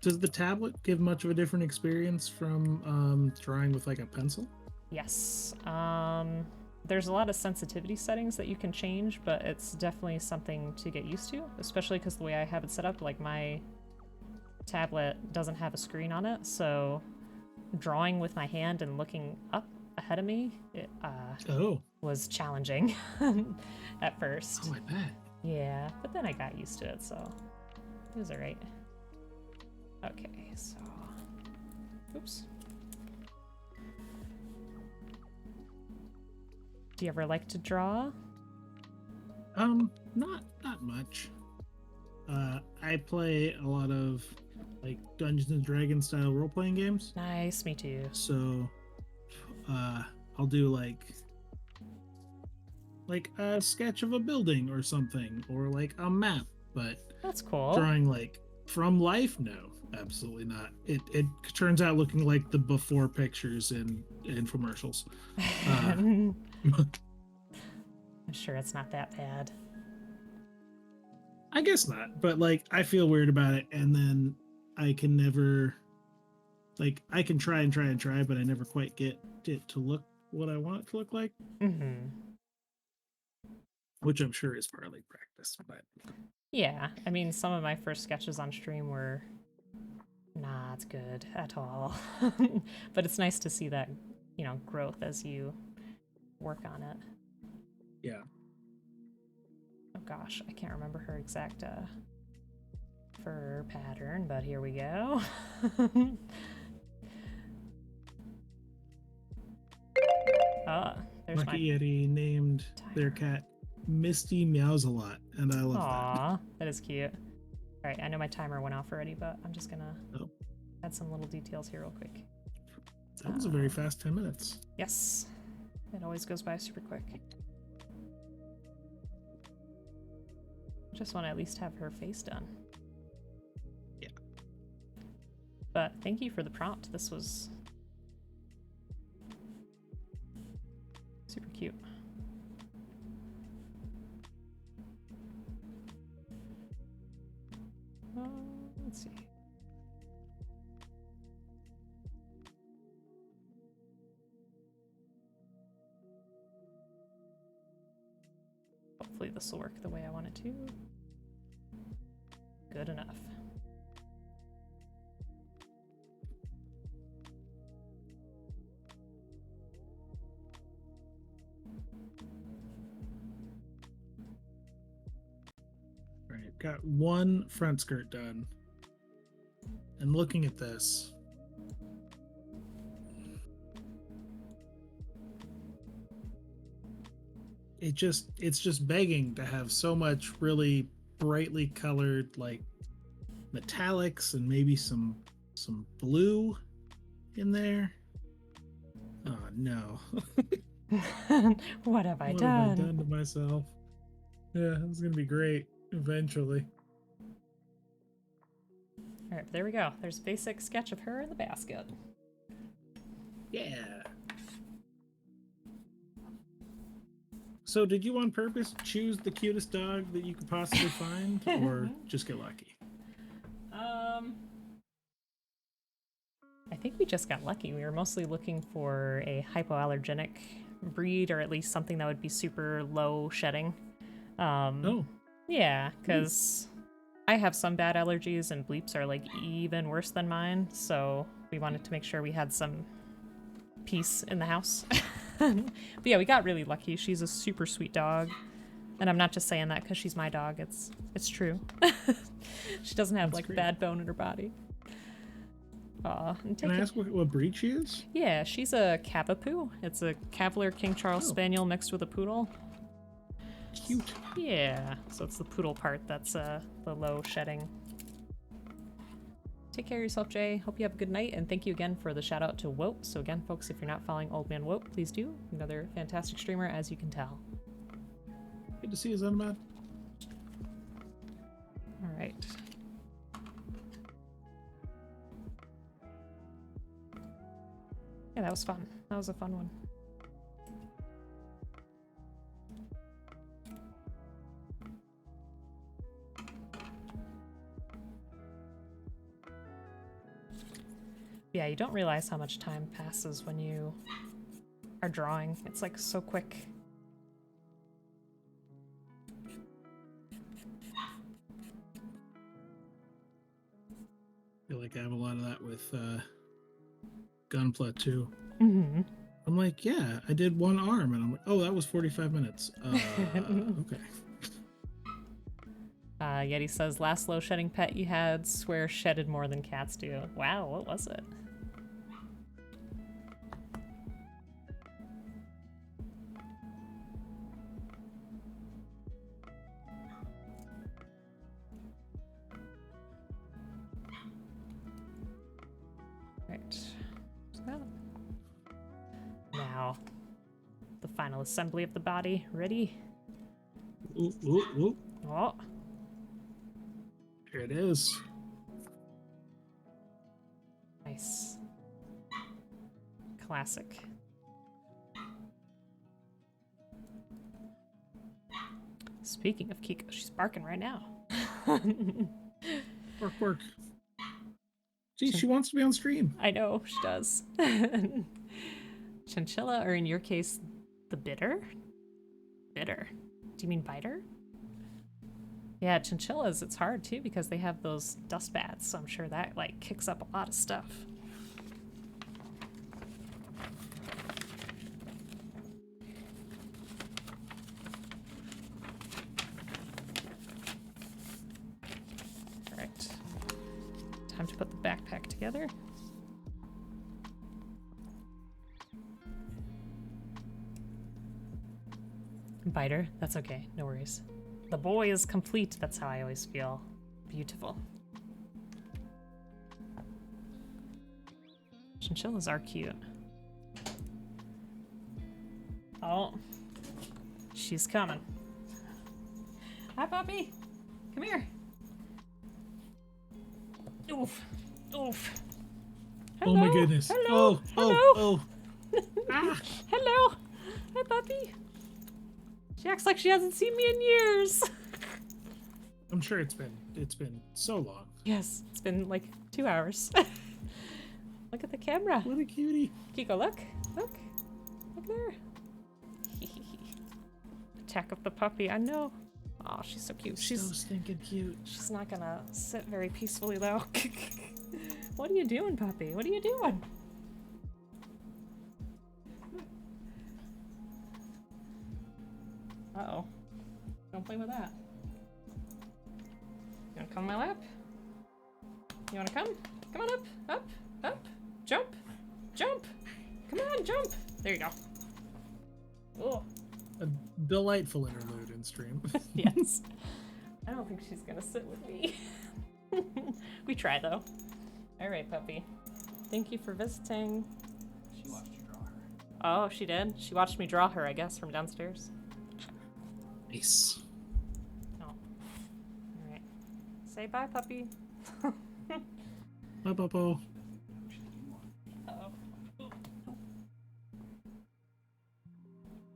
A: Does the tablet give much of a different experience from drawing with like a pencil?
B: Yes. There's a lot of sensitivity settings that you can change, but it's definitely something to get used to, especially because the way I have it set up, like my tablet doesn't have a screen on it, so drawing with my hand and looking up ahead of me was challenging at first.
A: Oh, I bet.
B: Yeah, but then I got used to it, so it was alright. Okay, so... Oops. Do you ever like to draw?
A: Not much. I play a lot of like Dungeons and Dragons style role-playing games.
B: Nice, me too.
A: So I'll do like a sketch of a building or something, or like a map, but
B: That's cool.
A: drawing like from life, no, absolutely not. It turns out looking like the before pictures in infomercials.
B: I'm sure it's not that bad.
A: I guess not, but like I feel weird about it, and then I can never, like, I can try and try and try, but I never quite get it to look what I want it to look like. Which I'm sure is partly practice, but
B: Yeah, I mean, some of my first sketches on stream were not good at all. But it's nice to see that, you know, growth as you work on it.
A: yeah.
B: Oh gosh, I can't remember her exact fur pattern, but here we go. There's
A: Lucky Yeti named their cat Misty Meows a lot, and I love that.
B: That is cute. All right, I know my timer went off already, but I'm just gonna add some little details here real quick.
A: That was a very fast 10 minutes.
B: Yes, it always goes by super quick. Just want to at least have her face done.
A: Yeah.
B: But thank you for the prompt. This was super cute. Let's see. Hopefully this will work the way I want it to. Good enough.
A: got one front skirt done. And looking at this, it's just begging to have so much really brightly colored like metallics and maybe some blue in there. Oh no.
B: What have I
A: What
B: done?
A: have I done to myself? Yeah, it's gonna be great eventually.
B: All right, there we go. There's a basic sketch of her in the basket.
A: Yeah. So did you on purpose choose the cutest dog that you could possibly find, or just get lucky?
B: I think we just got lucky. We were mostly looking for a hypoallergenic breed, or at least something that would be super low shedding.
A: Oh,
B: Yeah, because I have some bad allergies, and bleeps are like even worse than mine. So we wanted to make sure we had some peace in the house. But yeah, we got really lucky. She's a super sweet dog. And I'm not just saying that because she's my dog. It's true. She doesn't have
A: That's
B: like
A: great.
B: bad bone in her body.
A: Can I ask what breed she is?
B: Yeah, she's a Cavapoo. It's a Cavalier King Charles Spaniel mixed with a poodle.
A: Cute.
B: Yeah, so it's the poodle part that's the low shedding. Take care of yourself, Jay. Hope you have a good night, and thank you again for the shout out to Wote. So again, folks, if you're not following Old Man Wote, please do. Another fantastic streamer, as you can tell.
A: Good to see you, Zenman.
B: All right. Yeah, that was fun. That was a fun one. Yeah, you don't realize how much time passes when you are drawing. It's like so quick.
A: I feel like I have a lot of that with Gunpla too.
B: Mm-hmm.
A: I'm like, yeah, I did one arm, and I'm like, oh, that was 45 minutes. Okay.
B: Yeti says, last low shedding pet you had, swear shedded more than cats do. Wow, what was it? Right. So, now, the final assembly of the body. Ready?
A: Ooh, ooh, ooh.
B: Oh.
A: Here it is.
B: Nice. Classic. Speaking of Kiko, she's barking right now.
A: Work, work. See, she wants to be on stream.
B: I know, she does. Chinchilla, or in your case, the bitter? Bitter. Do you mean biter? Yeah, chinchillas, it's hard too because they have those dust bats, so I'm sure that like kicks up a lot of stuff. All right, time to put the backpack together. Biter, that's okay, no worries. The boy is complete, that's how I always feel. Beautiful. Chinchillas are cute. Oh, she's coming. Hi, puppy. Come here. Oof. Oof. Hello.
A: Oh my goodness.
B: Hello.
A: Oh. Ah.
B: Hello. Hi, puppy. She acts like she hasn't seen me in years.
A: I'm sure it's been so long.
B: Yes, it's been like 2 hours. Look at the camera.
A: What a cutie.
B: Kiko, look. Look. Look there. Attack of the puppy, I know. Oh, she's so cute.
A: So stinking cute.
B: She's not gonna sit very peacefully though. What are you doing, puppy? What are you doing? Uh-oh. Don't play with that. wanna come on my lap? You wanna come? Come on up, up, up, jump, jump. Come on, jump. There you go. Oh.
A: A delightful interlude in stream.
B: Yes. I don't think she's gonna sit with me. We try though. All right, puppy. Thank you for visiting.
C: She watched you draw her.
B: Oh, she did? She watched me draw her, I guess, from downstairs.
A: Nice.
B: Oh. All right. Say bye, puppy.
A: Bye, Popo.
B: Uh-oh.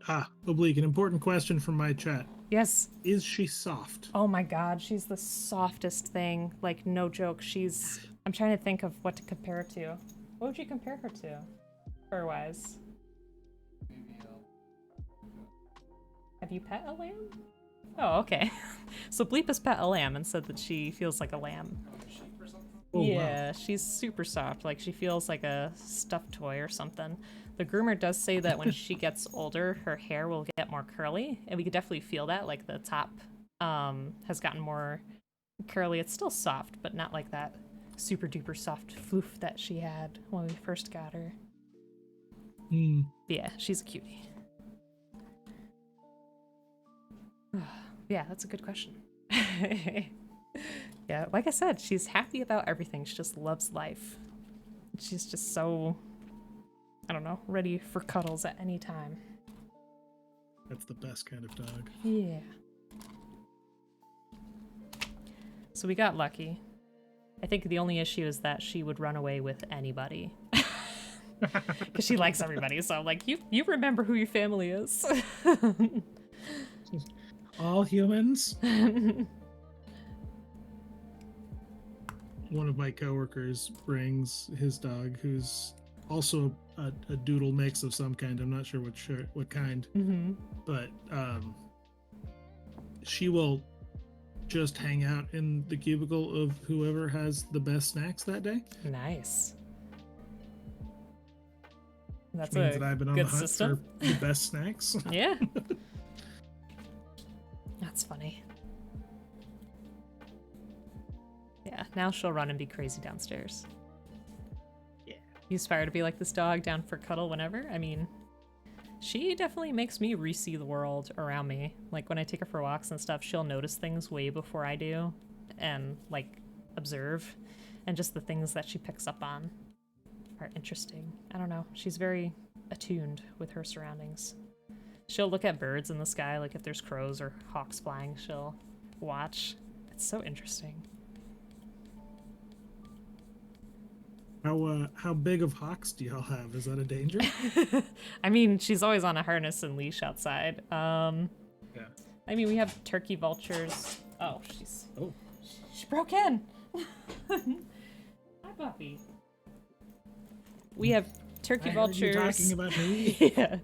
A: Ah, Oblique, an important question from my chat.
B: Yes.
A: Is she soft?
B: Oh my god, she's the softest thing. Like, no joke. She's... I'm trying to think of what to compare her to. What would you compare her to? Fur-wise.
C: Maybe
B: Have you pet a lamb? Oh, okay. So Bleep has pet a lamb and said that she feels like a lamb.
C: a sheep or something.
A: Oh,
B: Yeah,
A: wow.
B: she's super soft. Like, she feels like a stuffed toy or something. The groomer does say that when she gets older, her hair will get more curly, and we could definitely feel that. Like, the top has gotten more curly. It's still soft, but not like that super duper soft floof that she had when we first got her.
A: Hmm.
B: But yeah, she's a cutie. Yeah, that's a good question. Yeah, like I said, she's happy about everything. She just loves life. She's just so, I don't know, ready for cuddles at any time.
A: That's the best kind of dog.
B: Yeah. So we got lucky. I think the only issue is that she would run away with anybody. Because she likes everybody, so I'm like, you remember who your family is.
A: All humans? One of my coworkers brings his dog, who's also a doodle mix of some kind. I'm not sure what kind,
B: Mm-hmm.
A: but she will just hang out in the cubicle of whoever has the best snacks that day.
B: Nice. That's
A: Which means
B: a
A: that I've been on
B: good
A: the hunt
B: system.
A: for the best snacks.
B: Yeah. That's funny. Yeah, now she'll run and be crazy downstairs.
A: Yeah.
B: You aspire to be like this dog, down for cuddle whenever? I mean, she definitely makes me re-see the world around me. Like, when I take her for walks and stuff, she'll notice things way before I do and, like, observe. And just the things that she picks up on are interesting. I don't know. She's very attuned with her surroundings. She'll look at birds in the sky, like if there's crows or hawks flying, she'll watch. It's so interesting.
A: How big of hawks do y'all have? Is that a danger?
B: I mean, she's always on a harness and leash outside.
A: Yeah.
B: I mean, we have turkey vultures. Oh,
A: Oh.
B: she broke in. Hi, Buffy. We have turkey
A: I heard you
B: vultures.
A: talking about me.
B: Yeah.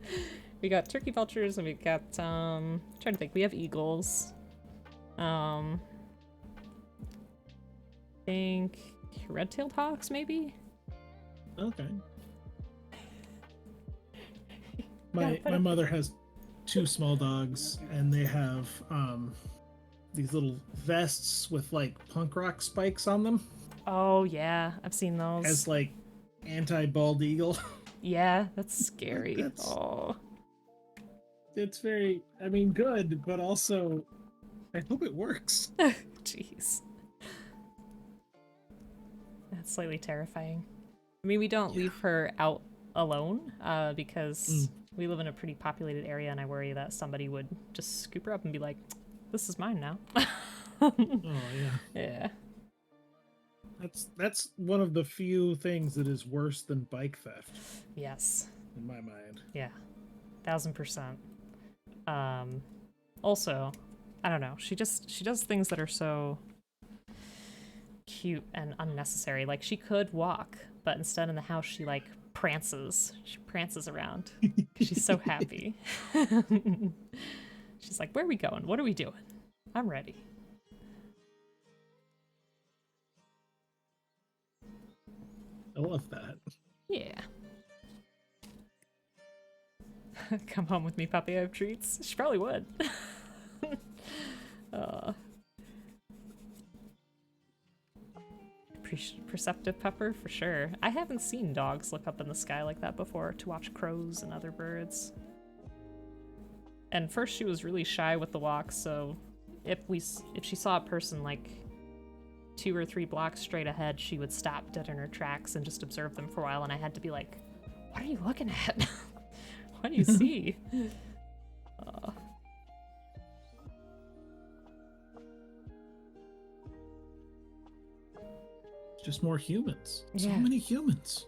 B: We got turkey vultures and we got trying to think. We have eagles. Think red-tailed hawks maybe?
A: Okay. My mother has two small dogs, and they have these little vests with like punk rock spikes on them
B: Oh yeah, I've seen those.
A: as like anti-bald eagle.
B: Yeah, that's scary.
A: That's-
B: Oh.
A: It's very, I mean, good, but also I hope it works.
B: Jeez. That's slightly terrifying. I mean, we don't leave her out alone because we live in a pretty populated area, and I worry that somebody would just scoop her up and be like, "This is mine now."
A: Oh yeah.
B: Yeah.
A: That's one of the few things that is worse than bike theft
B: Yes.
A: in my mind.
B: Yeah. 1000%. Also, I don't know. She does things that are so cute and unnecessary. Like, she could walk, but instead in the house she like prances. She prances around. She's so happy. She's like, "Where are we going? What are we doing? I'm ready."
A: I love that.
B: Yeah. Come home with me, puppy. I have treats. She probably would. perceptive Pepper, for sure. I haven't seen dogs look up in the sky like that before to watch crows and other birds. And first she was really shy with the walks, so if she saw a person like 2 or 3 blocks straight ahead, she would stop dead in her tracks and just observe them for a while, and I had to be like, what are you looking at? What do you see?
A: Just more humans. So
B: Yeah.
A: many humans.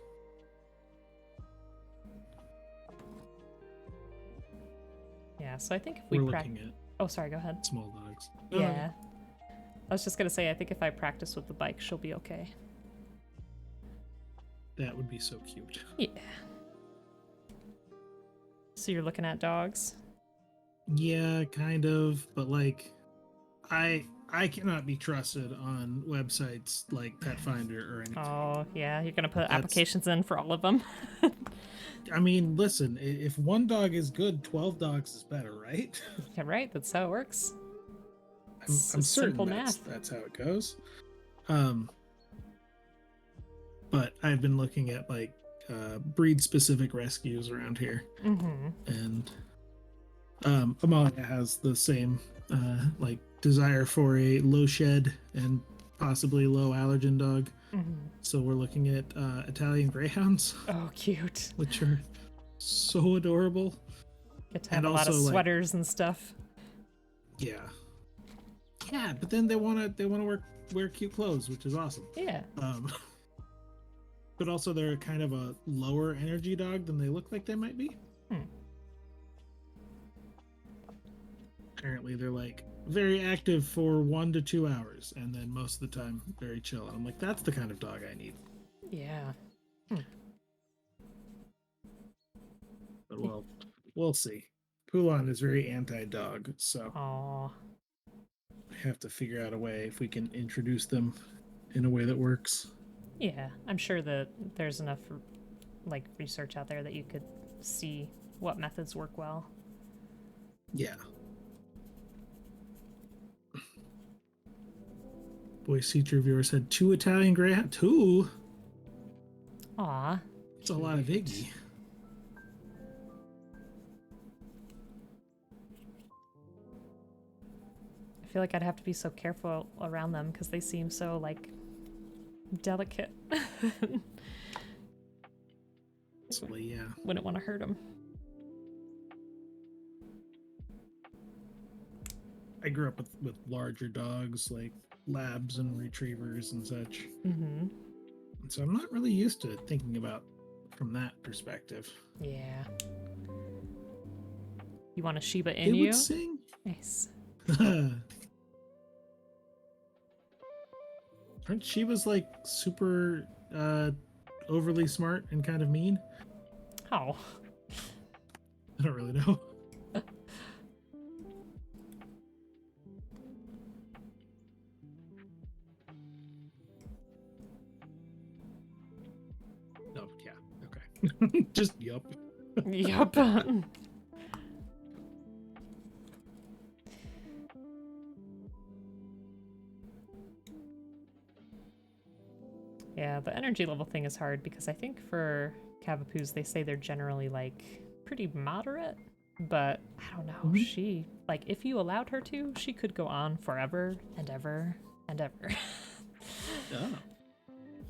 B: Yeah, so I think if we
A: We're looking at
B: Oh, sorry, go ahead.
A: small dogs.
B: Yeah. I was just gonna say, I think if I practice with the bike, she'll be okay.
A: That would be so cute.
B: Yeah. So you're looking at dogs?
A: Yeah, kind of, but like I cannot be trusted on websites like Pet Finder or anything.
B: Oh, yeah, you're gonna put
A: That's-
B: applications in for all of them?
A: I mean, listen, if one dog is good, 12 dogs is better, right?
B: Yeah, right, that's how it works.
A: I'm
B: It's
A: certain
B: simple
A: that's,
B: math.
A: that's how it goes. But I've been looking at like breed specific rescues around here,
B: Mm-hmm.
A: and Amalia has the same like desire for a low shed and possibly low allergen dog.
B: Mm-hmm.
A: So we're looking at Italian Greyhounds,
B: Oh, cute.
A: which are so adorable.
B: Get to have
A: And
B: a lot of
A: also, like-
B: sweaters and stuff.
A: Yeah, yeah, but then they want to wear cute clothes, which is awesome.
B: Yeah.
A: But also they're kind of a lower energy dog than they look like they might be. Apparently they're like very active for 1 to 2 hours, and then most of the time very chill. I'm like, that's the kind of dog I need.
B: Yeah.
A: But well, we'll see. Poulon is very anti-dog, so
B: Aw.
A: we have to figure out a way if we can introduce them in a way that works.
B: Yeah, I'm sure that there's enough like research out there that you could see what methods work well.
A: Yeah. Voice teacher viewer said 2 Italian Greyhound. 2?
B: Aw.
A: It's a lot of Iggy.
B: I feel like I'd have to be so careful around them because they seem so like delicate.
A: Absolutely, yeah.
B: Wouldn't want to hurt them.
A: I grew up with larger dogs like labs and retrievers and such.
B: Mm-hmm.
A: And so I'm not really used to thinking about from that perspective.
B: Yeah. You want a Shiba
A: They
B: Inu?
A: would sing.
B: Nice.
A: Aren't Shivas like super overly smart and kind of mean?
B: Oh.
A: I don't really know. No, yeah, okay. Just yup.
B: Yup. Yeah, the energy level thing is hard because I think for Cavapoos they say they're generally like pretty moderate, but I don't know.
A: Mhm.
B: She like if you allowed her to, she could go on forever and ever and ever.
A: Oh.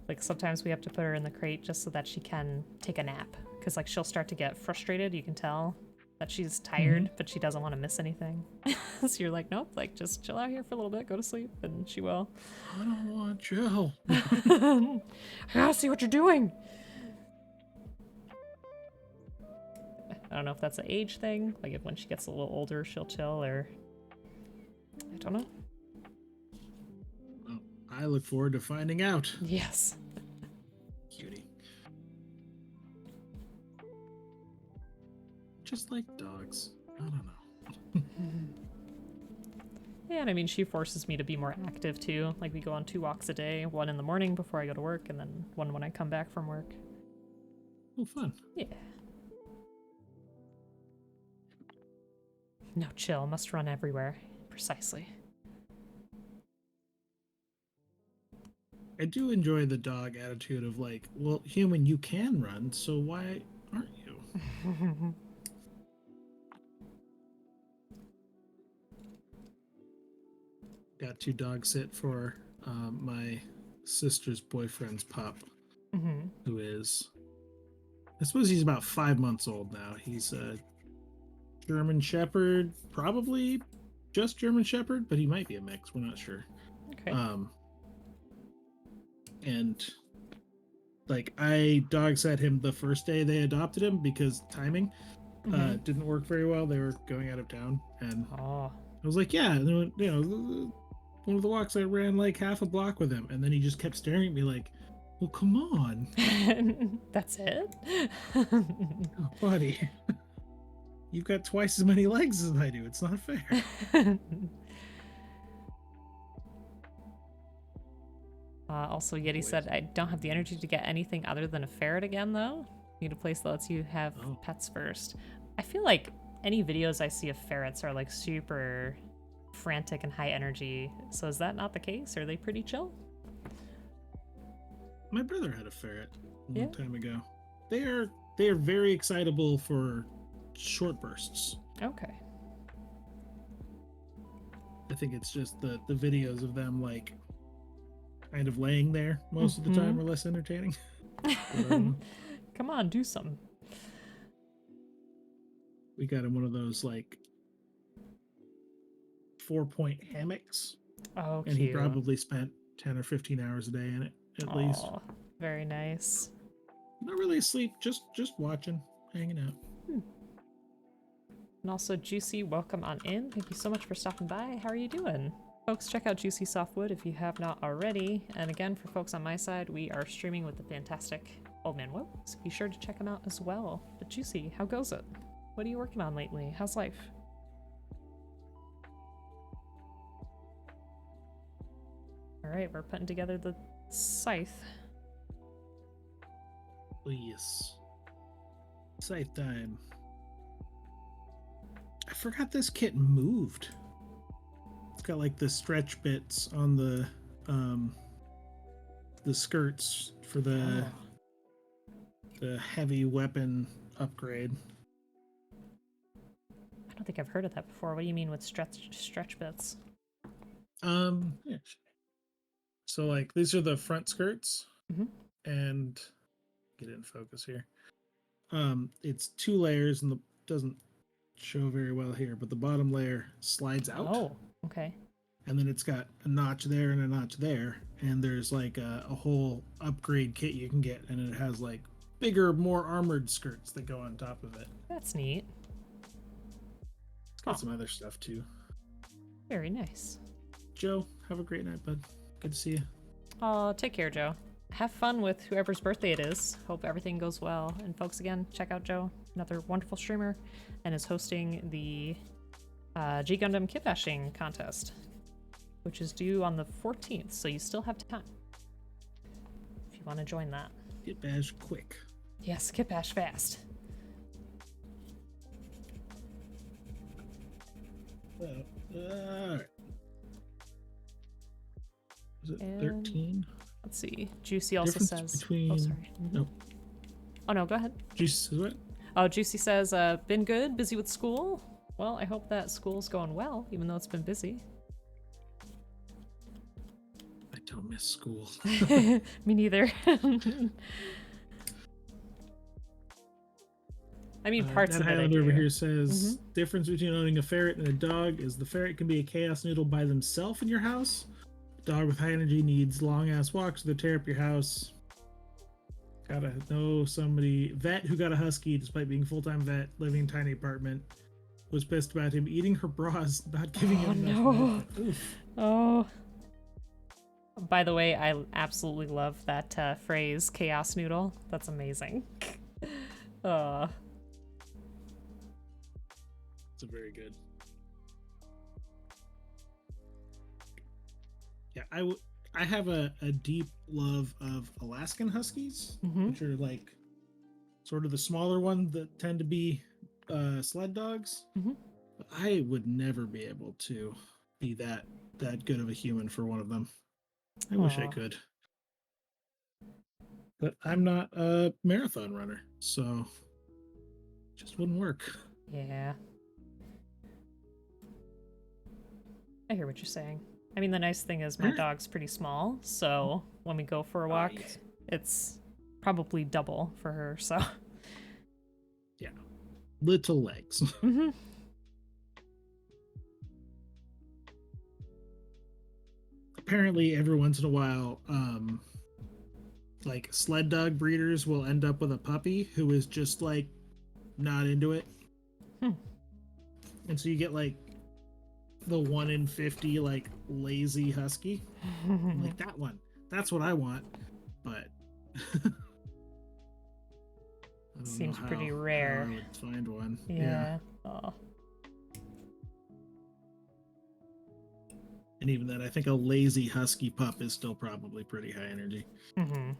B: Like sometimes we have to put her in the crate just so that she can take a nap because like she'll start to get frustrated. You can tell that she's tired, but she doesn't want to miss anything. So you're like, nope, like just chill out here for a little bit, go to sleep, and she will.
A: I don't want you.
B: I gotta see what you're doing. I don't know if that's an age thing, like if when she gets a little older she'll chill, or I don't know.
A: Well, I look forward to finding out.
B: Yes.
A: Cutie. Just like dogs. I don't know.
B: Yeah, and I mean she forces me to be more active too. Like we go on 2 walks a day, one in the morning before I go to work, and then one when I come back from work.
A: Oh, fun.
B: Yeah. No, chill. Must run everywhere. Precisely.
A: I do enjoy the dog attitude of like, well, human, you can run, so why aren't you? Got to dog sit for my sister's boyfriend's pup,
B: Hmm.
A: who is, I suppose he's about 5 months old now. He's a German Shepherd, probably just German Shepherd, but he might be a mix. We're not sure.
B: Okay.
A: And like I dog sat him the first day they adopted him because timing
B: Mhm.
A: didn't work very well. They were going out of town, and
B: Oh.
A: I was like, yeah, and then, one of the walks I ran like half a block with him, and then he just kept staring at me like, well, come on,
B: That's it?
A: oh, buddy. You've got twice as many legs as I do. It's not fair.
B: Also, Yeti
A: Boys.
B: said, I don't have the energy to get anything other than a ferret again, though. Need a place that lets you have
A: Oh.
B: pets first. I feel like any videos I see of ferrets are like super frantic and high energy. So is that not the case? Are they pretty chill?
A: My brother had a ferret a
B: Yeah.
A: long time ago. They are very excitable for short bursts.
B: Okay.
A: I think it's just the videos of them like kind of laying there most of the time are less entertaining.
B: Come on, do something.
A: We got him one of those like 4-point hammocks,
B: Oh,
A: and he
B: cute.
A: probably spent 10 or 15 hours a day in it at least.
B: Aw, very nice.
A: Not really asleep, just watching, hanging out.
B: And also, Juicy, welcome on in. Thank you so much for stopping by. How are you doing? Folks, check out Juicy Softwood if you have not already. And again, for folks on my side, we are streaming with the fantastic Old Man Wote, so be sure to check him out as well. But Juicy, how goes it? What are you working on lately? How's life? Alright, we're putting together the Scythe.
A: Oh, yes. Scythe time. I forgot this kit moved. It's got like the stretch bits on the skirts for the heavy weapon upgrade.
B: I don't think I've heard of that before. What do you mean with stretch bits?
A: Yeah. So like these are the front skirts,
B: Mhm.
A: and get it in focus here. It's 2 layers, and the doesn't show very well here, but the bottom layer slides out.
B: Oh, okay.
A: And then it's got a notch there and a notch there, and there's like a whole upgrade kit you can get, and it has like bigger, more armored skirts that go on top of it.
B: That's neat.
A: It's got
B: Oh.
A: some other stuff too.
B: Very nice.
A: Joe, have a great night, bud. Good to see you.
B: Oh, take care, Joe. Have fun with whoever's birthday it is. Hope everything goes well. And folks, again, check out Joe, another wonderful streamer, and is hosting the G Gundam kit bashing contest, which is due on the 14th, so you still have time if you want to join that.
A: Get bashed quick.
B: Yes, kit bash fast.
A: All right. Is it
B: And
A: 13?
B: Let's see. Juicy also
A: Difference
B: says.
A: between-
B: Oh, sorry.
A: No.
B: Oh no, go ahead.
A: Jesus, what?
B: Oh, Juicy says, been good, busy with school. Well, I hope that school's going well, even though it's been busy.
A: I don't miss school.
B: Me neither. I mean, parts
A: That
B: of it I
A: Highlander
B: do.
A: over here says difference between owning a ferret and a dog is the ferret can be a chaos noodle by themselves in your house. Dog with high energy needs long ass walks to tear up your house. Gotta know somebody vet who got a husky despite being full-time vet, living in a tiny apartment, was pissed about him eating her bras, not giving
B: Oh,
A: him enough
B: no.
A: medicine. Oof.
B: Oh. By the way, I absolutely love that phrase, chaos noodle. That's amazing.
A: It's a very good. Yeah, I have a deep love of Alaskan Huskies, which are like sort of the smaller ones that tend to be sled dogs. But I would never be able to be that good of a human for one of them. I wish I
B: Aw.
A: could. But I'm not a marathon runner, so it just wouldn't work.
B: Yeah. I hear what you're saying. I mean, the nice thing is my
A: Alright.
B: dog's pretty small, so when we go for a walk,
A: yes.
B: it's probably double for her, so.
A: Yeah. Little legs.
B: Mm-hmm.
A: Apparently, every once in a while, like sled dog breeders will end up with a puppy who is just like not into it.
B: Hmm.
A: And so you get like the 1 in 50 like lazy husky. Like that one. That's what I want. But I don't
B: Seems
A: know
B: pretty
A: how
B: rare.
A: I would find one.
B: Yeah. Oh.
A: And even then, I think a lazy husky pup is still probably pretty high energy.
B: Mm-hmm.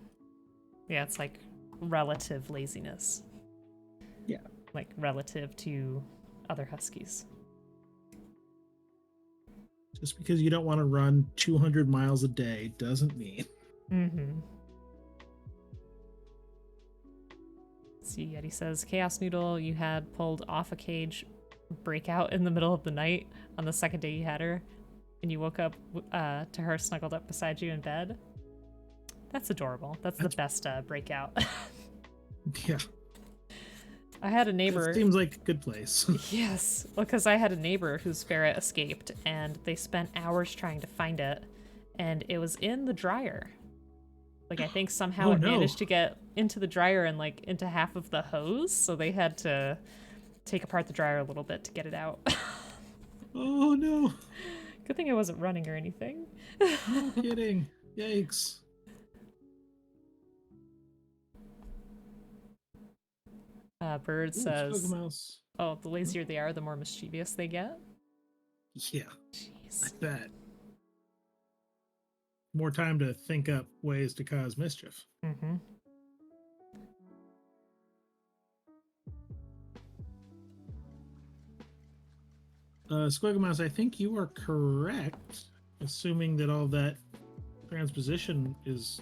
B: Yeah, it's like relative laziness.
A: Yeah.
B: Like relative to other huskies.
A: Just because you don't want to run 200 miles a day doesn't mean.
B: Mm-hmm. See, Yeti says, Chaos Noodle, you had pulled off a cage breakout in the middle of the night on the second day you had her, and you woke up to her snuggled up beside you in bed. That's adorable. That's the best breakout.
A: Yeah.
B: I had a neighbor.
A: It seems like a good place.
B: Yes, well, because I had a neighbor whose ferret escaped, and they spent hours trying to find it, and it was in the dryer. Like, I think somehow
A: Oh,
B: it
A: no.
B: managed to get into the dryer and, like, into half of the hose, so they had to take apart the dryer a little bit to get it out.
A: Oh, no.
B: Good thing I wasn't running or anything.
A: No kidding. Yikes.
B: Bird
A: Ooh,
B: says,
A: Mouse.
B: oh, the lazier they are, the more mischievous they get.
A: Yeah, I
B: Jeez.
A: bet. More time to think up ways to cause mischief.
B: Mm-hmm.
A: Squiggle Mouse, I think you are correct, assuming that all that transposition is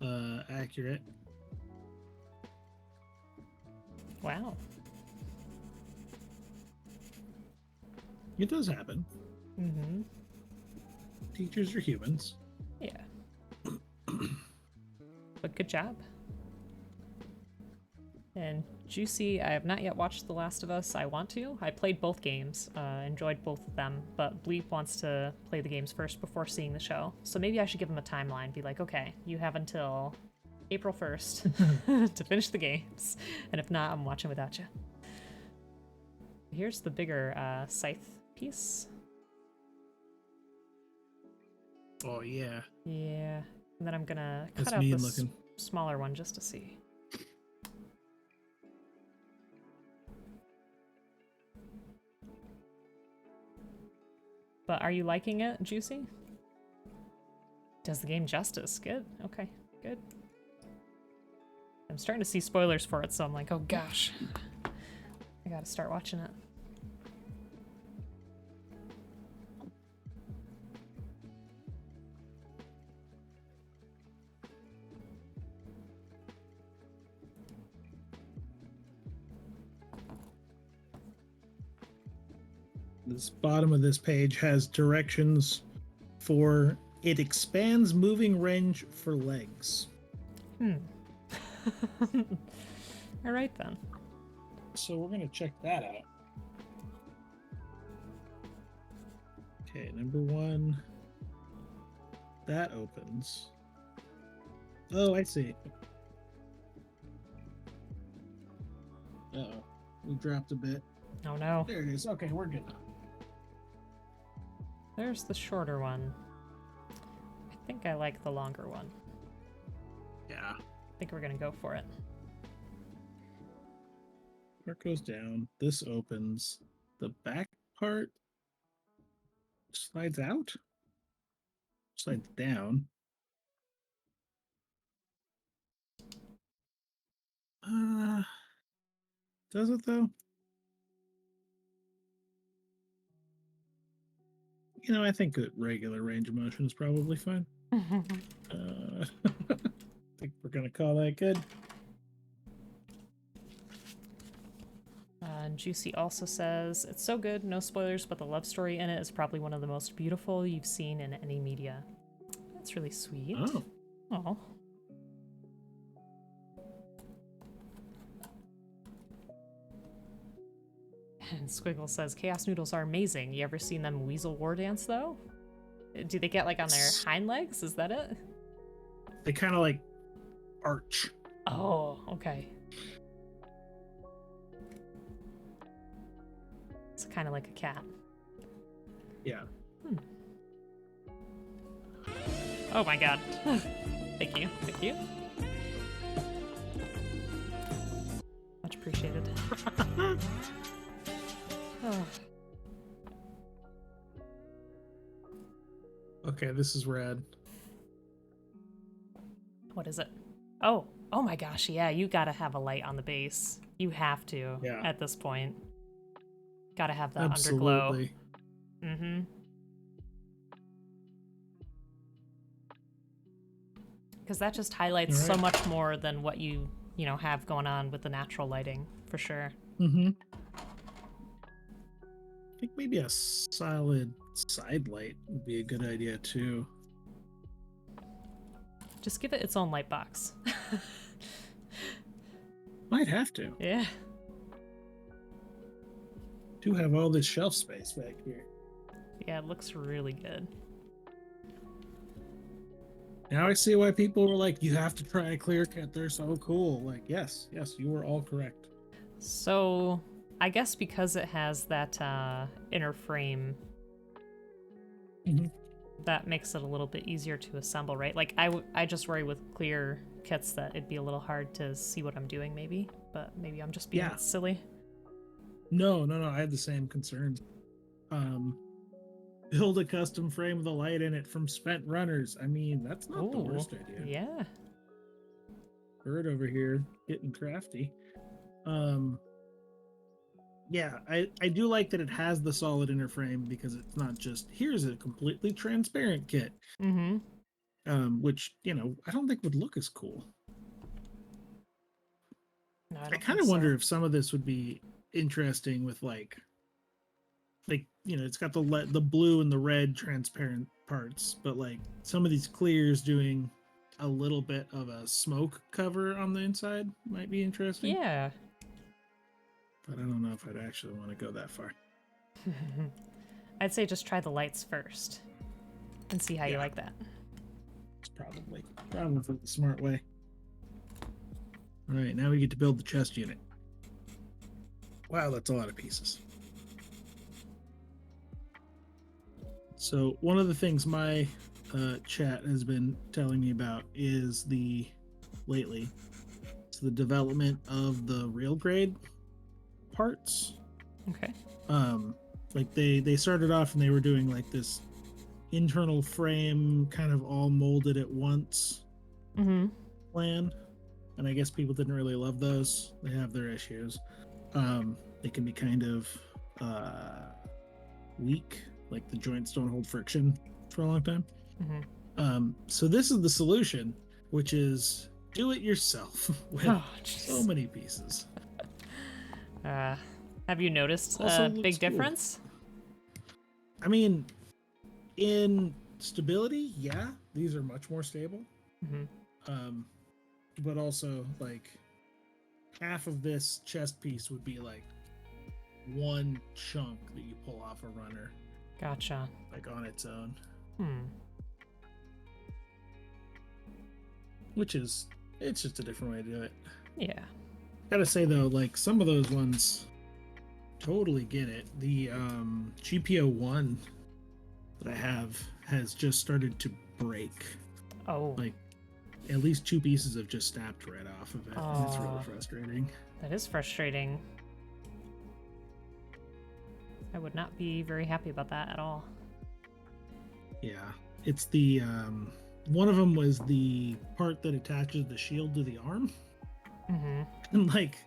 A: accurate.
B: Wow.
A: It does happen.
B: Mm-hmm.
A: Teachers are humans.
B: Yeah. But good job. And Juicy, I have not yet watched The Last of Us. I want to. I played both games, enjoyed both of them, but Bleep wants to play the games first before seeing the show. So maybe I should give him a timeline. Be like, okay, you have until April 1st to finish the games. And if not, I'm watching without you. Here's the bigger Scythe piece.
A: Oh, yeah.
B: Yeah. And then I'm gonna
A: That's
B: cut out
A: mean
B: this
A: looking.
B: smaller one just to see. But are you liking it, Juicy? Does the game justice. Good. Okay, good. I'm starting to see spoilers for it, so I'm like, oh gosh. I gotta start watching it.
A: This bottom of this page has directions for it expands moving range for legs.
B: All right then.
A: So we're gonna check that out. Okay, number 1. That opens. Oh, I see. Uh-oh. We dropped a bit.
B: Oh no.
A: There it is. Okay, we're good.
B: There's the shorter one. I think I like the longer one.
A: Yeah.
B: I think we're gonna go for it.
A: Part goes down. This opens. The back part slides out. Slides down. Does it though? You know, I think a regular range of motion is probably fine. think we're gonna call that good.
B: And Juicy also says, it's so good, no spoilers, but the love story in it is probably one of the most beautiful you've seen in any media. That's really sweet.
A: Oh.
B: Oh. And Squiggle says, Chaos Noodles are amazing. You ever seen them weasel war dance, though? Do they get, like, on their hind legs? Is that it?
A: They kind of like arch.
B: Oh, okay. It's kind of like a cat.
A: Yeah.
B: Oh my god. Thank you. Thank you. Much appreciated. Oh.
A: Okay, this is rad.
B: What is it? Oh. Oh my gosh, yeah, you gotta have a light on the base. You have to at this point. Gotta have that underglow.
A: Absolutely.
B: Mm-hmm. Because that just highlights so much more than what you have going on with the natural lighting, for sure.
A: Mm-hmm. I think maybe a solid side light would be a good idea too.
B: Just give it its own light box.
A: Might have to.
B: Yeah.
A: Do have all this shelf space back here.
B: Yeah, it looks really good.
A: Now I see why people were like, you have to try a clear cut. They're so cool. Like, yes, you were all correct.
B: So, I guess because it has that inner frame, that makes it a little bit easier to assemble, right? Like, I just worry with clear kits that it'd be a little hard to see what I'm doing, maybe. But maybe I'm just being silly.
A: No, I had the same concern. Build a custom frame with a light in it from spent runners. I mean, that's not the worst idea.
B: Yeah.
A: Bird over here getting crafty. Yeah, I do like that it has the solid inner frame because it's not just here's a completely transparent kit. Which, I don't think would look as cool.
B: No,
A: I kind of wonder if some of this would be interesting with like it's got the blue and the red transparent parts, but like some of these clears doing a little bit of a smoke cover on the inside might be interesting.
B: Yeah.
A: But I don't know if I'd actually want to go that far.
B: I'd say just try the lights first and see how you like that.
A: It's probably the smart way. All right, now we get to build the chest unit. Wow, that's a lot of pieces. So one of the things my chat has been telling me about is the development of the real grade parts.
B: Okay.
A: Like they started off and they were doing like this internal frame kind of all molded at once plan, and I guess people didn't really love those. They have their issues. They can be kind of weak, like the joints don't hold friction for a long time. So this is the solution, which is do it yourself with so many pieces.
B: Have you noticed a big difference?
A: I mean, in stability, yeah, these are much more stable. But also, like, half of this chest piece would be like one chunk that you pull off a runner.
B: Gotcha.
A: Like on its own. It's just a different way to do it.
B: Yeah.
A: Gotta say though, like some of those ones totally get it. The GPO1 that I have has just started to break.
B: Oh.
A: Like at least two pieces have just snapped right off of it. And it's really frustrating.
B: That is frustrating. I would not be very happy about that at all.
A: Yeah. It's the one of them was the part that attaches the shield to the arm. And like,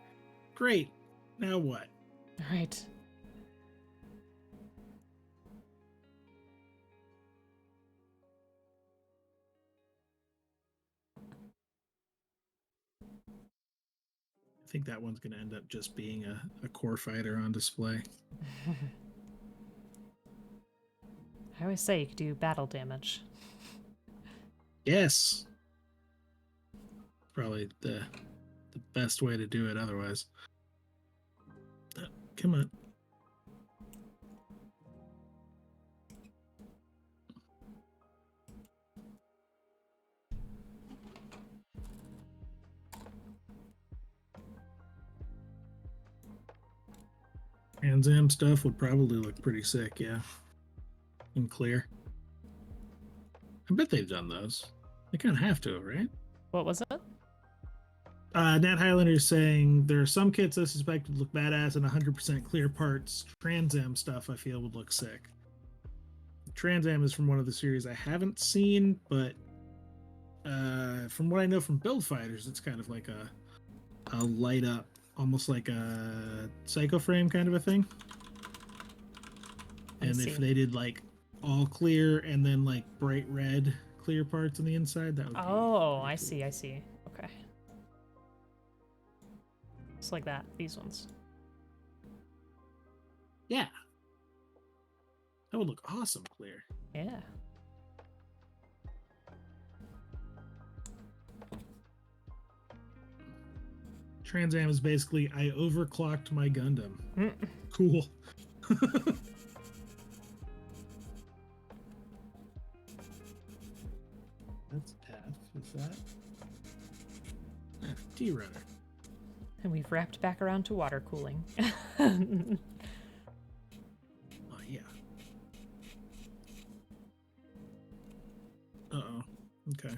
A: great. Now what?
B: Right.
A: think that one's going to end up just being a core fighter on display.
B: I always say you could do battle damage.
A: Yes. Probably the best way to do it otherwise. Come on. Trans Am stuff would probably look pretty sick, yeah. And clear. I bet they've done those. They kind of have to, right?
B: What was it?
A: Nat Highlander is saying there are some kits I suspect would look badass and 100% clear parts. Trans Am stuff I feel would look sick. Trans Am is from one of the series I haven't seen, but from what I know from Build Fighters, it's kind of like a light up, almost like a Psycho Frame kind of a thing. And if they did like all clear and then like bright red clear parts on the inside, that would be
B: I see, I see. Okay. Just like that, these ones.
A: Yeah. That would look awesome clear.
B: Yeah.
A: Trans Am is basically I overclocked my Gundam.
B: Mm.
A: Cool. That's F, is that? D-Runner.
B: And we've wrapped back around to water cooling.
A: Oh, yeah. Uh-oh. Okay.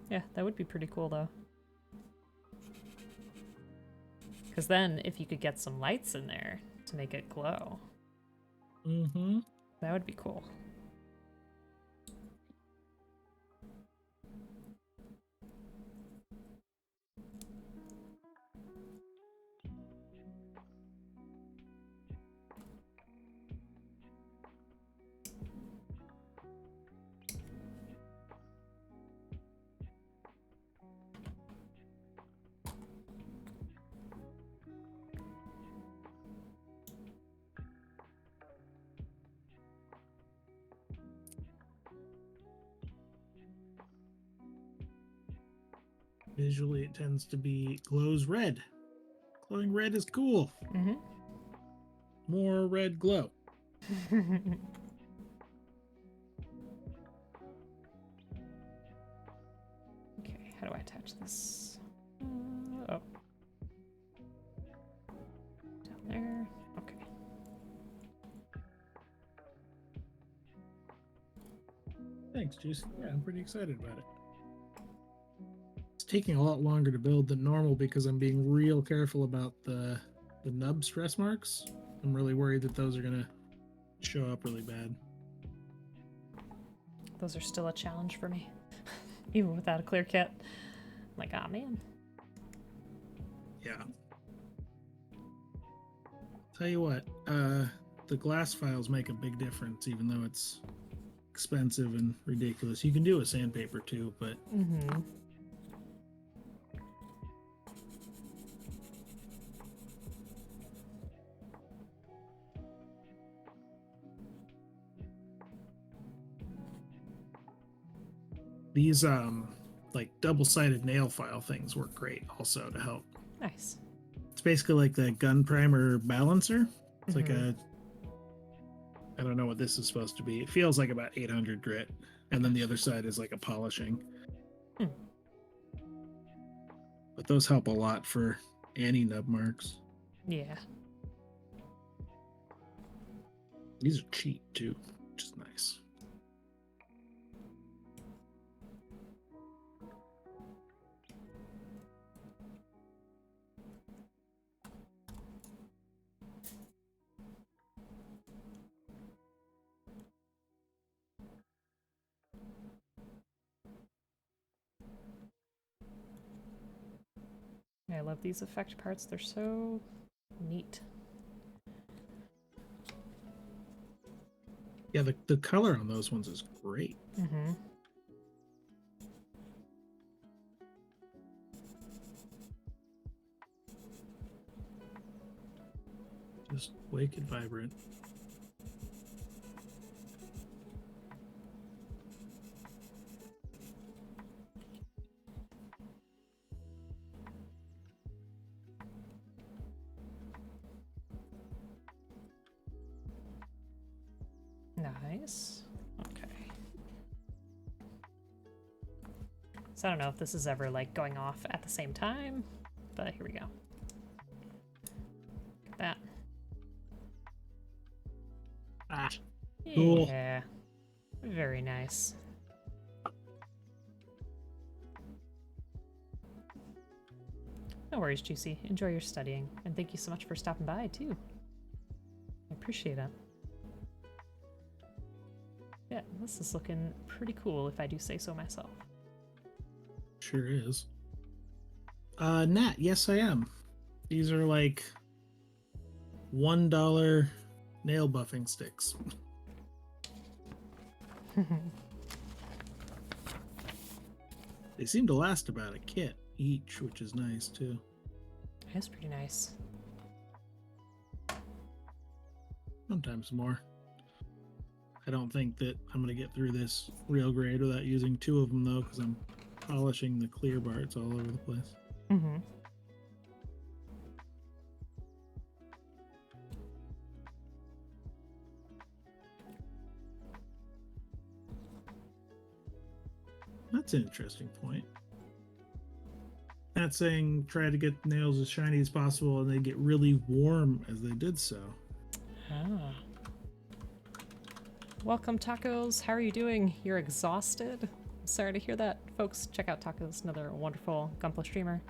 B: Yeah, that would be pretty cool, though. Because then, if you could get some lights in there to make it glow, that would be cool.
A: Visually, it tends to be glows red. Glowing red is cool.
B: Mm-hmm.
A: More red glow.
B: Okay, how do I attach this? Oh. Down there. Okay.
A: Thanks, Juice. Yeah, I'm pretty excited about it. It's taking a lot longer to build than normal because I'm being real careful about the nub stress marks. I'm really worried that those are going to show up really bad.
B: Those are still a challenge for me. Even without a clear kit. I'm like, ah, man.
A: Yeah. Tell you what, the glass files make a big difference, even though it's expensive and ridiculous. You can do a sandpaper too, but
B: Mm-hmm.
A: these like double-sided nail file things work great also to help.
B: Nice.
A: It's basically like the gun primer balancer. It's like
B: Mhm.
A: I don't know what this is supposed to be. It feels like about 800 grit, and then the other side is like a polishing.
B: Hmm.
A: But those help a lot for anti-nub marks.
B: Yeah.
A: These are cheap too, which is nice.
B: I love these effect parts. They're so neat.
A: Yeah, the color on those ones is great.
B: Mm-hmm.
A: Just wake it vibrant.
B: Nice. Okay. So I don't know if this is ever like going off at the same time, but here we go. Look at that.
A: Ah, cool.
B: Yeah. Very nice. No worries, Juicy. Enjoy your studying. And thank you so much for stopping by, too. I appreciate it. Yeah, this is looking pretty cool, if I do say so myself.
A: Sure is. Nat, yes I am. These are like $1 nail buffing sticks. They seem to last about a kit each, which is nice too.
B: That's pretty nice.
A: Sometimes more. I don't think that I'm going to get through this real grade without using 2 of them though, because I'm polishing the clear parts all over the place.
B: Mm-hmm.
A: That's an interesting point. Not saying try to get nails as shiny as possible and they get really warm as they did so.
B: Ah. Welcome, Tacos. How are you doing? You're exhausted? Sorry to hear that. Folks, check out Tacos, another wonderful Gunpla streamer.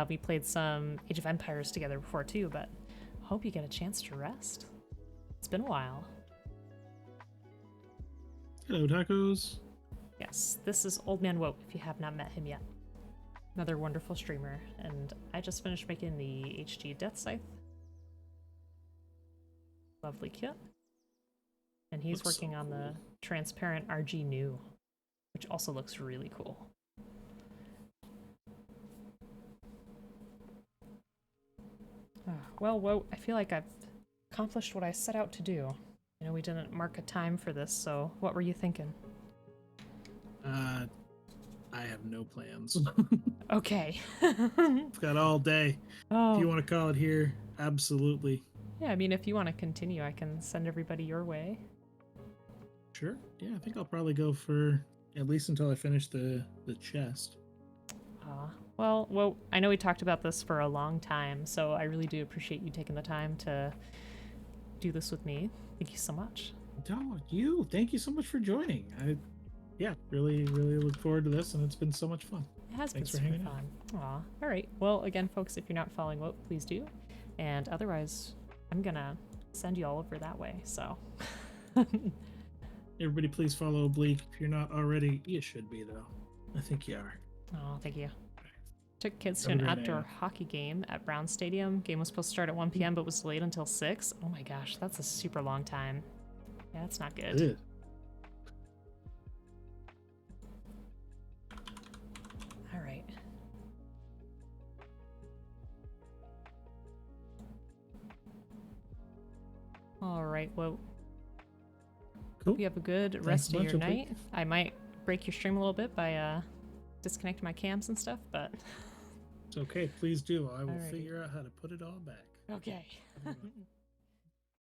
B: We played some Age of Empires together before too, but hope you get a chance to rest. It's been a while.
A: Hello, tacos.
B: Yes, this is Old Man Wote, if you have not met him yet. Another wonderful streamer, and I just finished making the HG Deathscythe. Lovely kit. And he's
A: Looks so
B: working on the
A: cool.
B: transparent RG new, which also looks really cool. Well, Wote, I feel like I've accomplished what I set out to do. You know, we didn't mark a time for this, so what were you thinking?
A: I have no plans.
B: Okay.
A: I've got all day.
B: Oh.
A: If you want to call it here, absolutely.
B: Yeah, I mean, if you want to continue, I can send everybody your way.
A: Sure. Yeah, I think I'll probably go for at least until I finish the chest.
B: Well, I know we talked about this for a long time, so I really do appreciate you taking the time to do this with me. Thank you so much.
A: No, thank you so much for joining. Yeah, really look forward to this, and it's been so much fun.
B: It has
A: Thanks
B: been
A: for
B: super
A: hanging
B: fun. Aw. All right. Well, again, folks, if you're not following Wote, please do. And otherwise, I'm gonna send you all over that way, so.
A: Everybody, please follow Oblique. If you're not already, you should be, though. I think you are.
B: Oh, thank you. Took kids to
A: Have
B: an
A: a great
B: outdoor
A: day.
B: hockey game at Brown Stadium. Game was supposed to start at 1 p.m. but was delayed until 6. Oh my gosh, that's a super long time. Yeah, that's not good.
A: Good.
B: All right. All right, well,
A: Cool.
B: hope you have a good
A: Thanks
B: rest
A: a
B: of
A: bunch,
B: your
A: Oblique.
B: night. I might break your stream a little bit by disconnecting my cams and stuff, but
A: It's okay. Please do. I will
B: Alrighty.
A: figure out how to put it all back.
B: okay.
A: Everyone.